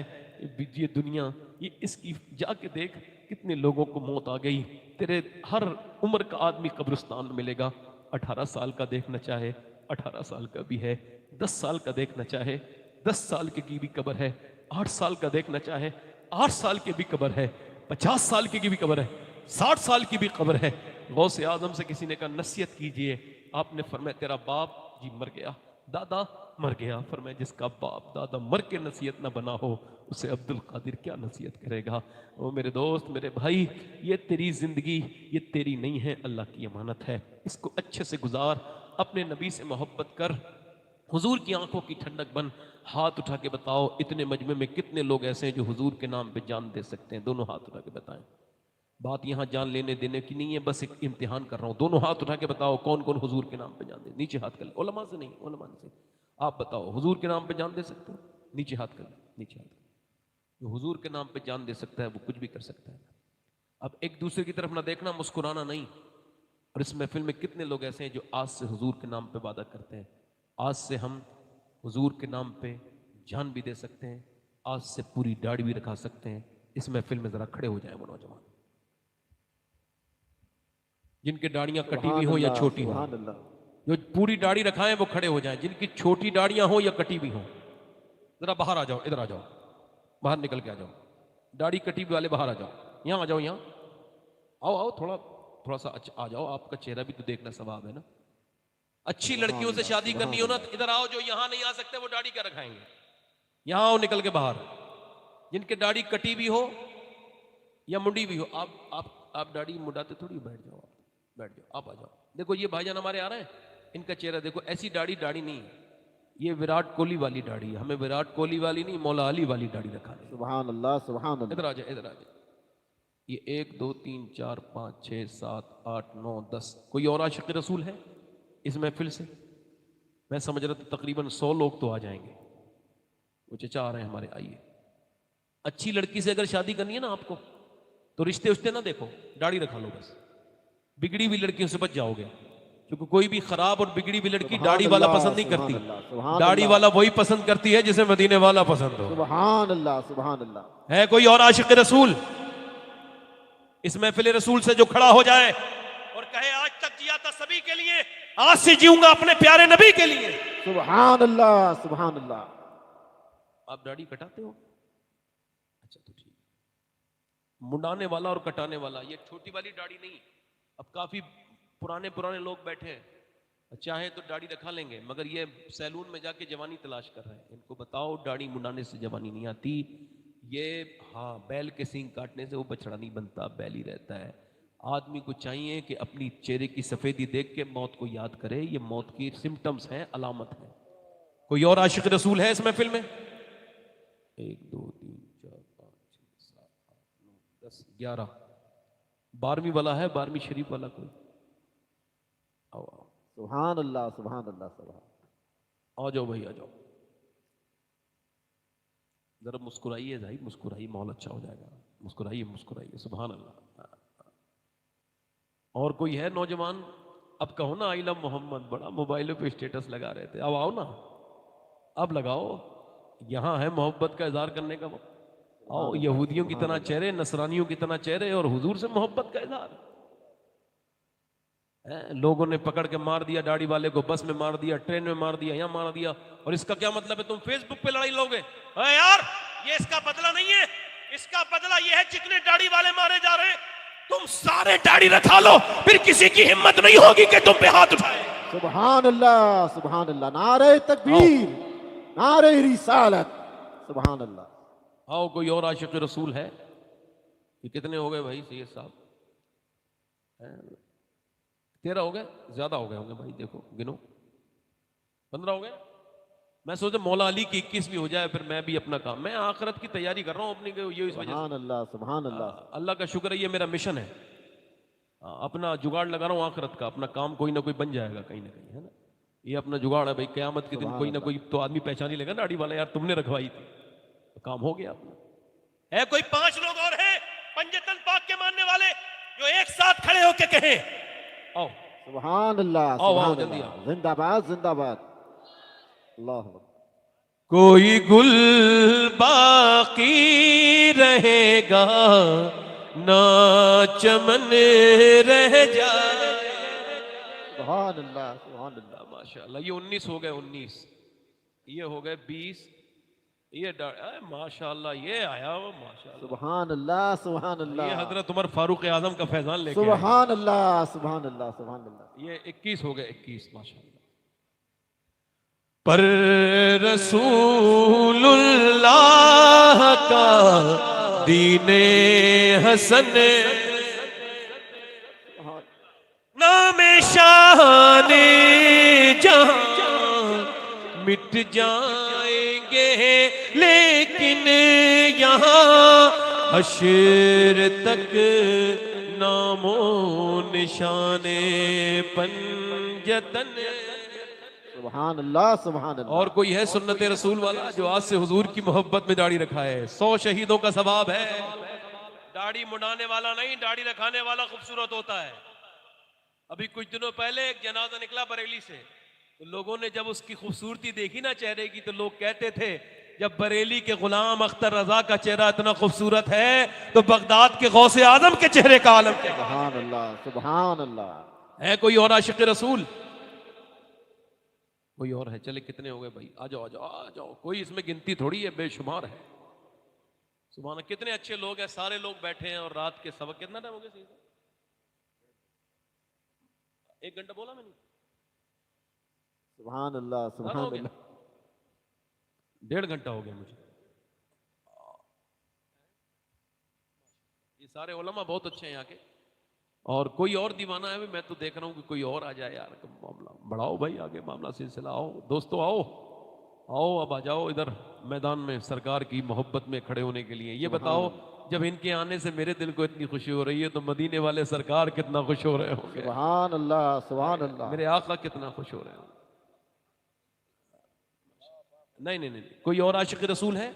ये दुनिया ये इसकी जाके देख कितने लोगों को मौत आ गई, तेरे हर उम्र का आदमी कब्रिस्तान में मिलेगा। 18 साल का देखना चाहे 18 साल का भी है, 10 साल का देखना चाहे 10 साल की भी कब्र है, 8 साल का देखना चाहे 8 साल की भी कब्र है, 50 साल की भी कब्र है, 60 साल की भी कब्र है। गौसे आजम से किसी ने कहा नसीहत कीजिए, आपने फरमाया तेरा बाप जी मर गया, दादा मर गया। फरमाया जिसका बाप दादा मर के नसीहत ना बना हो उसे अब्दुल कादिर क्या नसीहत करेगा। ओ मेरे दोस्त मेरे भाई, ये तेरी जिंदगी ये तेरी नहीं है, अल्लाह की अमानत है, इसको अच्छे से गुजार, अपने नबी से मोहब्बत कर, हुजूर की आंखों की ठंडक बन। हाथ उठा के बताओ इतने मजमे में कितने लोग ऐसे हैं जो हुजूर के नाम पे जान दे सकते हैं। दोनों हाथ उठा के बताएं। बात यहाँ जान लेने देने की नहीं है, बस एक इम्तिहान कर रहा हूँ। दोनों हाथ उठा के बताओ कौन कौन हुजूर के नाम पे जान दे। नीचे हाथ कर ले, उलमा से नहीं, उलमा से आप बताओ हुजूर के नाम पे जान दे सकते हो। नीचे हाथ कर ले, नीचे हाथ कर। जो हुजूर के नाम पे जान दे सकता है वो कुछ भी कर सकता है। अब एक दूसरे की तरफ ना देखना, मुस्कुराना नहीं। और इस महफिल में कितने लोग ऐसे हैं जो आज से हुजूर के नाम पे वादा करते हैं, आज से हम हुजूर के नाम पे जान भी दे सकते हैं, आज से पूरी दाढ़ी भी रखा सकते हैं। इस महफिल में जरा खड़े हो जाए वो नौजवान जिनके दाढ़ियां कटी हुई हो या छोटी हो, जो पूरी दाढ़ी रखाएं वो खड़े हो जाएं। जिनकी छोटी दाढ़ियां हो या कटी हुई हो जरा बाहर आ जाओ, इधर आ जाओ, बाहर निकल के आ जाओ। दाढ़ी कटी हुई वाले बाहर आ जाओ, यहाँ आ जाओ, यहाँ आओ आओ, थोड़ा सा अच्छा आ जाओ, आपका चेहरा भी तो देखना सवाब है ना। अच्छी लड़कियों से शादी करनी हो ना तो इधर आओ, जो यहाँ नहीं आ सकते वो दाढ़ी क्या रखाएंगे, यहाँ आओ निकल के बाहर। जिनके दाढ़ी कटी भी हो या मुंडी भी हो, आप दाढ़ी मुंडाते थोड़ी, बैठ जाओ, बैठ जाओ, आप आ जाओ। देखो ये भाईजान हमारे आ रहे हैं, इनका चेहरा देखो, ऐसी दाढ़ी नहीं है, ये विराट कोहली वाली दाढ़ी है। हमें विराट कोहली वाली नहीं, मौला अली वाली दाढ़ी रखा है। सुभान अल्लाह, सुभान अल्लाह। इधर आ जाए, इधर आ जाए। ये 1 2 3 4 5 6 7 8 9 10 कोई और आशिक रसूल है इस महफिल से? मैं समझ रहा था तकरीबन 100 लोग तो आ जाएंगे। वो चचा आ रहे हैं हमारे, आइए। अच्छी लड़की से अगर शादी करनी है ना आपको तो रिश्ते उश्ते ना देखो, दाढ़ी रखा लो बस। बिगड़ी हुई लड़कियों से बच जाओगे, क्योंकि कोई भी खराब और बिगड़ी हुई लड़की दाढ़ी वाला पसंद नहीं करती। दाढ़ी वाला वही पसंद करती है जिसे मदीने वाला पसंद हो। सुभान अल्लाह, सुभान अल्लाह। है कोई और आशिक रसूल इस महफिल रसूल से जो खड़ा हो जाए और कहे आज तक जिया था सभी के लिए, आज से जीऊंगा अपने प्यारे नबी के लिए। सुभान अल्लाह, सुभान अल्लाह। आप दाढ़ी कटाते हो? अच्छा तो ठीक। मुंडाने वाला और कटाने वाला, ये छोटी वाली दाढ़ी नहीं। अब काफी पुराने पुराने लोग बैठे हैं, चाहे तो दाढ़ी रखा लेंगे, मगर ये सैलून में जाके जवानी तलाश कर रहे हैं। इनको बताओ दाढ़ी मुंडाने से जवानी नहीं आती। ये हाँ, बैल के सींग काटने से वो बछड़ा नहीं बनता, बैल ही रहता है। आदमी को चाहिए कि अपनी चेहरे की सफेदी देख के मौत को याद करे। ये मौत की सिम्टम्स हैं, अलामत है। कोई और आशिक रसूल है इस महफिल में? 1 2 3 4 5 6 7 8 9 10 11। 12वीं वाला है, 12वीं शरीफ वाला कोई? आओ आओ, सुभान अल्लाह, सुभान अल्लाह, सुभान। आ जाओ भाई, आ जाओ। जरा मुस्कुराइए भाई, मुस्कुराइए, माहौल अच्छा हो जाएगा। मुस्कुराइए, मुस्कुराइए, सुभान अल्लाह। और कोई है नौजवान? अब कहो ना आई लव मोहम्मद। बड़ा मोबाइलों पे स्टेटस लगा रहे थे, अब आओ ना, अब लगाओ। यहां है मोहब्बत का इजहार करने का वक्त। आओ, यहूदियों की तरह चेहरे, नसरानियों की तरह चेहरे, और हुजूर से मोहब्बत का इजहार। लोगों ने पकड़ के मार दिया दाढ़ी वाले को, बस में मार दिया, ट्रेन में मार दिया, यहां मार दिया, और इसका क्या मतलब है? तुम फेसबुक पे लड़ाई लोगे? अरे यार, ये इसका बदला नहीं है। इसका बदला ये है जितने दाढ़ी वाले मारे जा रहे हैं, तुम सारे दाढ़ी रखा लो, फिर किसी की हिम्मत नहीं होगी कि तुम पे हाथ उठाए। सुभान अल्लाह, सुभान अल्लाह। नारे तकबीर, नारे रिसालत, सुभान अल्लाह। आओ, कोई और आशिक रसूल है? ये कितने हो गए भाई सैयद साहब? 13 हो गए? ज्यादा हो गए होंगे भाई, देखो गिनो। 15 हो गए। मैं सोचा मौला अली की 21 भी हो जाए, फिर मैं भी अपना काम। मैं आखिरत की तैयारी कर रहा हूँ अपनी, ये इस वजह सुभान से। अल्लाह, सुभान अल्लाह। अल्लाह का शुक्र है, ये मेरा मिशन है। अपना जुगाड़ लगा रहा हूँ आखिरत का। अपना काम कोई ना कोई बन जाएगा कहीं ना कहीं, है ना? ये अपना जुगाड़ है भाई। क़यामत के दिन कोई ना कोई तो आदमी पहचान ही लेगा दाढ़ी वाला, यार तुमने रखवाई थी, तो काम हो गया अपना। है कोई 5 लोग और हैं पंजतन पाक के मानने वाले जो एक साथ खड़े होके कहें आओ सुभान अल्लाह, आओ आओ, सुभान जल्दी अल्लाह। आओ। जिंदाबाद, जिंदाबाद। अल्लाह अकबर। कोई गुल बाकी रहेगा ना चमन रह जाए। सुभान अल्लाह, सुभान अल्लाह। माशाल्लाह, ये 19 हो गए, 19 ये हो गए, 20 ये माशाल्लाह, ये आया माशाल्लाह। सुभान अल्लाह, सुभान अल्लाह। ये हजरत उमर फारूक आजम का फैजान लेके आए। सुभान अल्लाह, सुभान अल्लाह, सुभान अल्लाह। ये 21 हो गए, 21 माशाल्लाह। पर रसूलुल्लाह का दीने हसन नामे शाने जहां मिट जाएंगे, लेकिन यहाँ हश्र तक नामो निशाने पंजतन। सुभान अल्लाह, सुभान अल्लाह। और कोई है सुन्नत रसूल वाला जो आज से हुजूर की मोहब्बत में दाढ़ी रखाए? 100 शहीदों का सवाब है। दाढ़ी मुड़ाने वाला नहीं, दाढ़ी रखाने वाला खूबसूरत होता है। अभी कुछ दिनों पहले एक जनाजा निकला बरेली से, तो लोगों ने जब उसकी खूबसूरती देखी ना चेहरे की, तो लोग कहते थे जब बरेली के गुलाम अख्तर रजा का चेहरा इतना खूबसूरत है, तो बगदाद के गौसे आजम के चेहरे का आलम क्या? सुभान अल्लाह, सुभान अल्लाह। है कोई और आशिक रसूल? कोई और है? चले, कितने हो गए भाई? आ जाओ, आ जाओ, आ जाओ। कोई इसमें गिनती थोड़ी है, बेशुमार है। सुभान, कितने अच्छे लोग हैं, सारे लोग बैठे हैं। और रात के सबक कितना टाइम हो गया? 1 घंटा बोला मैंने? सुभान अल्लाह, सुभान अल्लाह। 1.5 घंटा हो गया मुझे। ये सारे उलमा बहुत अच्छे हैं यहाँ के। और कोई और दीवाना है भी? मैं तो देख रहा हूँ कि कोई और आ जाए यार। मामला बढ़ाओ भाई, आगे मामला सिलसिला। आओ दोस्तों, आओ आओ, अब आ जाओ इधर मैदान में सरकार की मोहब्बत में खड़े होने के लिए। ये बताओ, जब इनके आने से मेरे दिल को इतनी खुशी हो रही है, तो मदीने वाले सरकार कितना खुश हो रहे होंगे। सुभान अल्लाह, सुभान अल्लाह। मेरे आका कितना खुश हो रहे होंगे। नहीं नहीं नहीं, कोई और आशिक रसूल है?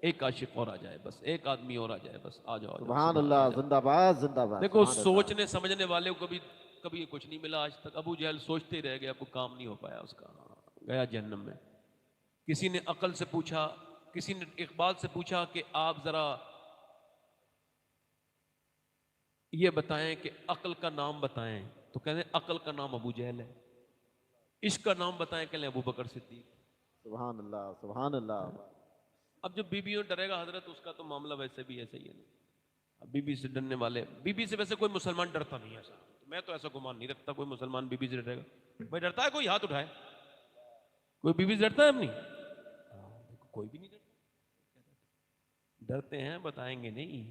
एक आशिक और आ जाए बस, एक आदमी और आ जाए बस। आ जाओ, सुभान अल्लाह, जिंदाबाद, जिंदाबाद। देखो, सुभान सोचने समझने वाले को कभी कुछ नहीं मिला आज तक। अबू जहल सोचते ही रह गया, कोई काम नहीं हो पाया उसका, गया जहन्नम में। किसी ने अकल से पूछा, किसी ने इकबाल से पूछा कि आप जरा ये बताएं कि अकल का नाम बताएं, तो कहते हैं अकल का नाम अबू जहल है, इश्क का नाम बताएं, कहले अबू बकर सिद्दीक। सुभान अल्लाह, सुभान अल्लाह। अब जो बीबियों डरेगा हजरत, उसका तो मामला वैसे भी ऐसा ही है ना। अब बीबी से डरने वाले, बीबी से वैसे कोई मुसलमान डरता नहीं है ऐसा, मैं तो ऐसा गुमान नहीं रखता कोई मुसलमान बीबी से डरेगा। भाई डरता है कोई? हाथ उठाए। कोई बीबी से डरता है अपनी? कोई भी नहीं डरता। डरते हैं, बताएंगे नहीं।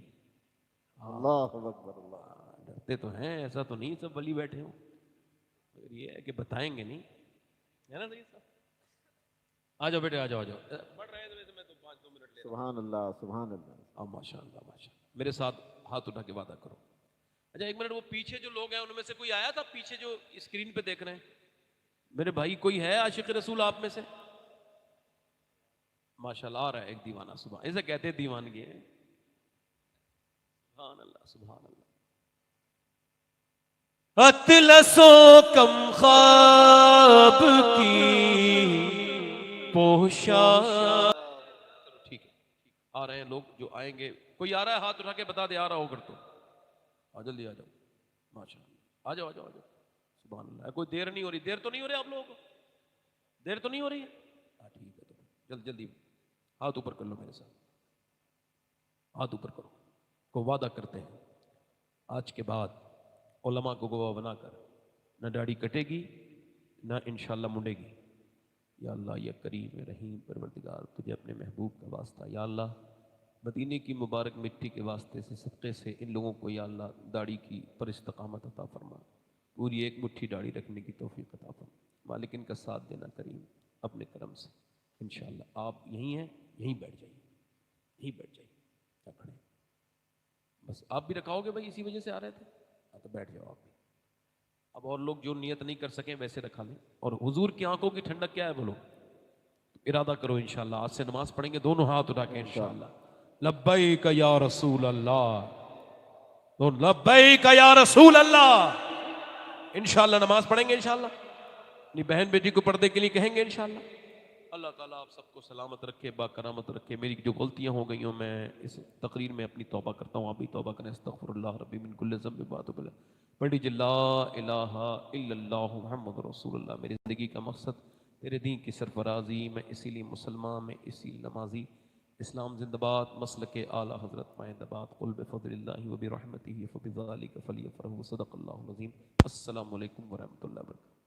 अल्लाह अकबर, अल्लाह। डरते तो हैं, ऐसा तो नहीं सब वली बैठे हो, मगर ये है कि बताएंगे नहीं, है ना? सही साहब, आ जाओ बेटे, आ जाओ, आ जाओ। बढ़ रहे हैं तो वैसे मैं तो 5-2 मिनट ले। सुभान अल्लाह, सुभान अल्लाह। अब माशाअल्लाह, माशाअल्लाह, मेरे साथ हाथ उठा के वादा करो। अच्छा एक मिनट, वो पीछे जो लोग हैं उनमें से कोई आया था? पीछे जो स्क्रीन पे देख रहे हैं मेरे भाई, कोई है आशिक रसूल आप में से? माशाअल्लाह आ रहा है एक दीवाना, सुबह इसे कहते हैं दीवानगी है। सुभान अल्लाह, सुभान अल्लाह। अतलसो कम ख्वाब की पोशा। ठीक है, आ रहे हैं लोग जो आएंगे। कोई आ रहा है हाथ उठा के बता दे, आ रहा होकर तो आ जल्दी आ जाओ। माशाअल्लाह, आ जाओ, आ जाओ, आ जाओ। सुभान अल्लाह। कोई देर नहीं हो रही? देर तो नहीं हो रही आप लोगों को? देर तो नहीं हो रही है? हाँ ठीक है, तो जल्दी जल्दी हाथ ऊपर कर लो मेरे साथ, हाथ ऊपर करो। को वादा करते हैं आज के बाद उलमा को गवाह बनाकर न दाढ़ी कटेगी न इंशाअल्लाह मुंडेगी। या अल्लाह या करीम या रहीम परवरदिगार, तुझे अपने महबूब का वास्ता, या अल्लाह मदीने की मुबारक मिट्टी के वास्ते से सदक़े से इन लोगों को या अल्लाह दाढ़ी की पर इस्तकामत अता फरमा, पूरी एक मुट्ठी दाढ़ी रखने की तौफीक अता फरमा। मालिक इनका साथ देना करीम अपने करम से। इंशाअल्लाह आप यहीं हैं, यहीं बैठ जाइए, यहीं बैठ जाइए, क्या खड़े। बस आप भी रखाओगे भाई, इसी वजह से आ रहे थे। हाँ तो बैठ जाओ आप भी। अब और लोग जो नियत नहीं कर सके वैसे रखा लें। और हुजूर की आंखों की ठंडक क्या है बोलो? तो इरादा करो इंशाअल्लाह, आज से नमाज पढ़ेंगे दोनों हाथ उठा के इंशाअल्लाह। लब्बैक या रसूल अल्लाह, तो लब्बैक या रसूल अल्लाह। इंशाअल्लाह नमाज पढ़ेंगे, इंशाअल्लाह अपनी बहन बेटी को पर्दे के लिए कहेंगे इंशाअल्लाह। अल्लाह ताला आप सबको सलामत रखे, बाकरामत रखे। मेरी जो गलतियां हो गई हों मैं इस तकरीर में अपनी तौबा करता हूँ, आप भी तौबा करें। अस्तगफिरुल्लाह रब्बी मिन कुल्लि ज़ंबिन व अतूबु इलैह। पढ़ी ला इलाहा इल्लल्लाह मुहम्मदुर रसूलुल्लाह। मेरी ज़िंदगी का मकसद तेरे दीन की सरफराजी, मैं इसीलिए मुसलमान, मैं इसीलिए नमाजी। इस्लाम जिंदाबाद, मसल के आला हज़रत माइंदाबाद। कुल बिफ़ज़लिल्लाहि व बिरहमतिही फ़बिज़ालिका फ़लियफ़रहू। सदक़ल्लाहुल अज़ीम। अस्सलामु अलैकुम व रहमतुल्लाहि व बरकातहू।